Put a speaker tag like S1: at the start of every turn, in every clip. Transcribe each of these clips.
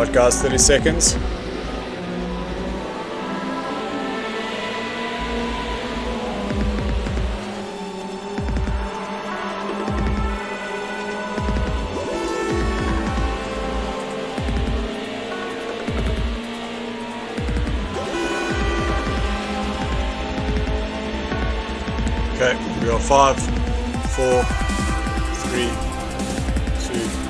S1: Alright guys, 30 seconds. Okay, we got 5, 4, 3, 2.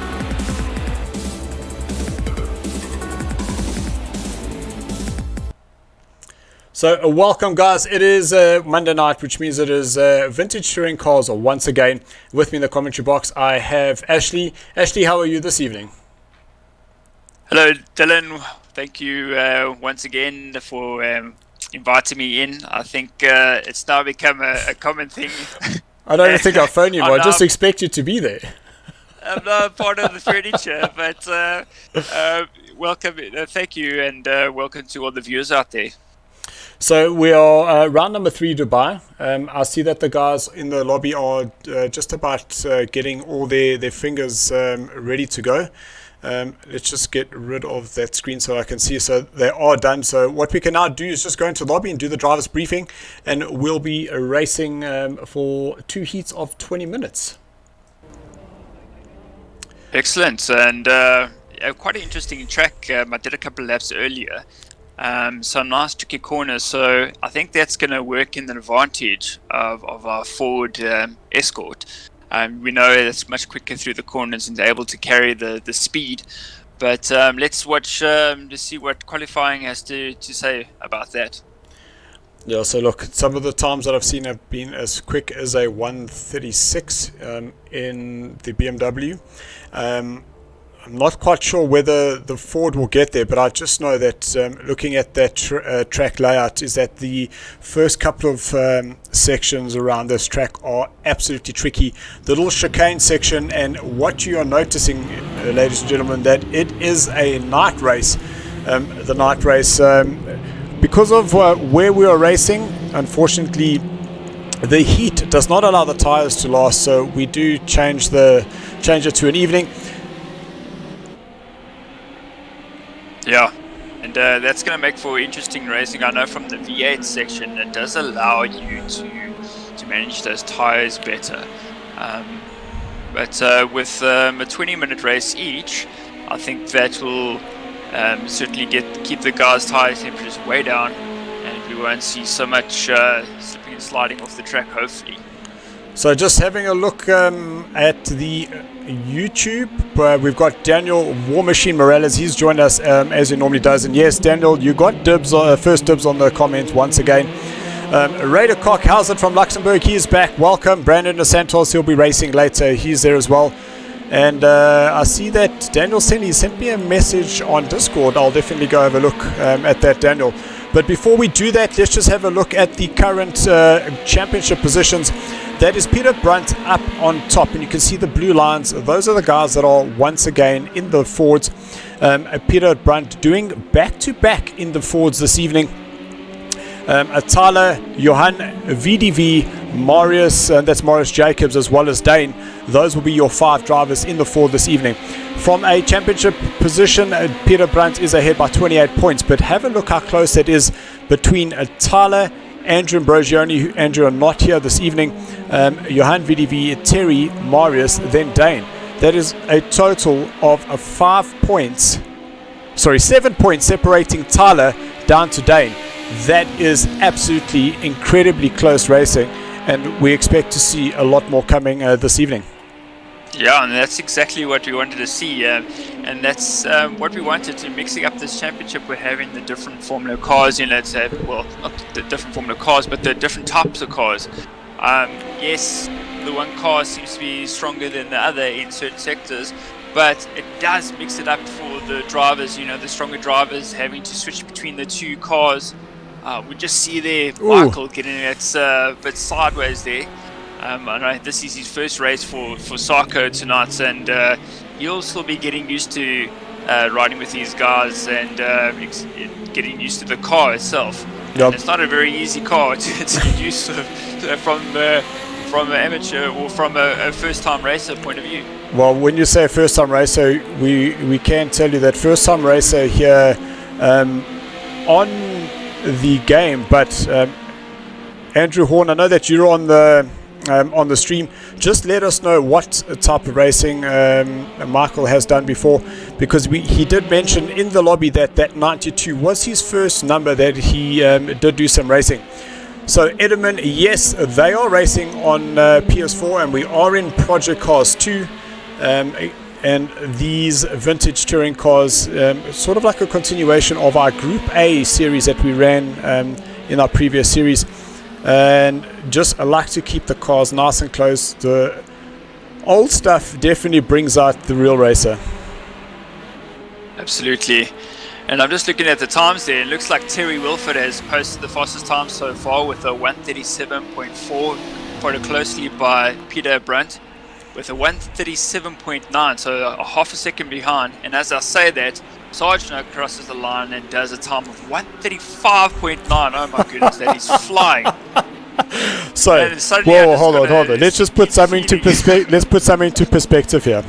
S1: So welcome guys, it is Monday night, which means it is Vintage Touring Cars once again. With me in the commentary box I have Ashley. Ashley, how are you this evening?
S2: Hello Dylan, thank you once again for inviting me in. I think it's now become a common thing.
S1: I don't think I'll phone you, but I just expect you to be there.
S2: I'm not part of the furniture, but welcome, thank you, and welcome to all the viewers out there.
S1: So we are round number 3 Dubai. I see that the guys in the lobby are just about getting all their fingers ready to go. Let's just get rid of that screen so I can see. So they are done. So what we can now do is just go into the lobby and do the driver's briefing, and we'll be racing for 2 heats of 20 minutes.
S2: Excellent, and quite an interesting track. I did a couple of laps earlier. Some nice tricky corners, so I think that's going to work in the advantage of our Ford Escort. We know it's much quicker through the corners and they're able to carry the speed, but let's watch to see what qualifying has to say about that.
S1: Yeah, so look, some of the times that I've seen have been as quick as a 1:36 in the BMW. I'm not quite sure whether the Ford will get there, but I just know that looking at that track layout is that the first couple of sections around this track are absolutely tricky. The little chicane section, and what you are noticing, ladies and gentlemen, that it is a night race. The night race, because of where we are racing, unfortunately, the heat does not allow the tires to last, so we do change it to an evening.
S2: Yeah, and that's going to make for interesting racing. I know from the V8 section it does allow you to manage those tires better, but with a 20-minute race each, I think that will certainly keep the guys' tire temperatures way down, and we won't see so much slipping and sliding off the track, hopefully.
S1: So just having a look at the YouTube, we've got Daniel War Machine Morales. He's joined us as he normally does, and yes, Daniel, you got first dibs on the comment once again. Raider Cock, how's it from Luxembourg? He is back. Welcome. Brandon Dos Santos, he'll be racing later. He's there as well. And I see that Daniel sent me a message on Discord. I'll definitely go have a look at that, Daniel. But before we do that, let's just have a look at the current championship positions. That is Peter Brunt up on top, and you can see the blue lines. Those are the guys that are once again in the Fords. Peter Brunt doing back-to-back in the Fords this evening. Tyler, Johan, VDV, Marius, and that's Marius Jacobs, as well as Dane. Those will be your 5 drivers in the Ford this evening. From a championship position, Peter Brunt is ahead by 28 points, but have a look how close that is between Tyler, Andrew and Brogioni. Andrew are not here this evening. Johan, VDV, Terry, Marius, then Dane. That is a total of 7 points separating Tyler down to Dane. That is absolutely incredibly close racing, and we expect to see a lot more coming this evening.
S2: Yeah, and that's exactly what we wanted to see, and that's what we wanted to mixing up this championship. We're having the different Formula cars, let's say, well, not the different Formula cars, but the different types of cars. Yes, the one car seems to be stronger than the other in certain sectors, but it does mix it up for the drivers, the stronger drivers having to switch between the 2 cars. We just see there Michael getting it a bit sideways there. I know this is his first race for SARCO tonight, and he'll still be getting used to riding with these guys and getting used to the car itself. Yep. It's not a very easy car to get used to from an amateur or from a first-time racer point of view.
S1: Well, when you say first time racer, we can tell you that first time racer here on the game, but Andrew Horn, I know that you're on the stream. Just let us know what type of racing Michael has done before, because he did mention in the lobby that 92 was his first number that he did do some racing. So Edelman, yes, they are racing on PS4, and we are in Project Cars 2, and these vintage touring cars, sort of like a continuation of our Group A series that we ran in our previous series. And just I like to keep the cars nice and close. The old stuff definitely brings out the real racer.
S2: Absolutely. And I'm just looking at the times there. It looks like Terry Wilford has posted the fastest time so far with a 137.4, followed closely by Peter Brunt with a 137.9, so a half a second behind. And as I say that, Sarge now crosses the line and does a time of 135.9. Oh my goodness, that is flying.
S1: So, whoa, hold on. Let's just put something to let's put something into perspective here.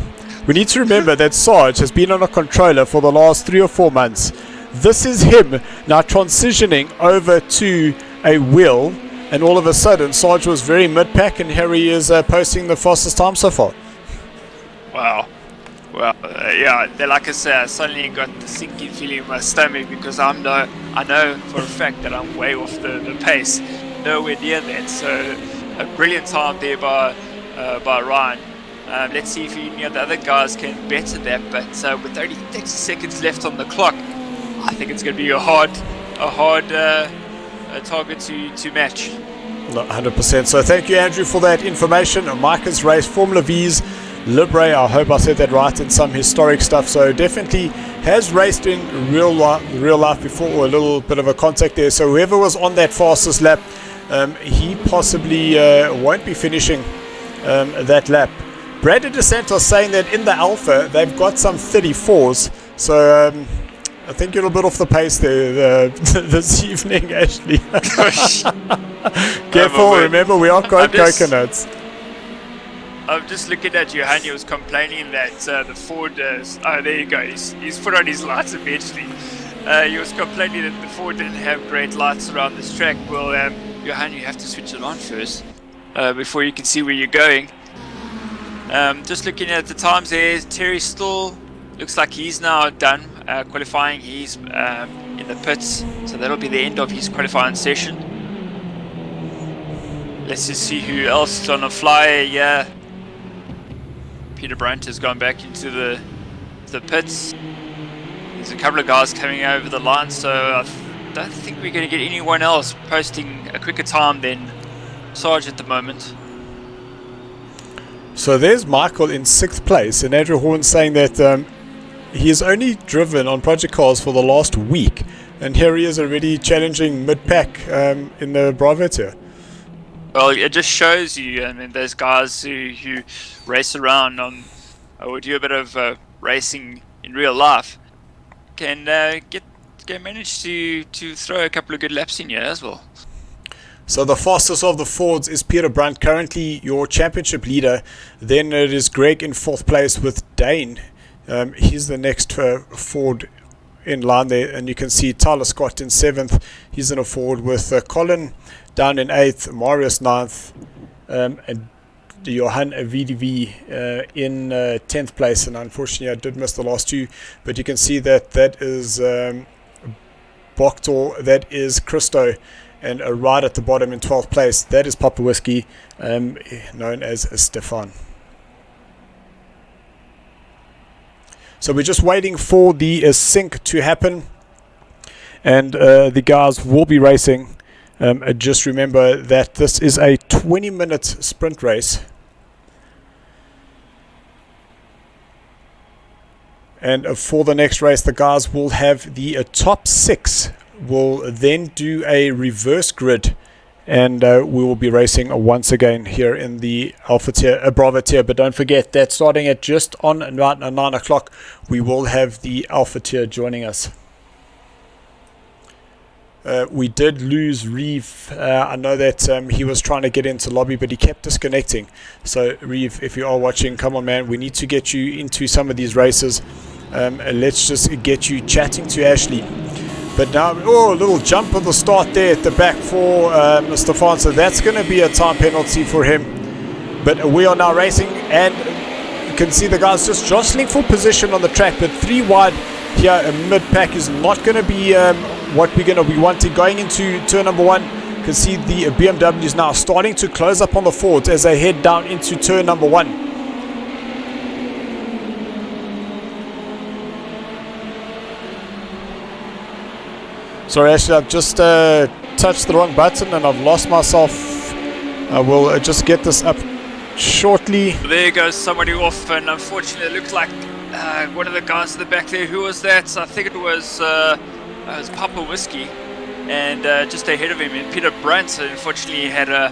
S1: We need to remember that Sarge has been on a controller for the last 3 or 4 months. This is him now transitioning over to a wheel, and all of a sudden Sarge was very mid-pack, and here he is posting the fastest time so far.
S2: Wow. Well, yeah, like I said, I suddenly got the sinking feeling in my stomach, because I know for a fact that I'm way off the pace, nowhere near that. So a brilliant time there by Ryan. Let's see if any of the other guys can better that. But with only 30 seconds left on the clock, I think it's going to be a hard target to match.
S1: 100%. So thank you, Andrew, for that information. Mike has raced Formula V's Libre, I hope I said that right, in some historic stuff. So definitely has raced in real life before, or a little bit of a contact there. So whoever was on that fastest lap, he possibly won't be finishing that lap. Brandon DeSantos saying that in the Alpha they've got some 34s. So I think you're a bit off the pace there this evening, Ashley. Careful, remember we are coconuts.
S2: I'm just looking at Johan. He was complaining that the Ford oh, there you go. He's put on his lights eventually. He was complaining that the Ford didn't have great lights around this track. Well, Johan, you have to switch it on first before you can see where you're going. Just looking at the times there, Terry still looks like he's now done qualifying. He's in the pits, so that'll be the end of his qualifying session. Let's just see who else is on the flyer. Yeah, Peter Brunt has gone back into the pits. There's a couple of guys coming over the line, so I don't think we're going to get anyone else posting a quicker time than Sarge at the moment.
S1: So there's Michael in 6th place, and Andrew Horn saying that he has only driven on Project Cars for the last week, and here he is already challenging mid-pack in the Bravo tier.
S2: Well, it just shows you, I mean, those guys who race around on, or do a bit of racing in real life, can manage to throw a couple of good laps in here as well.
S1: So the fastest of the Fords is Peter Brunt, currently your championship leader. Then it is Greg in 4th place with Dane. He's the next Ford in line there, and you can see Tyler Scott in 7th. He's in a Ford with Colin down in 8th, Marius 9th, and Johan VDV in 10th place. And unfortunately I did miss the last two, but you can see that is Boktor, that is Christo, and right at the bottom in 12th place, that is Papa Whiskey, known as Stefan. So we're just waiting for the sync to happen, and the guys will be racing. Just remember that this is a 20-minute sprint race, and for the next race the guys will have the top 6 will then do a reverse grid, and we will be racing once again here in the Alpha tier, Bravo tier. But don't forget that starting at just on 9 o'clock we will have the Alpha tier joining us. We did lose Reeve. I know that he was trying to get into lobby, but he kept disconnecting. So Reeve, if you are watching, come on man, we need to get you into some of these races. Let's just get you chatting to Ashley. But now, a little jump at the start there at the back for Stefan, so that's going to be a time penalty for him. But we are now racing, and you can see the guys just jostling for position on the track, but 3 wide here, a mid-pack is not going to be what we're going to be wanting. Going into turn number 1, you can see the BMWs now starting to close up on the Fords as they head down into turn number 1. Sorry, actually, I've just touched the wrong button and I've lost myself. I will just get this up shortly.
S2: There goes somebody off, and unfortunately it looked like one of the guys at the back there. Who was that? I think it was Papa Whiskey, and just ahead of him, and Peter Brandt, unfortunately had a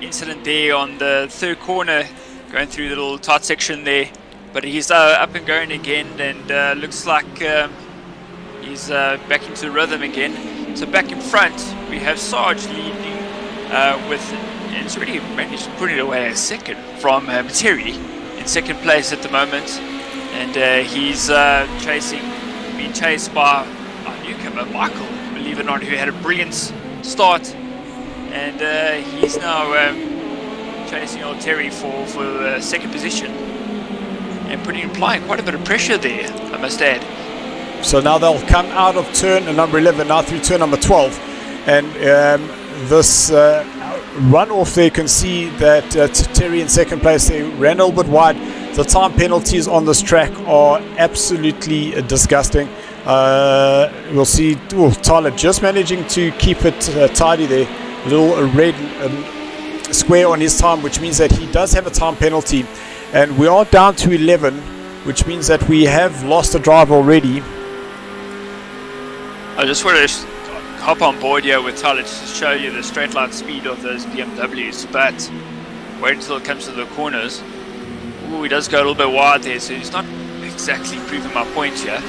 S2: incident there on the 3rd corner, going through the little tight section there. But he's up and going again, and looks like he's back into the rhythm again. So back in front, we have Sarge leading and he's already managed to put it away a second from Terry in 2nd place at the moment. And he's being chased by our newcomer, Michael, believe it or not, who had a brilliant start. And he's now chasing old Terry for 2nd position and applying quite a bit of pressure there, I must add.
S1: So now they'll come out of turn number 11 now through turn number 12, and this runoff there, you can see that Terry in 2nd place, they ran a little bit wide. The time penalties on this track are absolutely disgusting. We'll see Tyler just managing to keep it tidy there, a little red square on his time, which means that he does have a time penalty, and we are down to 11, which means that we have lost a drive already.
S2: I just want to hop on board here with Tyler just to show you the straight line speed of those BMWs, but wait until it comes to the corners. Ooh, he does go a little bit wide there, so he's not exactly proving my point here.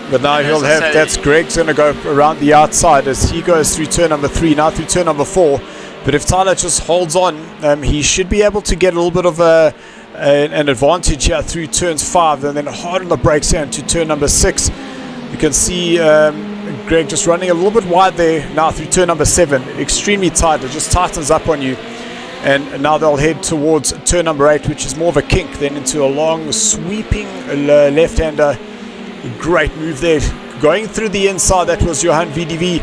S1: But now he'll have, that's Greg's going to go around the outside as he goes through turn number 3, now through turn number 4. But if Tyler just holds on, he should be able to get a little bit of an advantage here through turns 5, and then hard on the brakes here into turn number 6. You can see Greg just running a little bit wide there now through turn number 7. Extremely tight, it just tightens up on you. And now they'll head towards turn number 8, which is more of a kink, then into a long sweeping left-hander. Great move there. Going through the inside, that was Johan VDV.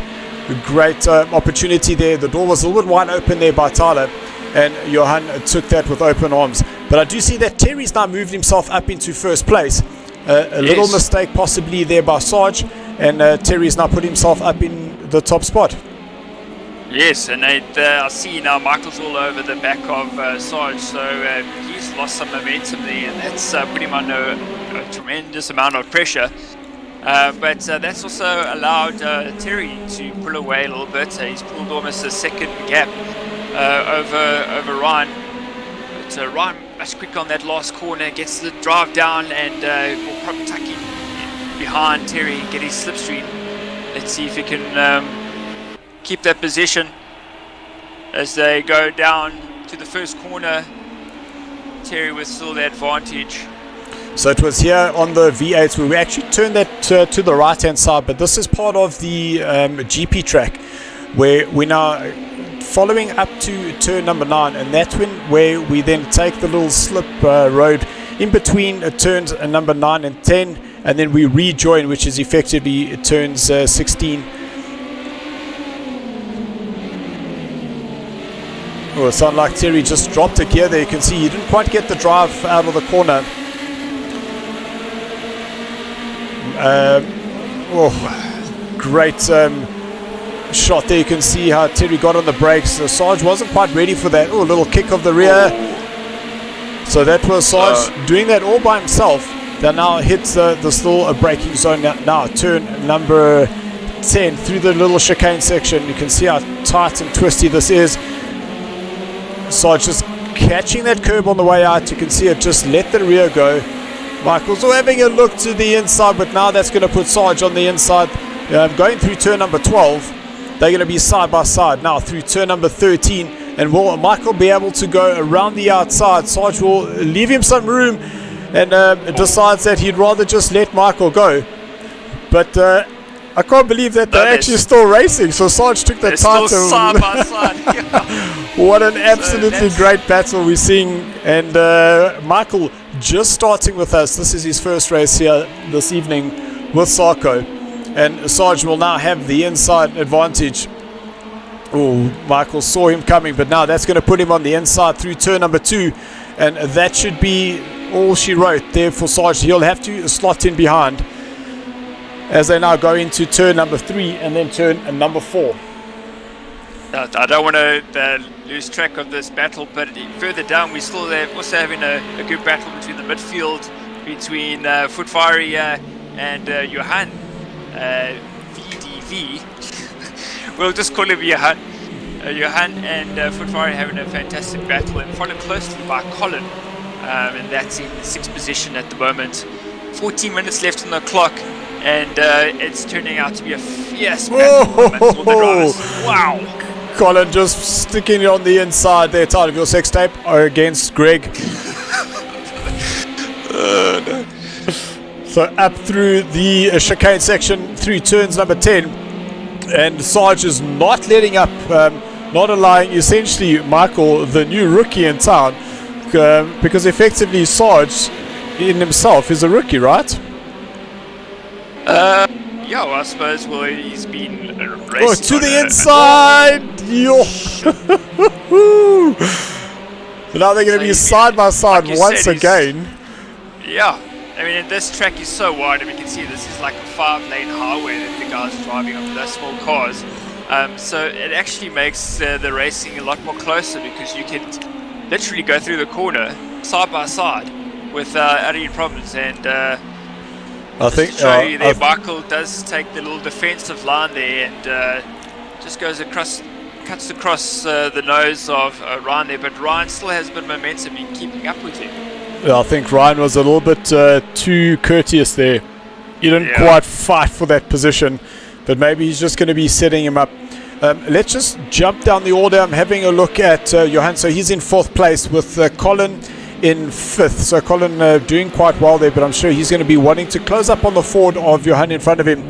S1: A great opportunity there. The door was a little bit wide open there by Tyler, and Johan took that with open arms. But I do see that Terry's now moved himself up into 1st place. A little mistake possibly there by Sarge, and Terry's now put himself up in the top spot.
S2: Yes, and I see now Michael's all over the back of Sarge, so he's lost some momentum there, and that's put him under a tremendous amount of pressure. But that's also allowed Terry to pull away a little bit. He's pulled almost a 2nd gap over Ryan. But Ryan much quicker on that last corner, gets the drive down, and will probably tuck in behind Terry and get his slipstream. Let's see if he can keep that position as they go down to the 1st corner. Terry with still the advantage.
S1: So it was here on the V8 where we actually turned that to the right hand side, but this is part of the GP track where we're now following up to turn number 9, and that's where we then take the little slip road in between turns number 9 and 10, and then we rejoin, which is effectively turns 16. Oh, it sounded like Terry just dropped a gear there. You can see he didn't quite get the drive out of the corner. Great shot there. You can see how Terry got on the brakes. Sarge wasn't quite ready for that. Oh, a little kick of the rear. So that was Sarge doing that all by himself. That now hits this little braking zone. Now turn number 10 through the little chicane section. You can see how tight and twisty this is. Sarge just catching that curb on the way out. You can see it just let the rear go. Michael's having a look to the inside, but now that's going to put Sarge on the inside. going through turn number 12. They're going to be side by side now through turn number 13. And will Michael be able to go around the outside? Sarge will leave him some room and decides that he'd rather just let Michael go. But I can't believe that they're actually still racing. So Sarge took the title.
S2: Still side by side.
S1: What an absolutely great battle we're seeing. And Michael just starting with us. This is his first race here this evening with SARCO. And Sarge will now have the inside advantage. Oh, Michael saw him coming, but now that's going to put him on the inside through turn number 2. And that should be all she wrote there for Sarge. He'll have to slot in behind as they now go into turn number 3 and then turn number 4.
S2: I don't want to lose track of this battle, but further down we're still also having a good battle between the midfield, between Footfari and Johan VDV. We'll just call him Johan. Johan and Footfari having a fantastic battle, and followed closely by Colin, and that's in 6th position at the moment. 14 minutes left on the clock, and it's turning out to be a fierce battle amongst all the drivers. Wow!
S1: Colin just sticking on the inside there, tired of your sex tape, against Greg.
S2: No.
S1: So up through the chicane section, through turns number 10, and Sarge is not letting up, not allowing essentially Michael, the new rookie in town, because effectively Sarge in himself is a rookie, right?
S2: Yeah, well, I suppose. Well, he's been racing.
S1: Oh, to the inside! Yo! So now they're going to be side by side once again.
S2: Yeah. I mean, this track is so wide, and we can see this is like a 5-lane highway that the guys are driving on with those small cars. So it actually makes the racing a lot more closer, because you can literally go through the corner side by side without any problems. And
S1: I think
S2: to show you there, Michael does take the little defensive line there and just goes across, cuts across the nose of Ryan there. But Ryan still has a bit of momentum in keeping up with him.
S1: I think Ryan was a little bit too courteous there. He didn't quite fight for that position, but maybe he's just going to be setting him up. Let's just jump down the order. I'm having a look at Johan. So he's in 4th place with Colin in 5th. So Colin doing quite well there, but I'm sure he's going to be wanting to close up on the Ford of Johan in front of him.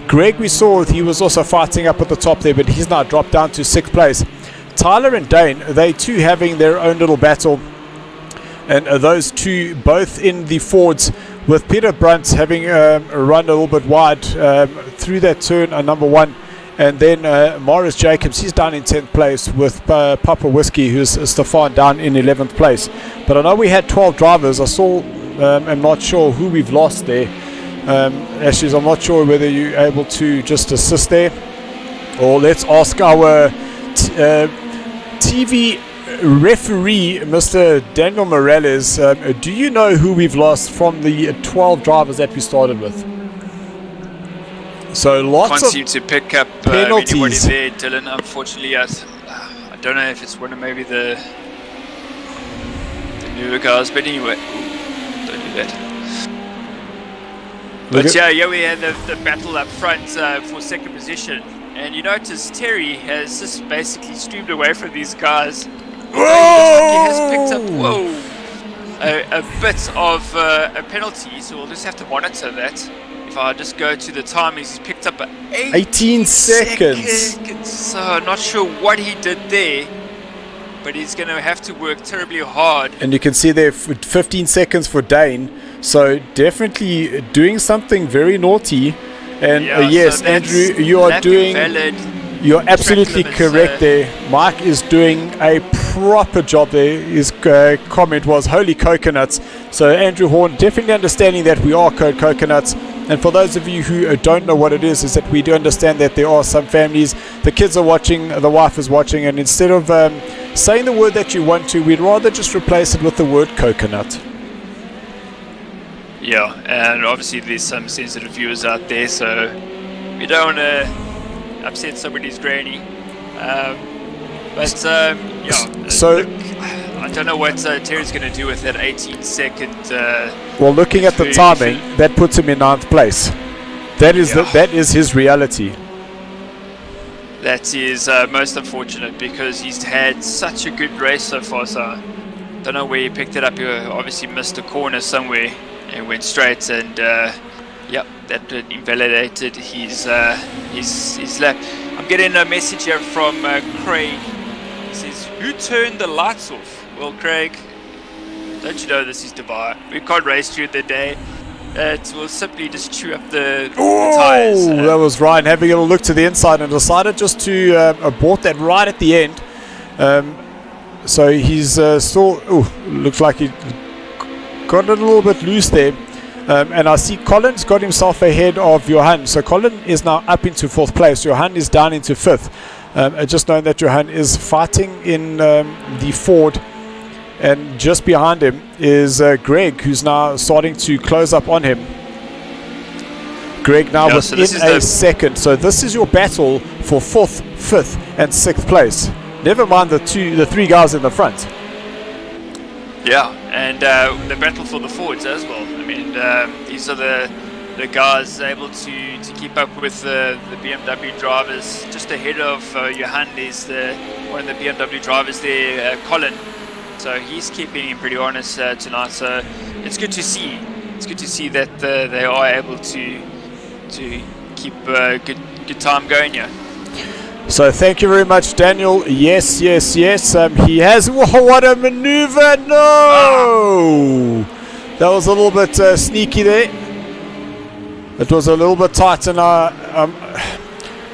S1: Greg, we saw he was also fighting up at the top there, but he's now dropped down to 6th place. Tyler and Dane, they too having their own little battle. And those two both in the Fords, with Peter Brunt having run a little bit wide through that turn number 1. And then Morris Jacobs, he's down in 10th place with Papa Whiskey, who's Stefan, down in 11th place. But I know we had 12 drivers. I saw, I'm not sure who we've lost there. Ashes, I'm not sure whether you're able to just assist there. Or let's ask our TV referee, Mr. Daniel Morales, do you know who we've lost from the 12 drivers that we started with? So lots
S2: Can't
S1: of
S2: seem to pick up
S1: penalties.
S2: Anybody there, Dylan. Unfortunately, I don't know if it's one of maybe the newer guys, but anyway, don't do that. But yeah, we had the battle up front for 2nd position, and you notice Terry has just basically streamed away from these guys. He has picked up a bit of a penalty, so we'll just have to monitor that. If I just go to the timings, he's picked up
S1: 18 seconds.
S2: So not sure what he did there, but he's going to have to work terribly hard.
S1: And you can see there 15 seconds for Dane, so definitely doing something very naughty. And yes, so Andrew, you are doing
S2: valid.
S1: You're absolutely correct there. Mike is doing a proper job there. His comment was holy coconuts. So Andrew Horn definitely understanding that we are code coconuts. And for those of you who don't know what it is that we do understand that there are some families, the kids are watching, the wife is watching, and instead of saying the word that you want to, we'd rather just replace it with the word coconut.
S2: Yeah, and obviously there's some sensitive viewers out there, so we don't want to upset somebody's granny.
S1: So
S2: look, I don't know what Terry's going to do with that 18-second.
S1: Well, looking at the timing, that puts him in 9th place. That is his reality.
S2: That is most unfortunate because he's had such a good race so far. So don't know where he picked it up. He obviously missed a corner somewhere and went straight, and yep, that invalidated his lap. I'm getting a message here from Craig. He says, "Who turned the lights off?" Well, Craig, don't you know this is Dubai? We can't race during the day. It will simply just chew up the tires.
S1: That was Ryan having a look to the inside and decided just to abort that right at the end. So he's still, looks like he got a little bit loose there. And I see Colin's got himself ahead of Johan. So Colin is now up into 4th place. Johan is down into 5th. Just knowing that Johan is fighting in the Ford. And just behind him is Greg, who's now starting to close up on him. Greg now within a second. So this is your battle for 4th, 5th, and 6th place. Never mind the 3 guys in the front.
S2: Yeah, and the battle for the Fords as well. I mean, these are the guys able to keep up with the BMW drivers. Just ahead of Johan is one of the BMW drivers there, Colin. So he's keeping him pretty honest tonight. So it's good to see. It's good to see that they are able to keep good time going here.
S1: So thank you very much, Daniel. Yes. He has. Whoa, what a maneuver! No, that was a little bit sneaky there. It was a little bit tight, and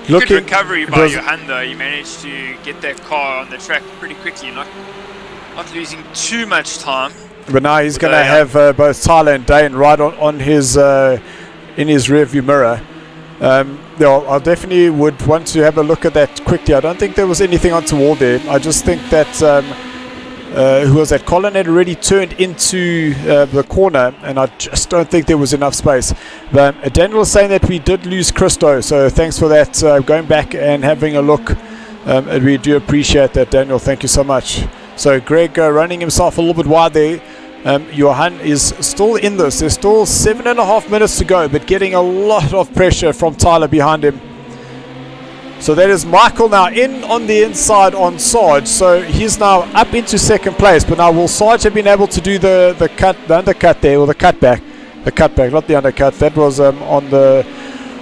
S2: good recovery by Johan though. He managed to get that car on the track pretty quickly, not losing too much time.
S1: But now he's going to have both Tyler and Dane right on his in his rearview mirror. I definitely would want to have a look at that quickly. I don't think there was anything untoward there. I just think that who was that? Colin had already turned into the corner, and I just don't think there was enough space. But Daniel was saying that we did lose Christo, so thanks for that. Going back and having a look, and we do appreciate that, Daniel. Thank you so much. So Greg running himself a little bit wide there. Johan is still in this. There's still 7.5 minutes to go, but getting a lot of pressure from Tyler behind him. So that is Michael now in on the inside on Sarge. So he's now up into 2nd place. But now will Sarge have been able to do the undercut there, or the cutback? The cutback, not the undercut. That was on the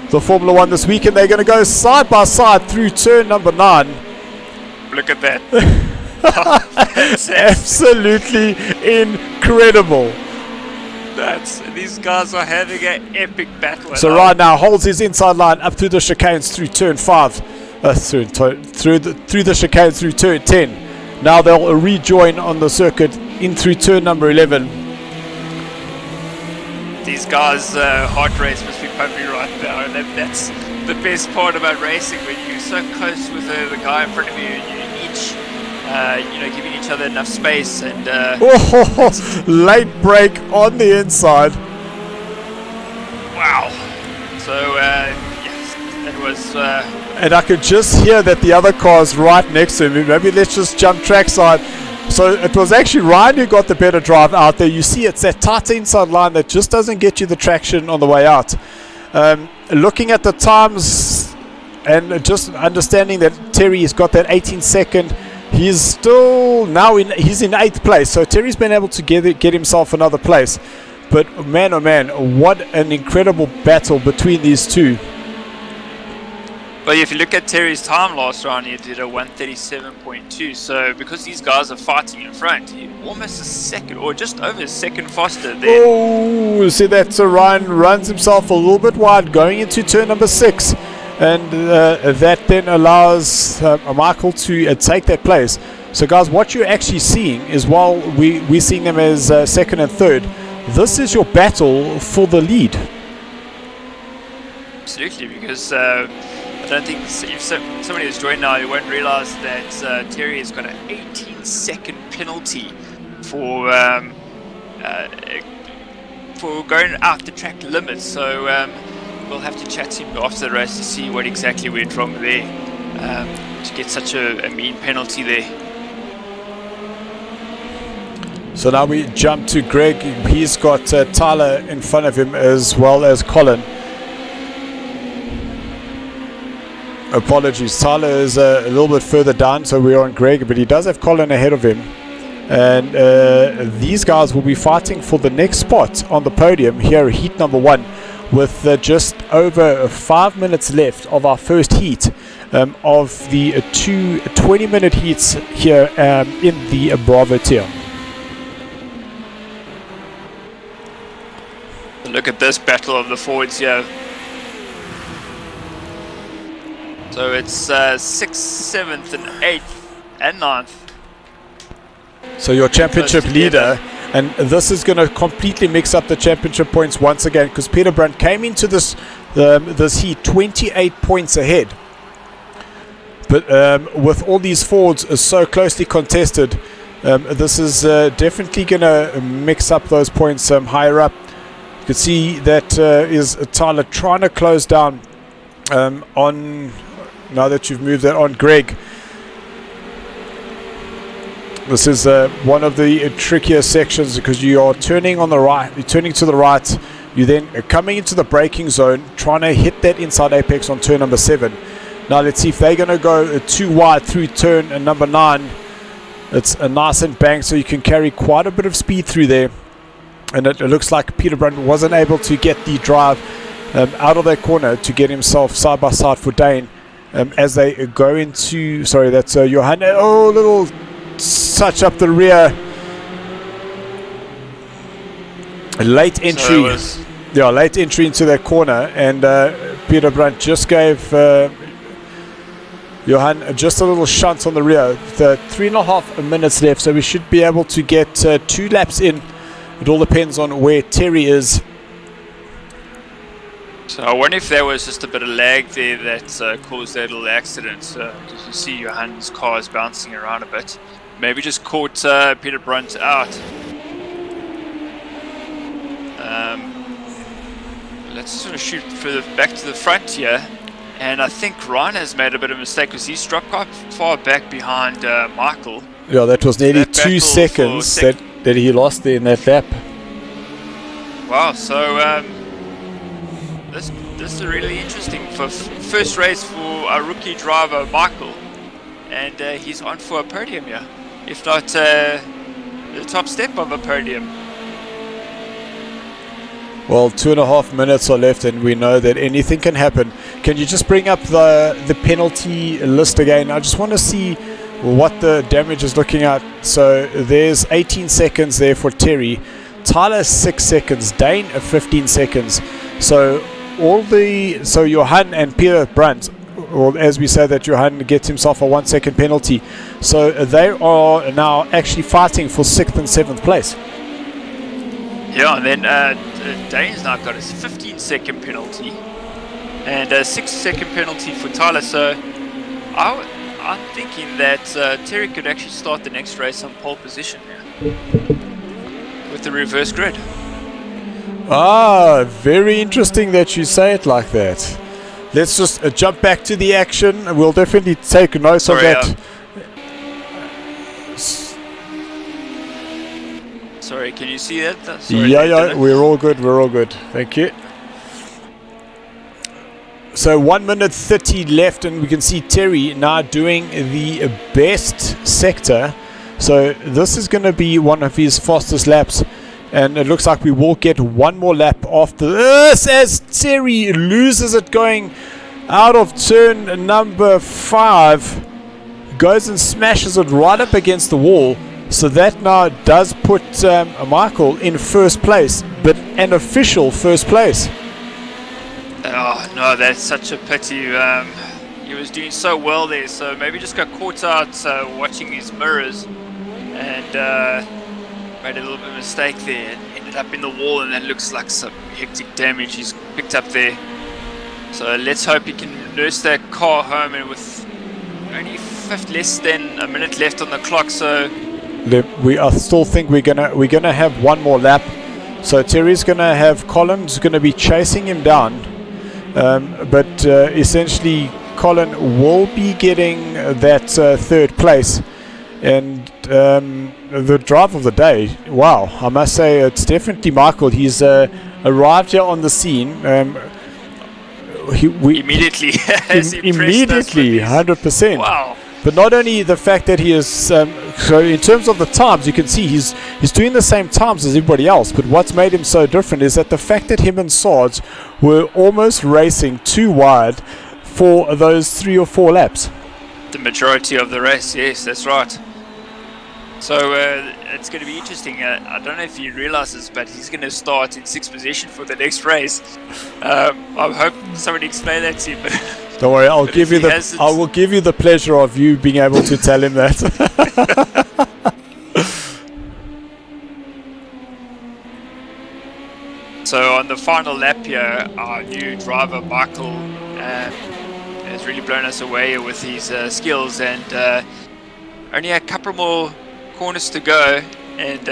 S1: Formula 1 this weekend. They're going to go side by side through turn number 9.
S2: Look at that.
S1: Absolutely incredible.
S2: These guys are having an epic battle.
S1: So right now holds his inside line up through the chicanes through turn 5, through the chicanes through turn 10. Now they'll rejoin on the circuit in through turn number 11.
S2: These guys' heart rates must be pumping right now, and that's the best part about racing, when you're so close with the guy in front of you, and you each giving each other enough space. And
S1: late break on the inside.
S2: Wow. So yes, it was.
S1: And I could just hear that the other car's right next to him. Maybe let's just jump trackside. So it was actually Ryan who got the better drive out there. You see, it's that tight inside line that just doesn't get you the traction on the way out. Looking at the times and just understanding that Terry has got that 18-second. He's still now he's in 8th place. So Terry's been able to get himself another place. But man, oh man, what an incredible battle between these two.
S2: Well, if you look at Terry's time last round, he did a 1:37.2. So because these guys are fighting in front, he almost a second or just over a second faster there.
S1: Oh, see that Ryan runs himself a little bit wide going into turn number 6. And that then allows Michael to take that place. So guys, what you're actually seeing is, while we're seeing them as 2nd and 3rd, this is your battle for the lead.
S2: Absolutely, because I don't think if somebody has joined now, you won't realize that Terry has got an 18-second penalty for going out the track limit. So we'll have to chat to him after the race to see what exactly went wrong there to get such a mean penalty there.
S1: So now we jump to Greg. He's got Tyler in front of him as well as Colin. Apologies. Tyler is a little bit further down, so we're on Greg, but he does have Colin ahead of him. And these guys will be fighting for the next spot on the podium here, heat number 1, with just over 5 minutes left of our first heat of the two 20-minute heats here in the Bravo tier.
S2: Look at this battle of the Fords here. So it's 6th, 7th, and 8th, and 9th.
S1: So your championship leader, and this is going to completely mix up the championship points once again, because Peter Brandt came into this heat 28 points ahead. But with all these Fords so closely contested, this is definitely going to mix up those points higher up. You can see that is Tyler trying to close down on, now that you've moved that on, Greg. This is one of the trickier sections because you are turning on the right, you're turning to the right, you then coming into the braking zone, trying to hit that inside apex on turn number 7. Now let's see if they're going to go too wide through turn number 9. It's a nice and bank, so you can carry quite a bit of speed through there. And it looks like Peter Brandt wasn't able to get the drive out of that corner to get himself side by side for Dane as they go into, sorry, that's Johan. Oh, little touch up the rear. A late entry. Late entry into that corner, and Peter Brandt just gave Johan just a little shunt on the rear. The 3.5 minutes left, so we should be able to get 2 laps in. It all depends on where Terry is.
S2: So I wonder if there was just a bit of lag there that caused that little accident. Because you see Johan's car is bouncing around a bit. Maybe just caught Peter Brandt out. Let's sort of shoot further back to the front here. And I think Ryan has made a bit of a mistake because he's dropped quite far back behind Michael.
S1: Yeah, that was nearly 2 seconds that he lost there in that lap.
S2: Wow, so this is really interesting for first race for our rookie driver Michael, and he's on for a podium here, if not the top step of a podium.
S1: Well, 2.5 minutes are left, and we know that anything can happen. Can you just bring up the penalty list again? I just want to see what the damage is looking at. So there's 18 seconds there for Terry, Tyler 6 seconds, Dane 15 seconds. So Johan and Peter Brandt, or as we say that Johan gets himself a 1 second penalty. So they are now actually fighting for 6th and 7th place.
S2: Yeah, and then Dane's now got his 15-second penalty and a 6-second penalty for Tyler. So I'm thinking that Terry could actually start the next race on pole position here with the reverse grid.
S1: Ah, very interesting that you say it like that. Let's just jump back to the action. We'll definitely take note of that.
S2: Sorry, can you see that?
S1: Yeah, we're all good. Thank you. So 1 minute 30 left, and we can see Terry now doing the best sector. So this is going to be one of his fastest laps, and it looks like we will get one more lap after this as Terry loses it going out of turn number 5, goes and smashes it right up against the wall. So that now does put Michael in first place, but an official first place.
S2: Oh no, that's such a pity. He was doing so well there, so maybe just got caught out watching his mirrors and made a little bit of a mistake there and ended up in the wall, and that looks like some hectic damage he's picked up there. So let's hope he can nurse that car home, and with only less than a minute left on the clock, so
S1: we still think we're gonna have one more lap. So Terry's gonna have Colin's gonna be chasing him down, but essentially Colin will be getting that third place. And the drive of the day, wow, I must say it's definitely Michael. He's arrived here on the scene.
S2: immediately has
S1: immediately, 100%.
S2: Wow.
S1: But not only the fact that he is, so in terms of the times, you can see he's doing the same times as everybody else. But what's made him so different is that the fact that him and Sarge were almost racing too wide for those 3 or 4 laps.
S2: The majority of the race, yes, that's right. So it's going to be interesting. I don't know if he realizes, but he's going to start in 6th position for the next race. I hope somebody explain that to him.
S1: Don't worry, I will give you the pleasure of you being able to tell him that.
S2: So on the final lap here, our new driver Michael has really blown us away with his skills, and only a couple more corners to go, and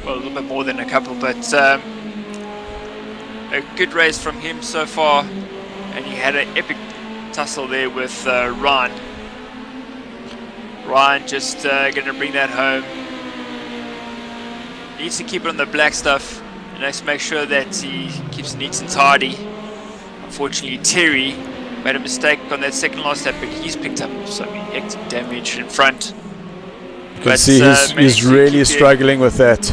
S2: well, a little bit more than a couple, but a good race from him so far, and he had an epic tussle there with Ryan. Ryan just going to bring that home. Needs to keep it on the black stuff, and let's make sure that he keeps neat and tidy. Unfortunately, Terry made a mistake on that second last lap, but he's picked up some hectic damage in front.
S1: You can see he's really struggling with that.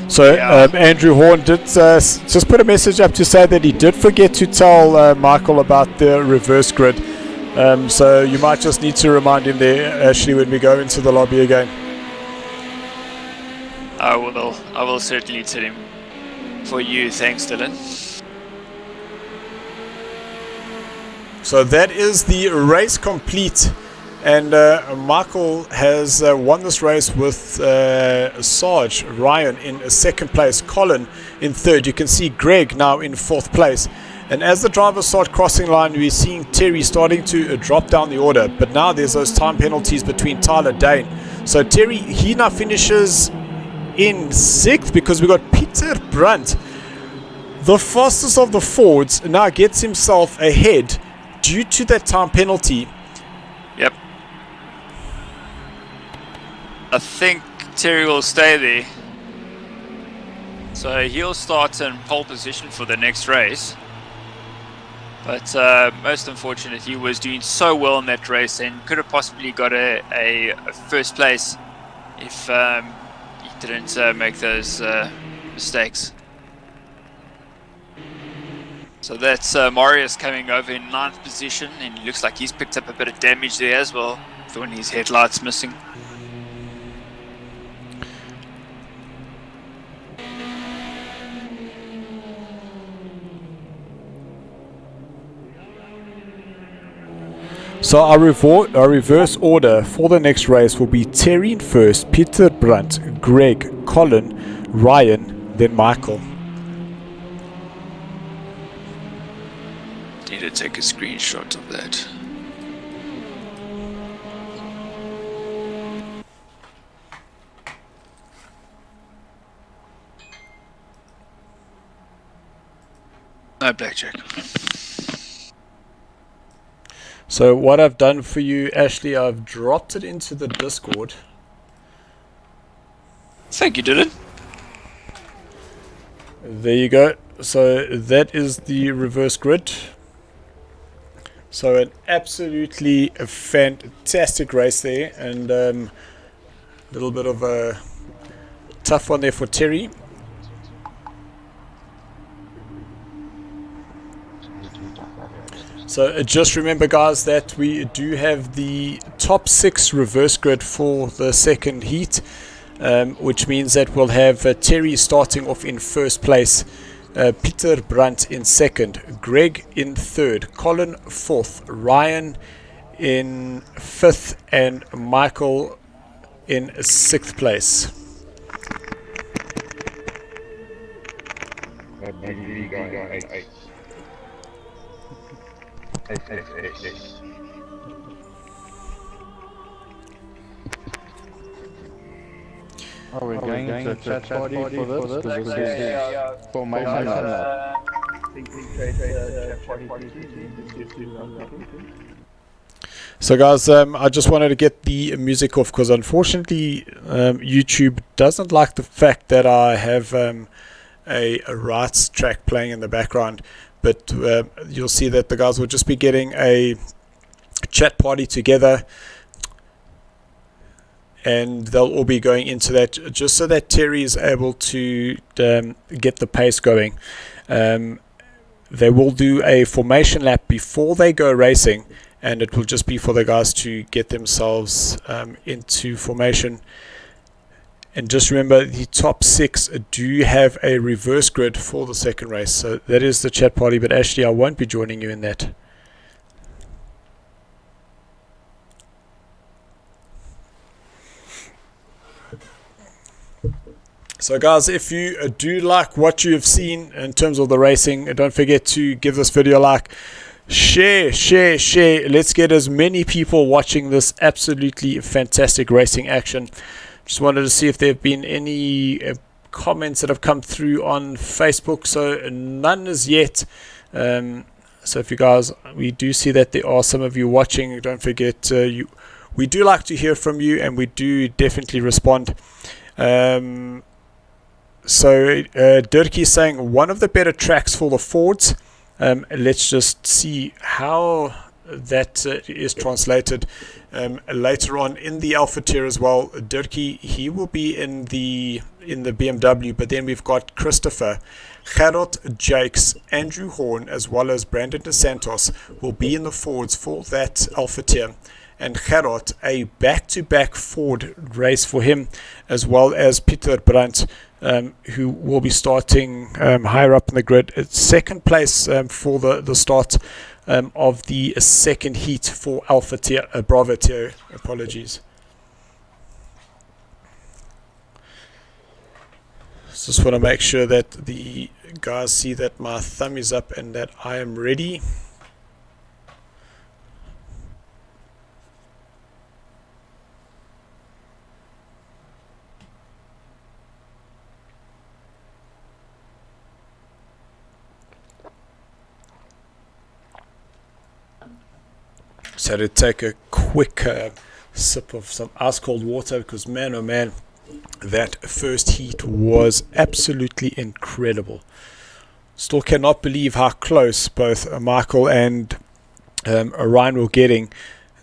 S1: So
S2: Yeah.
S1: Andrew Horn did just put a message up to say that he did forget to tell Michael about the reverse grid. So you might just need to remind him there, Ashley, when we go into the lobby again.
S2: I will certainly tell him. For you, thanks, Dylan.
S1: So that is the race complete, and Michael has won this race with Sarge, Ryan in 2nd place, Colin in 3rd. You can see Greg now in 4th place, and as the drivers start crossing line, we're seeing Terry starting to drop down the order, but now there's those time penalties between Tyler Dane. So Terry, he now finishes in 6th because we got Peter Brandt, the fastest of the Fords, now gets himself ahead due to that time penalty.
S2: Yep. I think Terry will stay there. So he'll start in pole position for the next race. But most unfortunate, he was doing so well in that race and could have possibly got a first place if he didn't make those mistakes. So that's Marius coming over in 9th position, and it looks like he's picked up a bit of damage there as well, with his headlights missing.
S1: So our reverse order for the next race will be Terry in 1st, Peter Brandt, Greg, Colin, Ryan, then Michael.
S2: Need to take a screenshot of that. No blackjack.
S1: So what I've done for you, Ashley, I've dropped it into the Discord.
S2: Thank you, Dylan.
S1: There you go. So that is the reverse grid. So an absolutely fantastic race there, and a little bit of a tough one there for Terry. So just remember, guys, that we do have the top 6 reverse grid for the second heat, which means that we'll have Terry starting off in 1st place, Peter Brandt in 2nd, Greg in 3rd, Colin 4th, Ryan in 5th, and Michael in 6th place.
S3: Are we going to chat party for this? Because this is for my son.
S1: So guys, I just wanted to get the music off because unfortunately YouTube doesn't like the fact that I have a rights track playing in the background. but you'll see that the guys will just be getting a chat party together, and they'll all be going into that just so that Terry is able to get the pace going. They will do a formation lap before they go racing, and it will just be for the guys to get themselves into formation. And just remember, the top 6 do have a reverse grid for the second race. So that is the chat party, but Ashley, I won't be joining you in that. So guys, if you do like what you have seen in terms of the racing, don't forget to give this video a like. Share. Let's get as many people watching this absolutely fantastic racing action. Just wanted to see if there have been any comments that have come through on Facebook. So none as yet. So if you guys, we do see that there are some of you watching. Don't forget, we do like to hear from you, and we do definitely respond. So Dirkie is saying one of the better tracks for the Fords. Let's just see how that is translated later on in the Alpha tier as well. Dirkie, he will be in the BMW, but then we've got Christopher, Gerard Jakes, Andrew Horn, as well as Brandon DeSantos will be in the Fords for that Alpha tier. And Gerard, a back-to-back Ford race for him, as well as Peter Brandt, who will be starting higher up in the grid. It's second place for the start of the second heat for Alpha tier, Bravo tier. Apologies. Just want to make sure that the guys see that my thumb is up and that I am ready. So to take a quick sip of some ice cold water, because man oh man, that first heat was absolutely incredible. Still cannot believe how close both Michael and Orion were getting.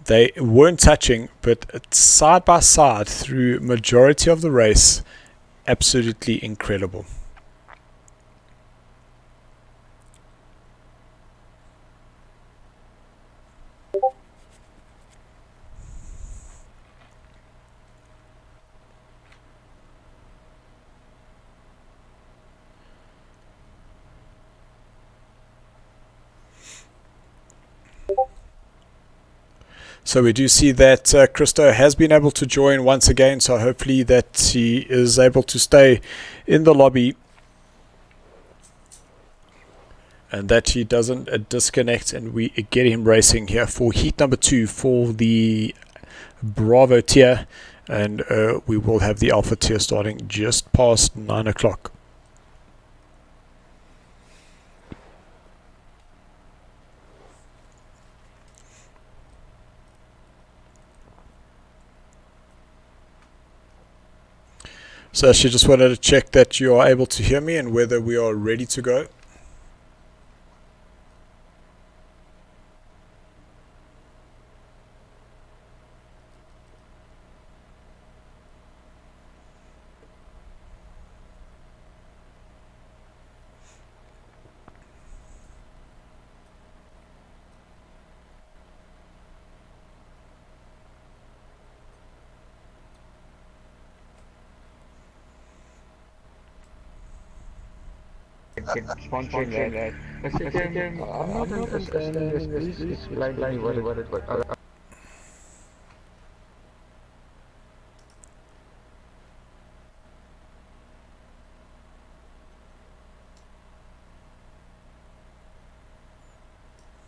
S1: They weren't touching, but side by side through majority of the race, absolutely incredible. So we do see that Christo has been able to join once again, so hopefully that he is able to stay in the lobby and that he doesn't disconnect, and we get him racing here for heat number 2 for the Bravo tier, and we will have the Alpha tier starting just past 9 o'clock. So she just wanted to check that you are able to hear me and whether we are ready to go.
S3: Sponsoring that. I'm not understanding this. Please explain to me what it was.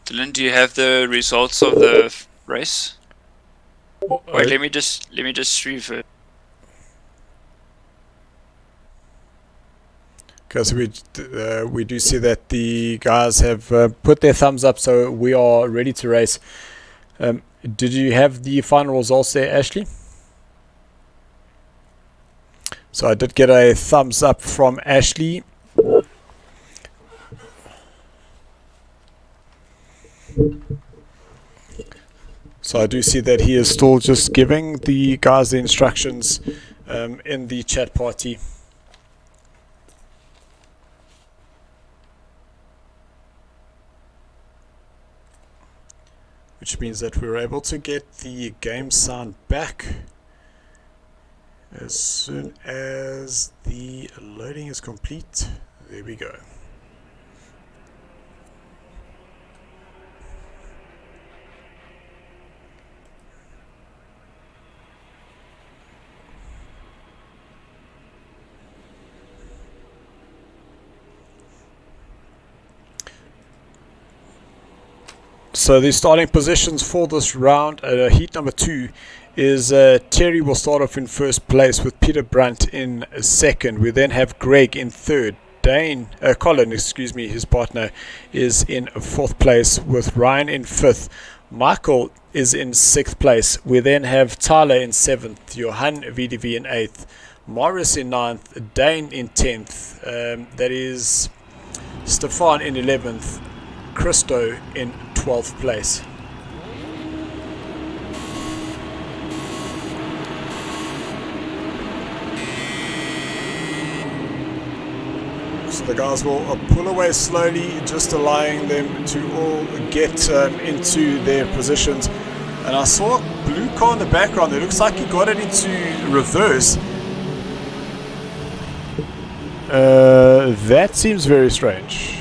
S2: Dylan, do you have the results of the race? Wait, let me just revert.
S1: Because we do see that the guys have put their thumbs up, so we are ready to race. Did you have the final results there, Ashley? So I did get a thumbs up from Ashley. So I do see that he is still just giving the guys the instructions in the chat party. Which means that we're able to get the game sound back as soon as the loading is complete. There we go. So the starting positions for this round, heat number 2, is Terry will start off in first place with Peter Brunt in second. We then have Greg in third. Colin, his partner, is in fourth place with Ryan in fifth. Michael is in sixth place. We then have Tyler in seventh, Johan VDV in eighth, Morris in ninth, Dane in 10th. That is Stefan in 11th, Christo in 12th place. So the guys will pull away slowly, just allowing them to all get into their positions. And I saw a blue car in the background. It looks like he got it into reverse. That seems very strange.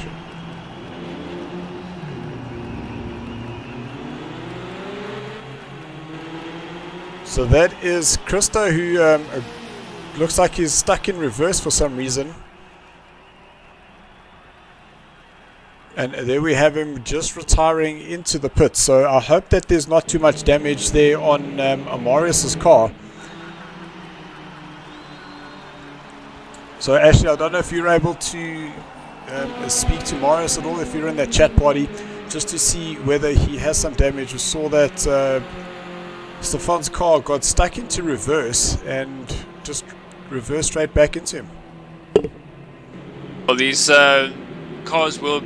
S1: So that is Christo, who looks like he's stuck in reverse for some reason. And there we have him just retiring into the pit. So I hope that there's not too much damage there on Marius's car. So Ashley, I don't know if you're able to speak to Marius at all, if you're in that chat party, just to see whether he has some damage. We saw that Stefan's car got stuck into reverse and just reversed straight back into him.
S2: Well, these cars were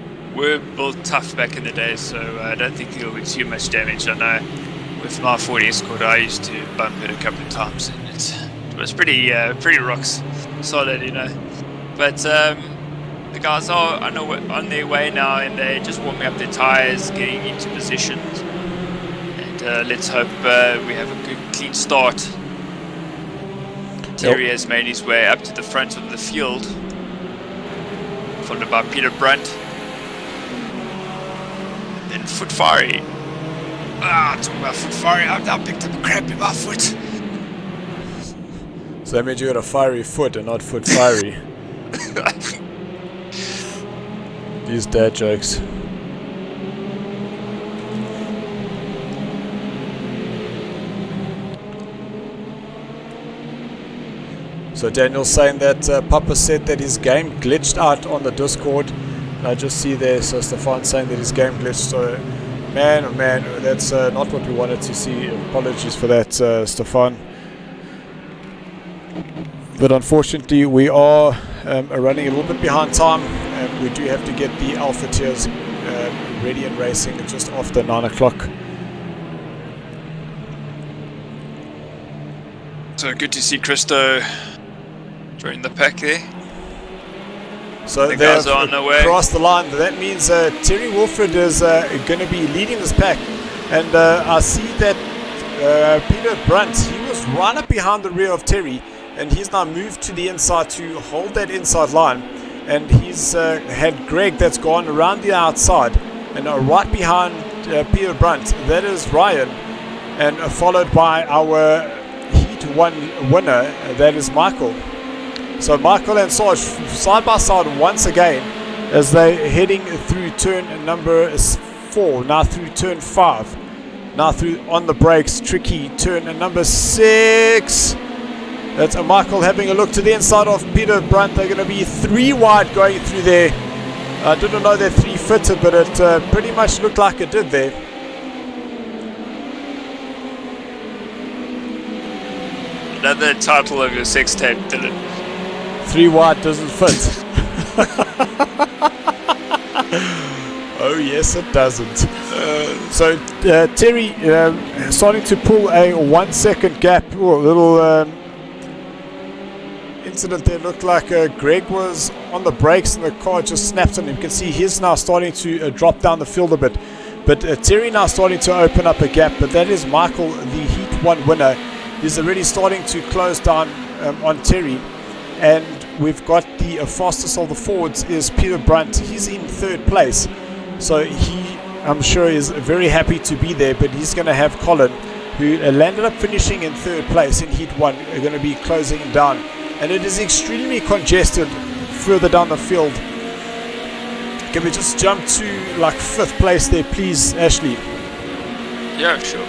S2: built tough back in the day, so I don't think there'll be too much damage. I know with my Ford Escort I used to bump it a couple of times, and it was pretty rocks solid, you know. But the guys are on their way now, and they're just warming up their tires, getting into position. Let's hope we have a good clean start. Terry has made his way up to the front of the field, followed by Peter Brunt, and then Foot Fiery. Talking about Foot Fiery, I picked up a crap in my foot.
S1: So that means you got a fiery foot and not Foot Fiery. These dad jokes. So Daniel's saying that Papa said that his game glitched out on the Discord. And I just see there, so Stefan saying that his game glitched. So man, oh man, that's not what we wanted to see. Apologies for that, Stefan. But unfortunately, we are running a little bit behind time. We do have to get the Alpha tiers ready and racing just after 9 o'clock.
S2: So good to see Christo join the pack there.
S1: So
S2: the
S1: they've
S2: guys are on their way.
S1: Crossed the line. That means Terry Wolford is going to be leading this pack. And I see that Peter Brunt, he was right up behind the rear of Terry, and he's now moved to the inside to hold that inside line. And he's had Greg that's gone around the outside, and right behind Peter Brunt, that is Ryan, and followed by our Heat 1 winner, that is Michael. So Michael and Sarge side by side once again as they're heading through turn number 4, now through turn 5, now through on the brakes, tricky turn number 6. That's Michael having a look to the inside of Peter Brunt. They're going to be 3 wide going through there. I didn't know that 3 fitted, but it pretty much looked like it did there.
S2: Another title of your sex tape, Dylan.
S1: 3 wide doesn't fit. Oh yes, it doesn't. So Terry starting to pull a 1 second gap. Oh, a little incident there. Looked like Greg was on the brakes and the car just snapped on him. You can see he's now starting to drop down the field a bit. But Terry now starting to open up a gap. But that is Michael, the Heat 1 winner. He's already starting to close down on Terry. And we've got the fastest of the Fords is Peter Brunt. He's in 3rd place. So he, I'm sure, is very happy to be there. But he's going to have Colin, who landed up finishing in 3rd place in Heat 1, are going to be closing down. And it is extremely congested further down the field. Can we just jump to like 5th place there, please, Ashley?
S2: Yeah, sure.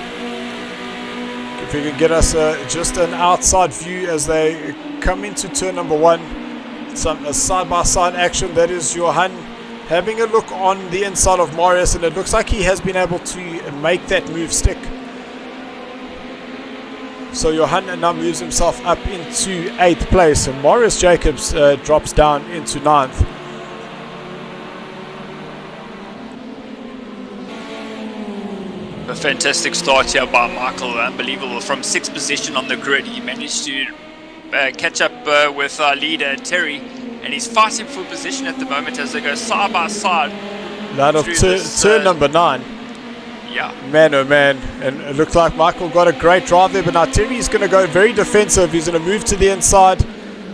S1: If we can get us just an outside view as they come into turn number 1. Some side-by-side action. That is Johan having a look on the inside of Marius, and it looks like he has been able to make that move stick. So Johan now moves himself up into 8th place, and Marius Jacobs drops down into 9th.
S2: A fantastic start here by Michael, unbelievable. From 6th position on the grid, he managed to catch up with our leader Terry, and he's fighting for position at the moment as they go side by side.
S1: Out of turn number 9.
S2: Yeah.
S1: Man, oh man. And it looks like Michael got a great drive there, but now Terry's going to go very defensive. He's going to move to the inside.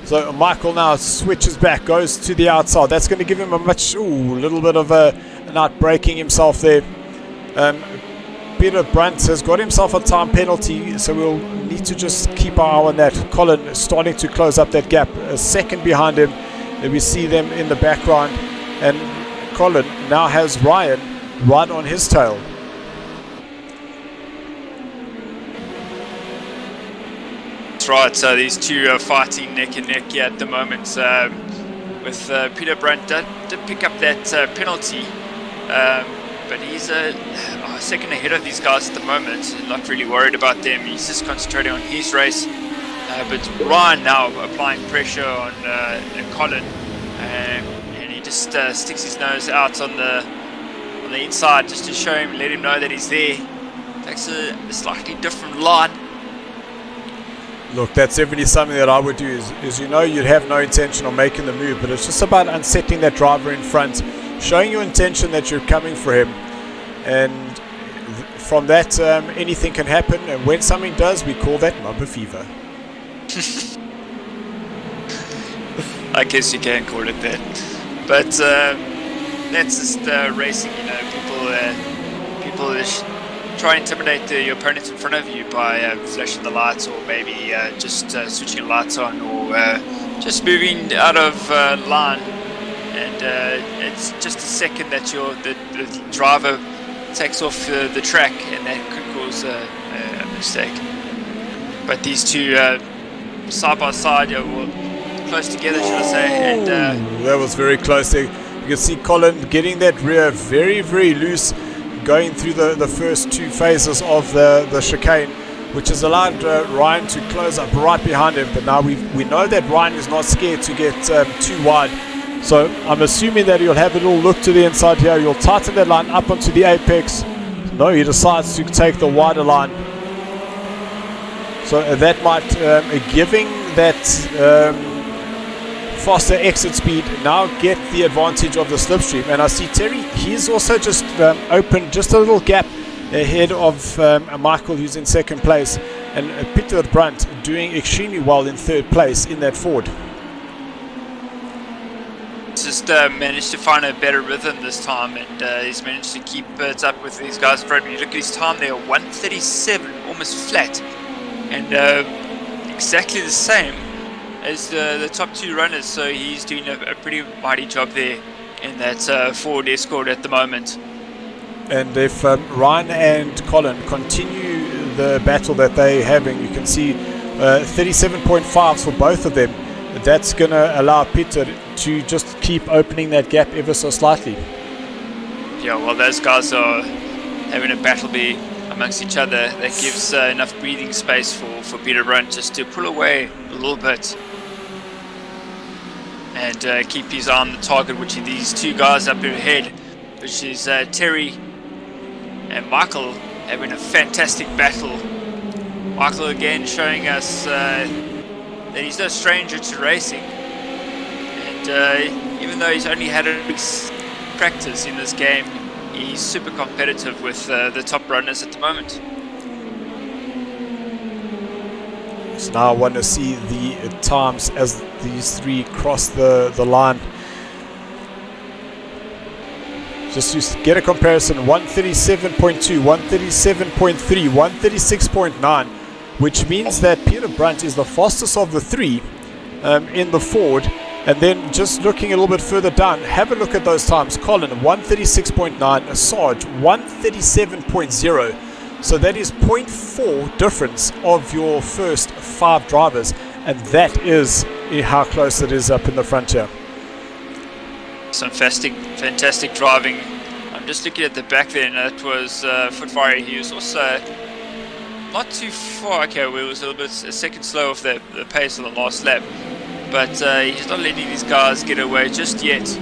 S1: So Michael now switches back, goes to the outside. That's going to give him a little bit of an outbraking himself there. Peter Brunt has got himself a time penalty, so we'll need to just keep our eye on that. Colin starting to close up that gap. A second behind him. There we see them in the background. And Colin now has Ryan right on his tail.
S2: That's right, so these two are fighting neck and neck here at the moment. With Peter Brunt did pick up that penalty, but he's a second ahead of these guys at the moment. Not really worried about them, he's just concentrating on his race. But Ryan now applying pressure on Colin, and he just sticks his nose out on the inside just to show him, let him know that he's there. Takes a slightly different line.
S1: Look, that's definitely something that I would do is you'd have no intention of making the move, but it's just about unsettling that driver in front, showing your intention that you're coming for him, and from that anything can happen, and when something does, we call that mumper fever.
S2: I guess you can call it that, but that's just racing, people try and intimidate your opponents in front of you by flashing the lights, or maybe just switching lights on, or just moving out of line, and it's just a second that the driver takes off the track, and that could cause a mistake. But these two side by side, close together, should I say, and
S1: that was very close there. You can see Colin getting that rear very, very loose, going through the first 2 phases of the chicane, which has allowed Ryan to close up right behind him. But now we know that Ryan is not scared to get too wide, so I'm assuming that he'll have a little look to the inside here. He'll tighten that line up onto the apex. No, he decides to take the wider line, so that might giving that faster exit speed now get the advantage of the slipstream. And I see Terry, he's also just opened just a little gap ahead of Michael, who's in 2nd place, and Peter Brunt doing extremely well in 3rd place in that Ford.
S2: Just managed to find a better rhythm this time, and he's managed to keep it up with these guys in front of me. Look at his time there, 1:37, almost flat, and exactly the same as the top 2 runners, so he's doing a pretty mighty job there in that Ford Escort at the moment.
S1: And if Ryan and Colin continue the battle that they're having, you can see 37.5s for both of them. That's going to allow Peter to just keep opening that gap ever so slightly.
S2: Yeah, well, those guys are having a battle amongst each other. That gives enough breathing space for Peter Brunt just to pull away a little bit and keep his eye on the target, which are these 2 guys up ahead. which is Terry and Michael having a fantastic battle. Michael again showing us that he's no stranger to racing, and even though he's only had a week's practice in this game, he's super competitive with the top runners at the moment.
S1: So now I want to see the times as these three cross the line. Just to get a comparison, 137.2, 137.3, 136.9, which means that Peter Brunt is the fastest of the three in the Ford. And then just looking a little bit further down, have a look at those times. Colin, 136.9, Sarge, 137.0. So that is 0.4 difference of your first 5 drivers. And that is how close it is up in the front here.
S2: Some fantastic driving. I'm just looking at the back there, and that was Footfire. He was also not too far. Okay, we was a little bit a second slow off the pace on the last lap, but he's not letting these guys get away just yet. So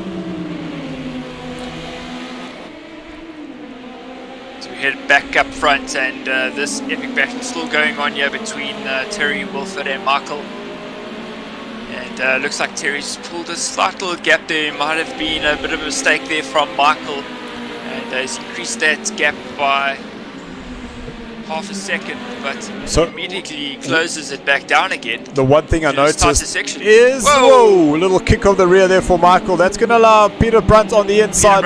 S2: we head back up front, and this epic battle still going on here between Terry, Wilford, and Michael. And looks like Terry's pulled a slight little gap there. Might have been a bit of a mistake there from Michael, and he's increased that gap by half a second, but
S1: so
S2: immediately closes it back down again.
S1: The one thing I noticed is
S2: whoa,
S1: little kick of the rear there for Michael. That's going to allow Peter Brunt on the inside,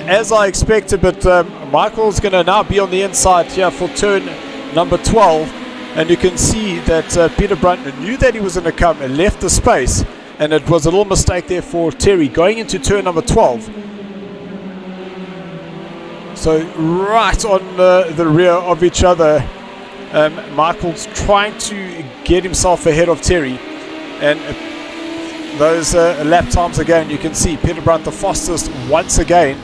S1: as I expected, but Michael's going to now be on the inside here for turn number 12. And you can see that Peter Brunt knew that he was going to come and left the space, and it was a little mistake there for Terry going into turn number 12. So right on the rear of each other, Michael's trying to get himself ahead of Terry, and those lap times again, you can see Peter Brunt the fastest once again.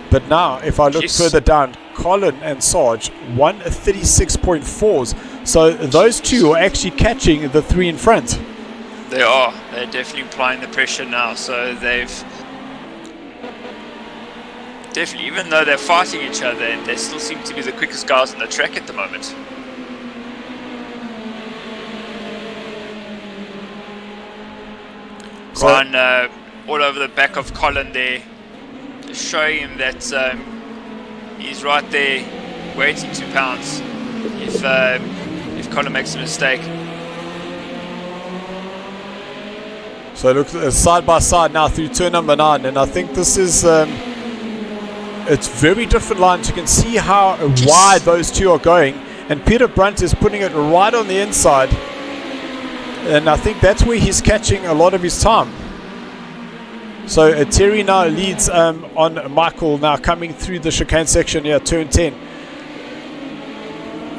S1: But now if I look further down, Colin and Sarge 136.4s. So those two are actually catching the three in front.
S2: They are. They're definitely applying the pressure now. So they've definitely, even though they're fighting each other, they still seem to be the quickest guys on the track at the moment. Colin all over the back of Colin there, showing him that he's right there waiting to pounce if Colin makes a mistake.
S1: So look side by side now through turn number 9, and I think this is it's very different lines. You can see how wide those two are going, and Peter Brunt is putting it right on the inside, and I think that's where he's catching a lot of his time. So Terry now leads on Michael now coming through the chicane section here, turn 10.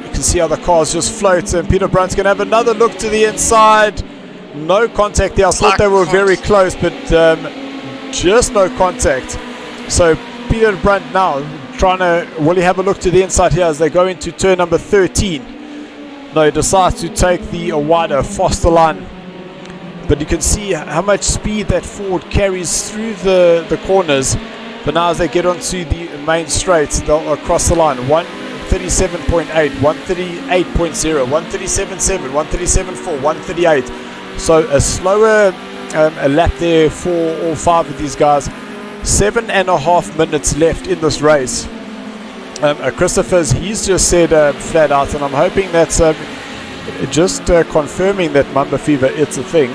S1: You can see how the cars just float, and Peter Brunt's going to have another look to the inside. No contact there. I thought they were very close, but just no contact. So Peter Brunt now trying to, will he have a look to the inside here as they go into turn number 13. No, he decides to take the wider, faster line. But you can see how much speed that Ford carries through the corners. But now as they get onto the main straight, they'll cross the line. 137.8, 138.0, 137.7, 137.4, 138. So a slower a lap there for all 5 of these guys. 7.5 minutes left in this race. Christopher's, he's just said flat out, and I'm hoping that's just confirming that Mamba Fever, it's a thing.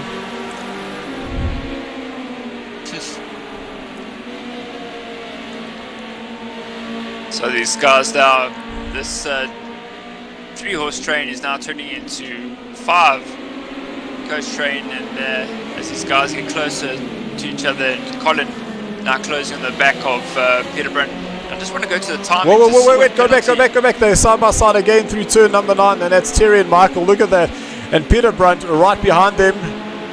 S2: So these guys now, this 3-horse train is now turning into 5-coach train, and as these guys get closer to each other, and Colin now closing on the back of Peter Brunt. I just want to go to the time.
S1: Wait, go back. They're side by side again through turn number 9, and that's Terry and Michael. Look at that. And Peter Brunt right behind them.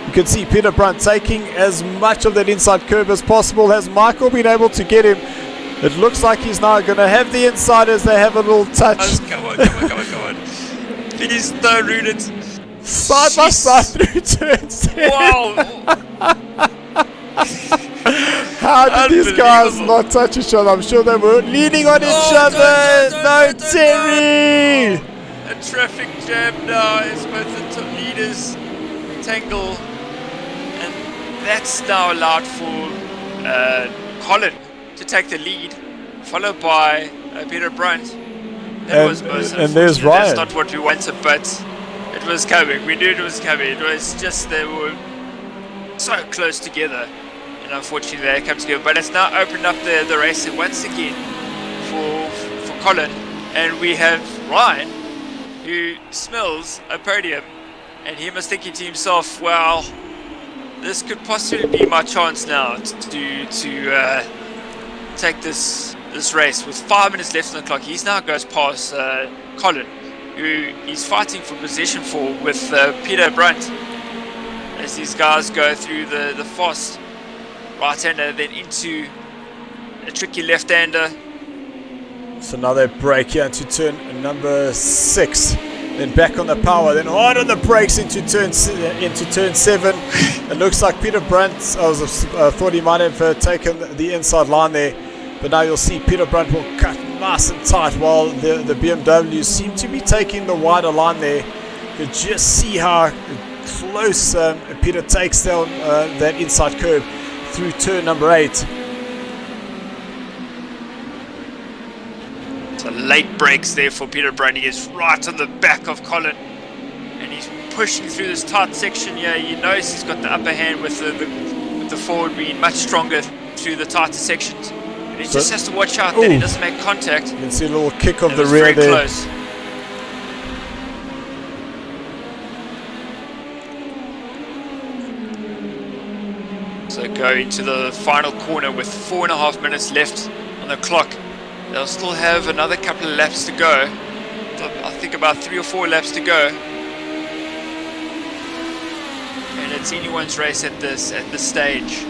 S1: You can see Peter Brunt taking as much of that inside curve as possible. Has Michael been able to get him? It looks like he's now going to have the inside as they have a little touch.
S2: Come on. Please don't ruin it.
S1: Side by side through turn 10.
S2: Wow.
S1: How did these guys not touch each other? I'm sure they were leaning on each other. No, Terry!
S2: A traffic jam now as both the leaders tangle, and that's now allowed for Colin to take the lead, followed by Peter Brunt. And
S1: there's Ryan.
S2: That's not what we wanted, but it was coming. We knew it was coming. It was just they were so close together, and unfortunately they come together. But it's now opened up the race once again for Colin, and we have Ryan, who smells a podium, and he must thinking to himself, well, this could possibly be my chance now to take this race. With 5 minutes left on the clock, he now goes past Colin, who he's fighting for position for with Peter Brunt, as these guys go through the fast right-hander, then into a tricky left-hander.
S1: So now they brake here into turn number 6, then back on the power, then hard on the brakes into turn 7. It looks like Peter Brunt, I thought he might have taken the inside line there, but now you'll see Peter Brunt will cut nice and tight while the BMWs seem to be taking the wider line there. You can just see how close Peter takes down that inside curve through turn number 8.
S2: So late brakes there for Peter Brunt. He is right on the back of Colin, and he's pushing through this tight section here. You notice he's got the upper hand with the Ford being much stronger through the tighter sections. He just has to watch out that he doesn't make contact.
S1: You can see a little kick of the rear there.
S2: Close. So going to the final corner with 4.5 minutes left on the clock. They'll still have another couple of laps to go. I think about 3 or 4 laps to go. And it's anyone's race at this stage.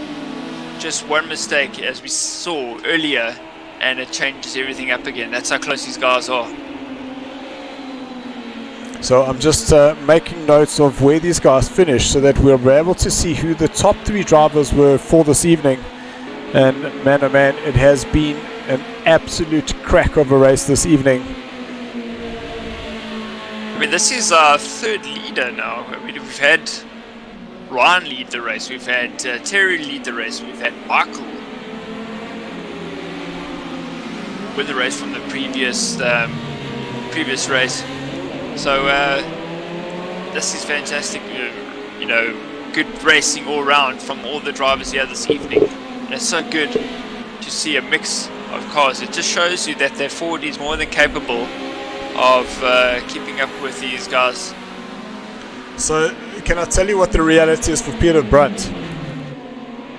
S2: Just one mistake, as we saw earlier, and it changes everything up again. That's how close these guys are.
S1: So I'm just making notes of where these guys finished so that we'll be able to see who the top 3 drivers were for this evening. And man oh man, it has been an absolute crack of a race this evening.
S2: I mean, this is our 3rd leader now. I mean, we've had Ryan lead the race, we've had Terry lead the race, we've had Michael win the race from the previous race. So this is fantastic, good racing all around from all the drivers here this evening. And it's so good to see a mix of cars. It just shows you that their Ford is more than capable of keeping up with these guys.
S1: So can I tell you what the reality is for Peter Brunt?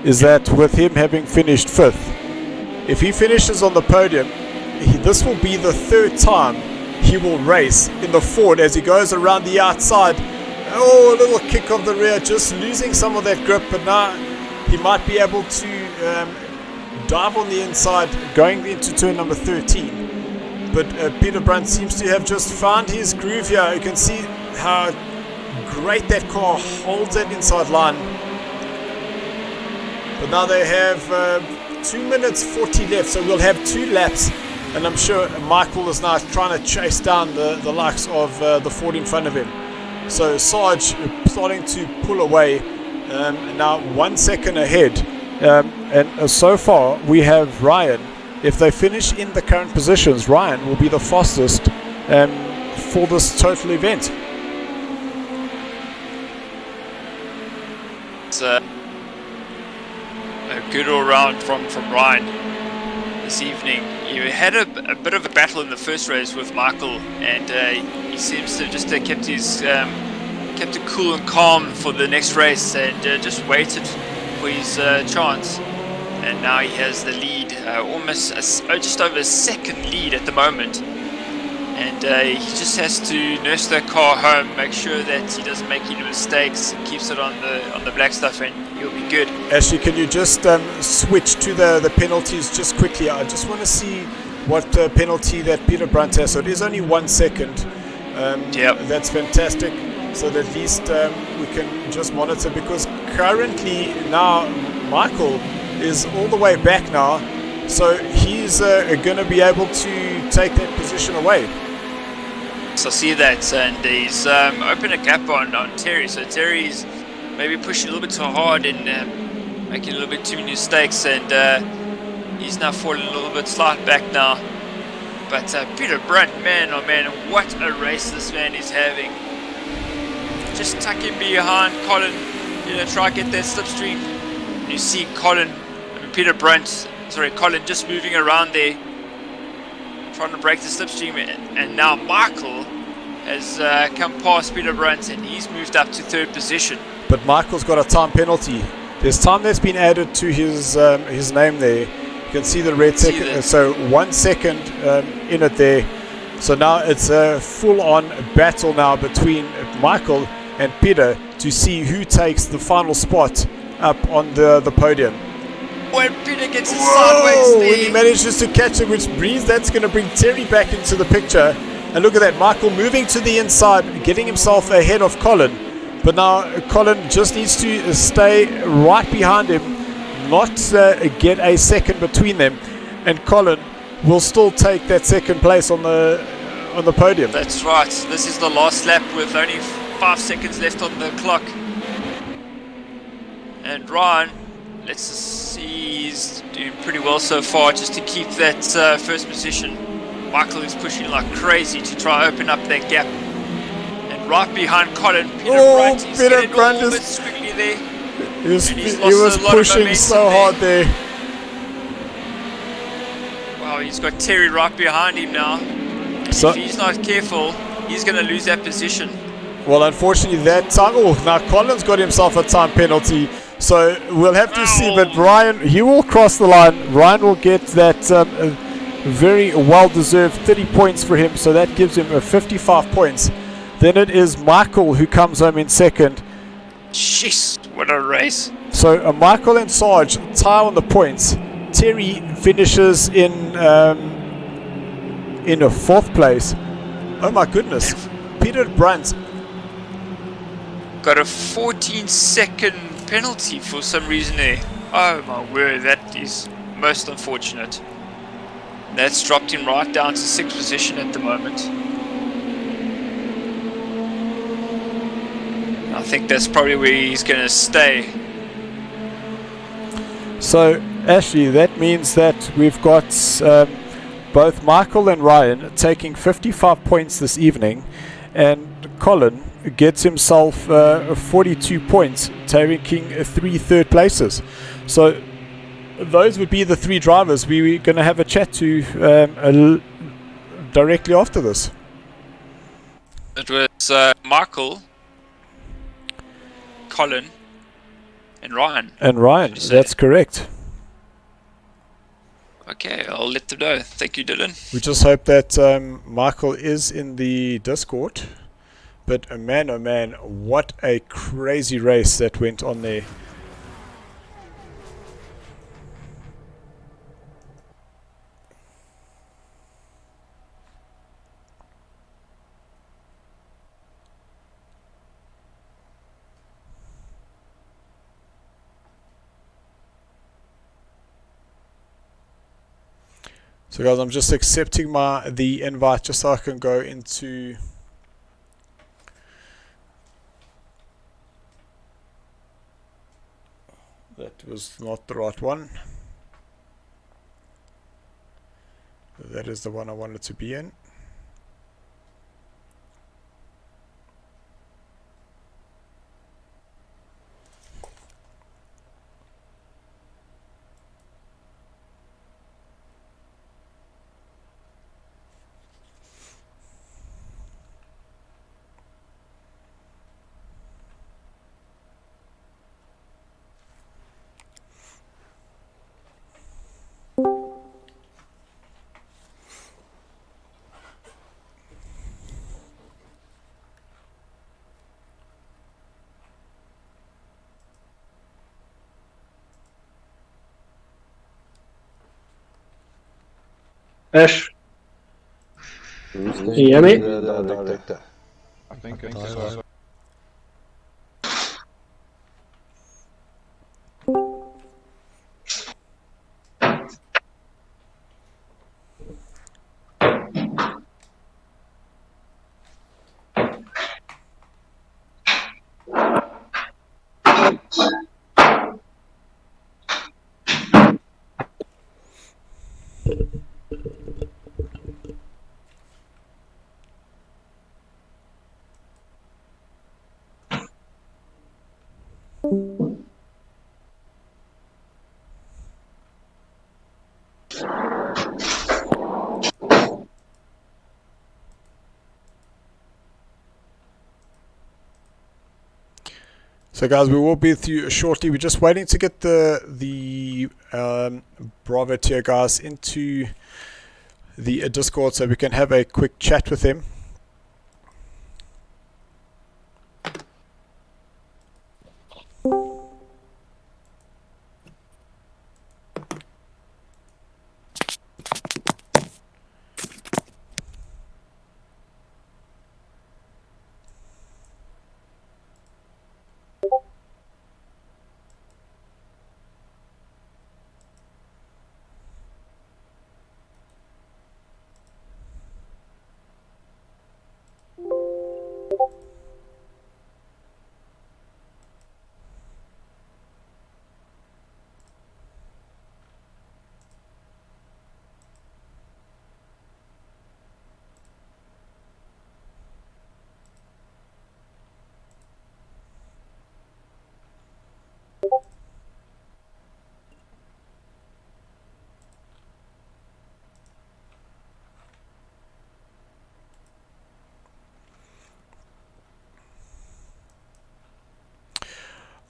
S1: Is that with him having finished 5th, if he finishes on the podium, this will be the 3rd time he will race in the Ford as he goes around the outside. Oh, a little kick of the rear, just losing some of that grip, but now he might be able to dive on the inside going into turn number 13. But Peter Brunt seems to have just found his groove here. You can see how great that car holds that inside line. But now they have 2 minutes 40 left, so we'll have 2 laps, and I'm sure Michael is now trying to chase down the likes of the Ford in front of him. So Sarge starting to pull away, now 1 second ahead, and so far we have Ryan. If they finish in the current positions, Ryan will be the fastest for this total event.
S2: It's a good all-round from Ryan this evening. He had a bit of a battle in the first race with Michael, and he seems to just kept it cool and calm for the next race, and just waited for his chance. And now he has the lead, just over a second lead at the moment. And he just has to nurse that car home, make sure that he doesn't make any mistakes, keeps it on the black stuff, and he'll be good.
S1: Ashley, can you just switch to the penalties just quickly? I just want to see what penalty that Peter Brunt has. So it is only 1 second.
S2: Yep.
S1: That's fantastic. So that at least we can just monitor, because currently now Michael is all the way back now, so he's going to be able to take that position away.
S2: So I see that, and he's opened a gap on Terry. So Terry's maybe pushing a little bit too hard and making a little bit too many mistakes, and he's now falling a little bit slight back now. But Peter Brunt, man, oh man, what a race this man is having. Just tucking behind Colin, try to get that slipstream. And you see Colin just moving around there, trying to break the slipstream, and now Michael has come past Peter Brunt and he's moved up to third position.
S1: But Michael's got a time penalty. There's time that's been added to his name there. You can see the red second, so 1 second in it there. So now it's a full-on battle now between Michael and Peter to see who takes the final spot up on the podium.
S2: When Peter gets it sideways there.
S1: He manages to catch it, which means that's going to bring Terry back into the picture. And look at that, Michael moving to the inside, getting himself ahead of Colin. But now Colin just needs to stay right behind him, not get a second between them. And Colin will still take that second place on the podium.
S2: That's right. This is the last lap with only 5 seconds left on the clock. And Ryan, let's see, he's doing pretty well so far just to keep that first position. Michael is pushing like crazy to try to open up that gap. And right behind Colin, Peter Brunt. He's
S1: Peter
S2: getting
S1: Brunt
S2: a little bit squiggly there.
S1: He was pushing so hard there.
S2: Wow, he's got Terry right behind him now. And if he's not careful, he's going to lose that position.
S1: Well, unfortunately, that time... Oh, now Colin's got himself a time penalty. So we'll have to see. But Ryan, he will cross the line. Ryan will get that very well-deserved 30 points for him. So that gives him 55 points. Then it is Michael who comes home in second.
S2: Jeez, what a race.
S1: So Michael and Sarge tie on the points. Terry finishes in a fourth place. Oh my goodness. Peter Brunt
S2: got a 14-second penalty for some reason there. Oh my word, that is most unfortunate. That's dropped him right down to 6th position at the moment. I think that's probably where he's going to stay.
S1: So, Ashley, that means that we've got both Michael and Ryan taking 55 points this evening, and Colin gets himself 42 points, taking 3 third places. So, those would be the 3 drivers we're going to have a chat to directly after this.
S2: It was Michael, Colin, and Ryan.
S1: And Ryan, that's correct.
S2: Okay, I'll let them know. Thank you, Dylan.
S1: We just hope that Michael is in the Discord. But man, oh man, what a crazy race that went on there. So guys, I'm just accepting the invite just so I can go into that was not the right one. That is the one I wanted to be in.
S4: Ash, can you hear me?
S3: I think so.
S1: So guys, we will be with you shortly. We're just waiting to get the Bravo tier guys into the Discord so we can have a quick chat with them.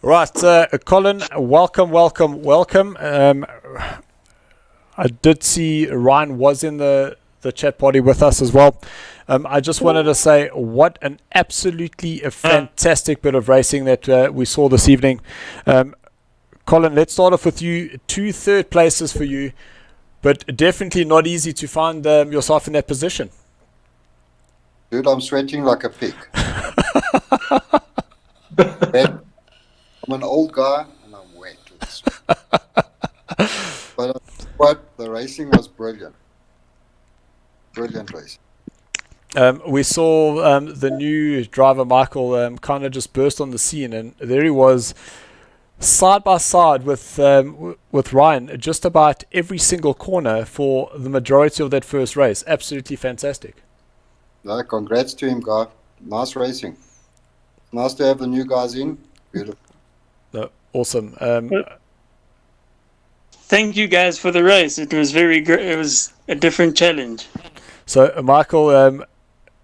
S1: Right, Colin, welcome. I did see Ryan was in the chat party with us as well. I just wanted to say what an absolutely fantastic bit of racing that we saw this evening. Colin, let's start off with you. 2 third places for you, but definitely not easy to find yourself in that position.
S5: Dude, I'm sweating like a pig. I'm an old guy and I'm wet. But what? The racing was brilliant. Brilliant racing.
S1: We saw the new driver Michael kind of just burst on the scene, and there he was, side by side with Ryan, just about every single corner for the majority of that first race. Absolutely fantastic.
S5: Yeah, congrats to him, guy. Nice racing. Nice to have the new guys in. Beautiful.
S1: Awesome.
S6: Thank you guys for the race. It was very great. It was a different challenge.
S1: So, Michael,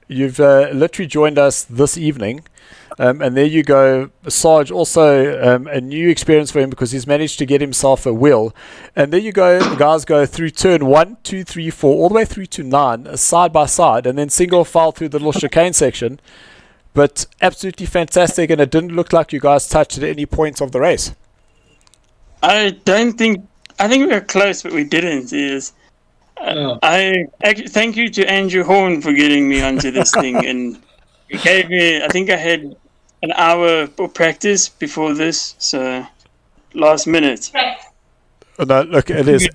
S1: you've literally joined us this evening. And there you go. Sarge, also a new experience for him because he's managed to get himself a wheel. And there you go. The guys go through turn 1, 2, 3, 4, all the way through to 9, side by side, and then single file through the little chicane section. But absolutely fantastic, and it didn't look like you guys touched at any point of the race.
S6: I think we were close, but we didn't. I thank you to Andrew Horn for getting me onto this thing, and he gave me. I think I had an hour of practice before this, so last minute.
S1: No, look, it is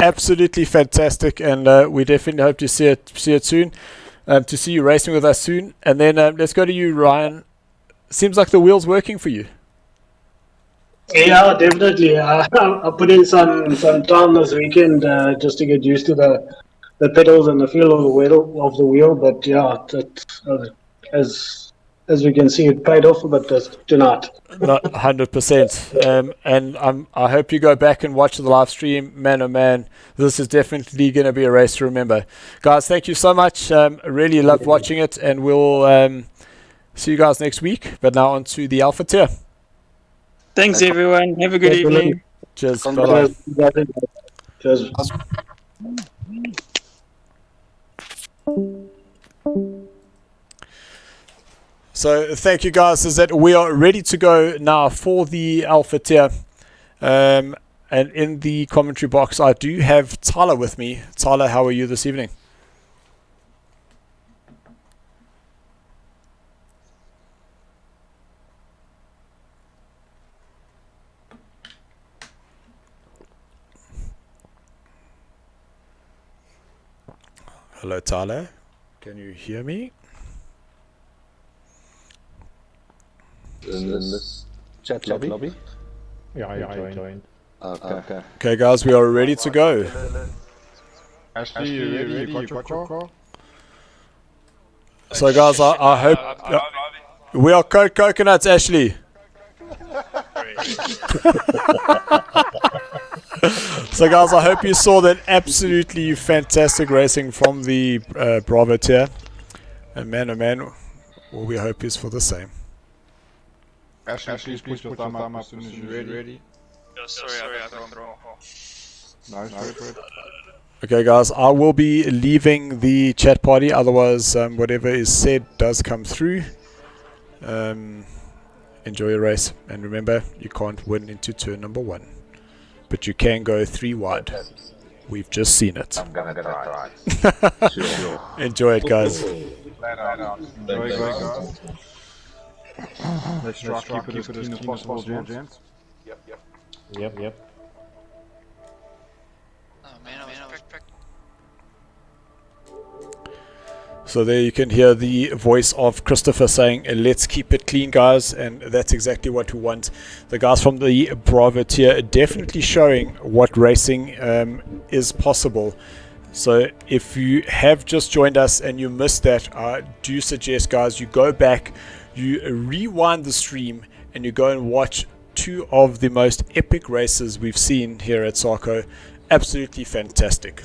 S1: absolutely fantastic, and we definitely hope to see it soon. To see you racing with us soon. And then let's go to you, Ryan. Seems like the wheel's working for you.
S4: Yeah, definitely. I put in some time this weekend just to get used to the pedals and the feel of the wheel. But yeah, as we can see, it paid off, but tonight.
S1: Not 100%. And I hope you go back and watch the live stream. Man, oh man, this is definitely going to be a race to remember. Guys, thank you so much. Really loved watching it, and we'll see you guys next week. But now on to the Alpha tier.
S6: Thanks, everyone. Have a good evening.
S1: Cheers. Bye-bye.
S4: Cheers.
S1: So thank you guys. Is that we are ready to go now for the Alpha tier. And in the commentary box, I do have Tyler with me. Tyler, how are you this evening? Hello, Tyler. Can you hear me?
S3: In this chat lobby? Yeah, I joined. Okay.
S1: Okay, guys, we are ready to go.
S3: Ashley, you ready? You got your car?
S1: So, guys, I hope we are coconuts, Ashley. So, guys, I hope you saw that absolutely fantastic racing from the Bravo tier. And man, oh man, all we hope is for the same.
S3: Ashley, please put your thumb up as soon as you're ready.
S2: Sorry, I got wrong.
S3: No, sorry.
S1: Okay, guys, I will be leaving the chat party. Otherwise, whatever is said does come through. Enjoy your race, and remember, you can't win into turn number 1, but you can go 3 wide. We've just seen it.
S7: I'm gonna try. Sure.
S1: Enjoy it, guys.
S3: Enjoy, guys. Let's try to keep it as clean as possible, gents.
S7: Yep.
S2: Oh man, I was
S1: So there you can hear the voice of Christopher saying, let's keep it clean, guys, and that's exactly what we want. The guys from the Bravo tier are definitely showing what racing is possible. So if you have just joined us and you missed that, I do suggest, guys, you go back, you rewind the stream, and you go and watch 2 of the most epic races we've seen here at SARCO. Absolutely fantastic.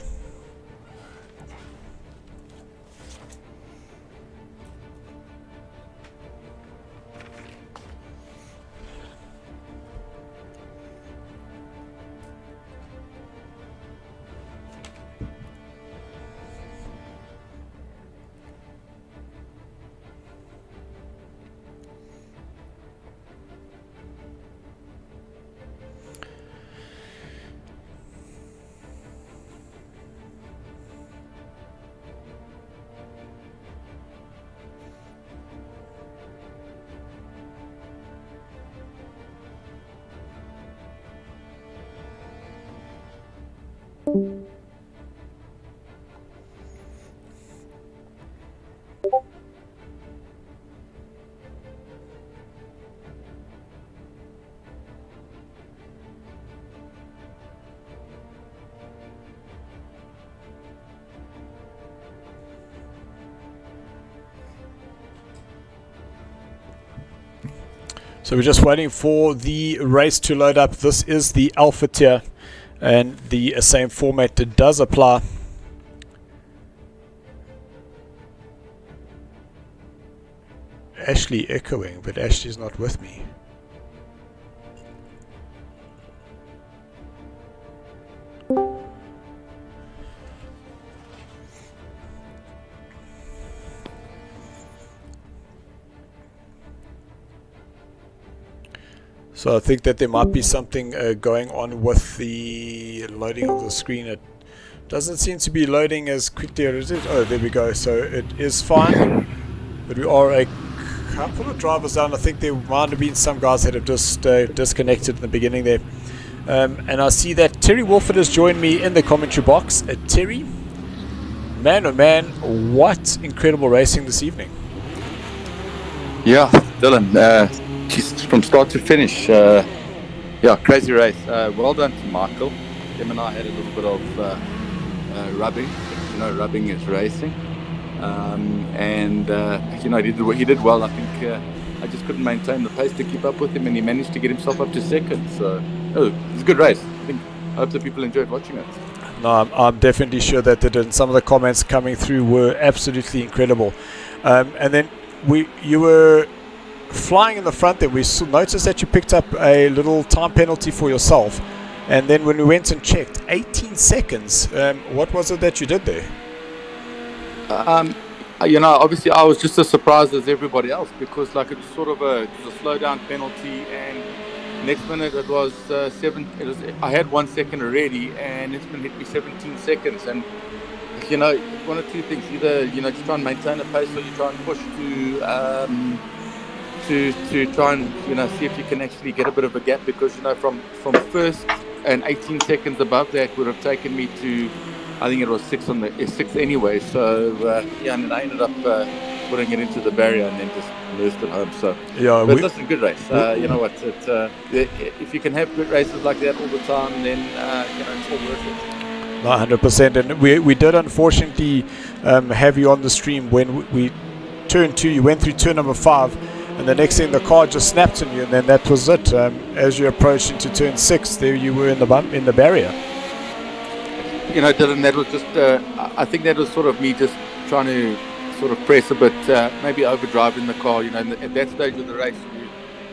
S1: So we're just waiting for the race to load up. This is the Alpha tier, and the same format does apply. Ashley echoing, but Ashley's not with me. So I think that there might be something going on with the loading of the screen. It doesn't seem to be loading as quickly as it is. Oh, there we go. So it is fine. But we are a couple of drivers down. I think there might have been some guys that have just disconnected in the beginning there. And I see that Terry Wolford has joined me in the commentary box. Terry, man oh man, what incredible racing this evening.
S8: Yeah, Dylan. Just from start to finish, yeah, crazy race. Well done to Michael. Him and I had a little bit of rubbing. You know, rubbing is racing, and you know, he did well. I think I just couldn't maintain the pace to keep up with him, and he managed to get himself up to second. So it's a good race. I hope that people enjoyed watching it.
S1: No, I'm definitely sure that they did. Some of the comments coming through were absolutely incredible. And then you were flying in the front there. We noticed that you picked up a little time penalty for yourself, and then when we went and checked, 18 seconds. What was it that you did there?
S8: You know, obviously I was just as surprised as everybody else, because like it was sort of a slow down penalty, and next minute it was I had 1 second already, and next minute hit me 17 seconds. And you know, one or two things: either you know, just try and maintain a pace, or you try and push to try and, you know, see if you can actually get a bit of a gap, because, you know, from first and 18 seconds above that would have taken me to, I think it was 6 anyway. So yeah, and then I ended up putting it into the barrier and then just nursed it home. So yeah, but that's a good race. You know what? If you can have good races like that all the time, then you know, it's all worth it.
S1: 100%. And we did unfortunately have you on the stream when we turned 2. You went through turn number 5. And the next thing, the car just snapped on you, and then that was it. As you approached into turn 6, there you were in the barrier.
S8: You know, Dylan, that was just, I think that was sort of me just trying to sort of press a bit, maybe overdriving the car. You know, at that stage of the race,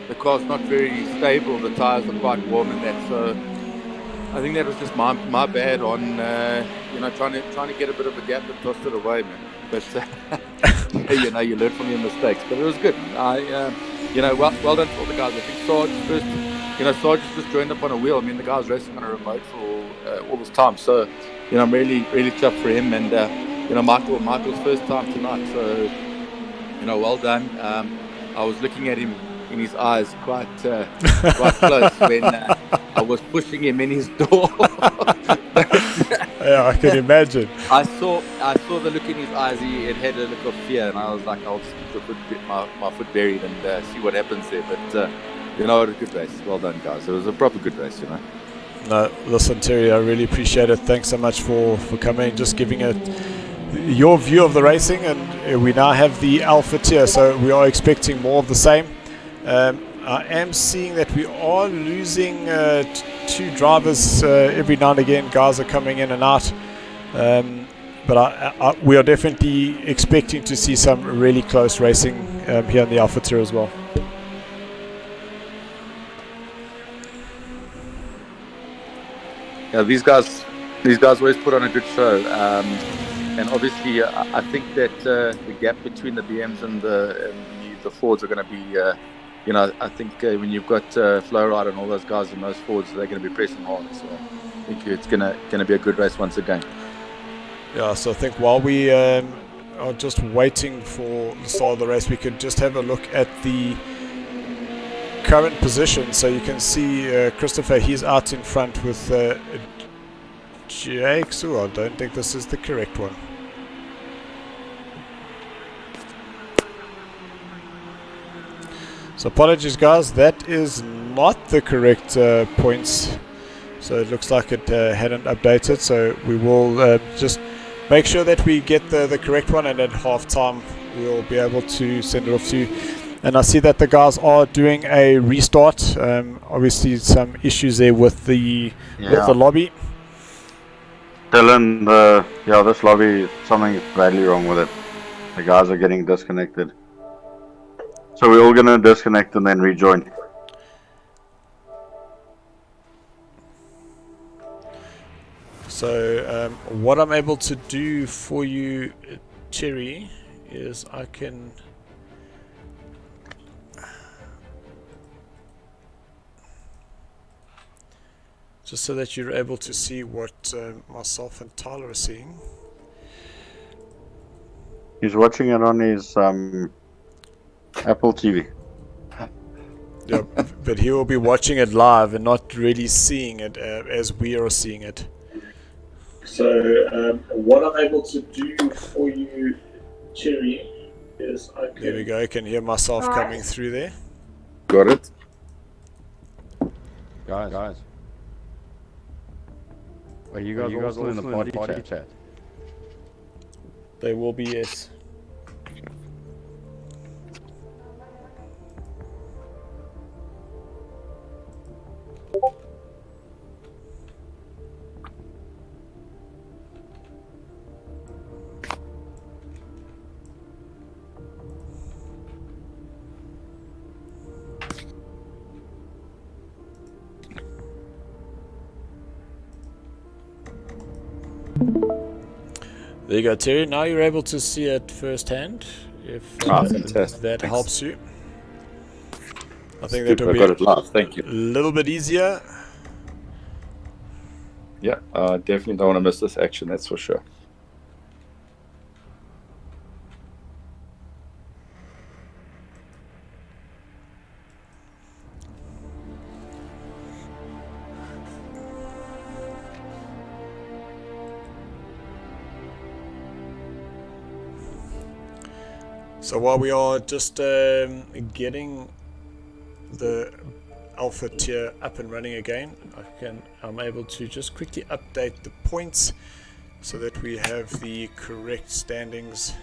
S8: the car's not very stable. The tires are quite warm and that. So I think that was just my bad on trying to get a bit of a gap and toss it away, man. But you learn from your mistakes. But it was good, man. Well done to all the guys. I think Sarge just joined up on a wheel. I mean, the guy was racing on a remote for all this time. So I'm really chuffed for him. And Michael's first time tonight. So well done. I was looking at him in his eyes quite close when I was pushing him in his door.
S1: Yeah, I can imagine.
S8: I saw the look in his eyes. It had a look of fear, and I was like, I'll just get my foot buried and see what happens there. But what a good race. Well done, guys. It was a proper good race,
S1: No, listen, Terry, I really appreciate it. Thanks so much for coming, just giving it your view of the racing. And we now have the Alpha tier, so we are expecting more of the same. I am seeing that we are losing 2 drivers every now and again. Guys are coming in and out. But we are definitely expecting to see some really close racing here in the Alpha tier as well.
S8: Yeah, these guys always put on a good show. And obviously, I think that the gap between the BMs and the Fords are going to be... I think when you've got Flowride and all those guys in those Fords, they're going to be pressing hard. So I think it's going to be a good race once again.
S1: Yeah, so I think while we are just waiting for the start of the race, we could just have a look at the current position. So you can see Christopher, he's out in front with Jake. So I don't think this is the correct one. So apologies, guys, that is not the correct points. So it looks like it hadn't updated. So we will just make sure that we get the correct one, and at halftime we'll be able to send it off to you. And I see that the guys are doing a restart. Obviously some issues there with the lobby.
S9: Dylan, this lobby, something is badly wrong with it. The guys are getting disconnected. So we're all going to disconnect and then rejoin.
S1: So what I'm able to do for you, Cherry, is I can... just so that you're able to see what myself and Tyler are seeing.
S9: He's watching it on his Apple TV.
S1: Yeah, but he will be watching it live and not really seeing it as we are seeing it. So what I'm able to do for you, Cherry, is I can... There we go, I can hear myself coming through there.
S8: Got it.
S3: Guys. Are you guys also in the party chat?
S1: They will be, yes. There you go, Terry. Now you're able to see it firsthand. If that helps you, I think that will be
S9: Thank you.
S1: a little bit easier.
S8: Yeah, definitely don't want to miss this action. That's for sure.
S1: So while we are just getting the Alpha tier up and running again, I'm able to just quickly update the points so that we have the correct standings.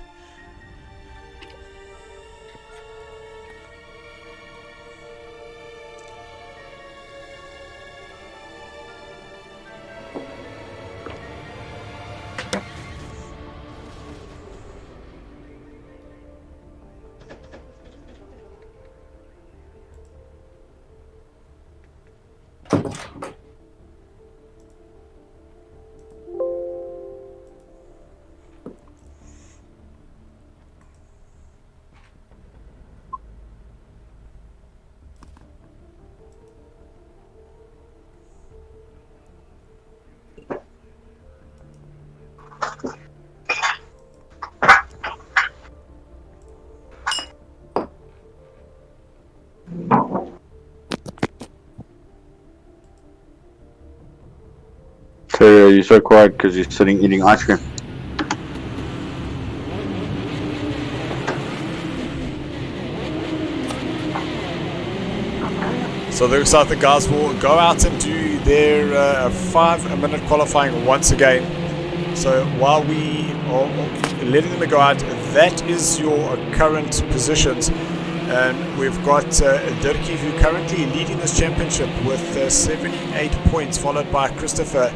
S9: Terry, you're so quiet because you're sitting eating ice cream.
S1: So it looks like the guys will go out and do their 5-minute qualifying once again. So while we are letting them go out, that is your current positions. And we've got Dirkie, who currently leading this championship with 78 points, followed by Christopher,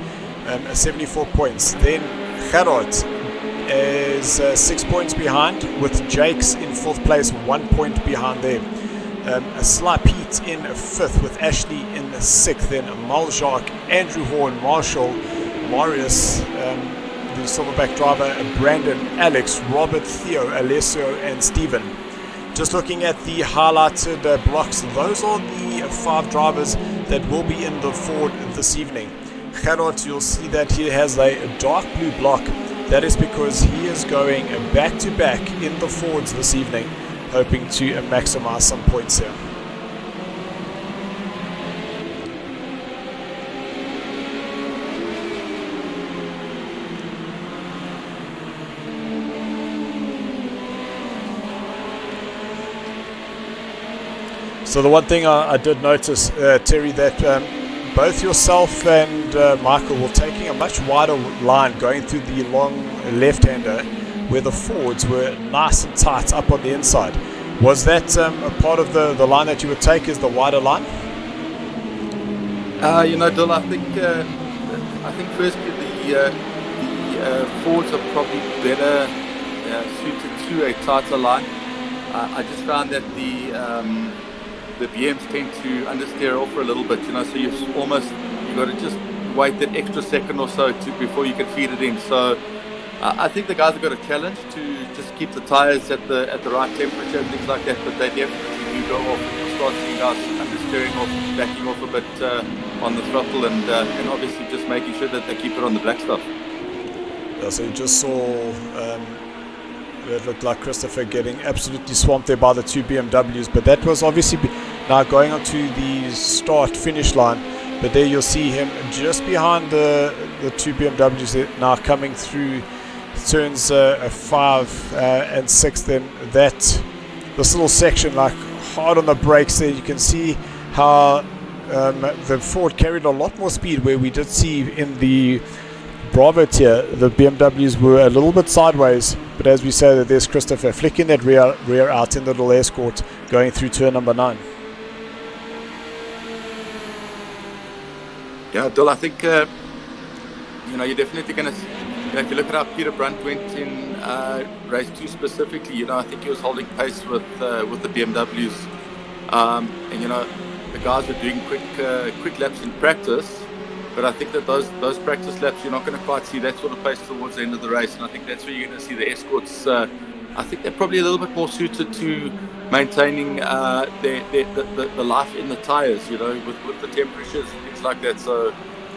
S1: 74 points. Then Gerard is 6 points behind, with Jakes in 4th place, 1 point behind them. Sly Pete in 5th, with Ashley in 6th. Then Maljak, Andrew Horn, Marshall, Marius, the silverback driver, Brandon, Alex, Robert, Theo, Alessio, and Stephen. Just looking at the highlighted blocks, those are the 5 drivers that will be in the Ford this evening. Gerard, you'll see that he has a dark blue block. That is because he is going back to back in the Fords this evening, hoping to maximize some points here. So the one thing I did notice, Terry, that both yourself and Michael were taking a much wider line going through the long left-hander, where the Fords were nice and tight up on the inside. Was that a part of the line that you would take, is the wider line?
S8: Dill, I think firstly the Fords are probably better suited to a tighter line. I just found that the BMs tend to understeer off for a little bit, so you've got to just wait that extra second or so before you can feed it in. So I think the guys have got a challenge to just keep the tyres at the right temperature and things like that, but they definitely do go off. Start seeing guys understeering off, backing off a bit on the throttle, and obviously just making sure that they keep it on the black stuff.
S1: Yeah, so you just saw it looked like Christopher getting absolutely swamped there by the 2 BMWs, but that was obviously now going on to the start-finish line. But there you'll see him just behind the 2 BMWs now coming through turns 5 and 6. Then this little section, like hard on the brakes there, you can see how the Ford carried a lot more speed, where we did see in the Bravo tier the BMWs were a little bit sideways. But as we say, that there's Christopher flicking that rear out in the little Escort going through turn number 9.
S8: Yeah, Dill, I think you're definitely going to, if you look at how Peter Brunt went in race 2 specifically, I think he was holding pace with the BMWs, and the guys were doing quick laps in practice. But I think that those practice laps, you're not going to quite see that sort of pace towards the end of the race. And I think that's where you're going to see the Escorts. I think they're probably a little bit more suited to maintaining the life in the tyres, with the temperatures and things like that. So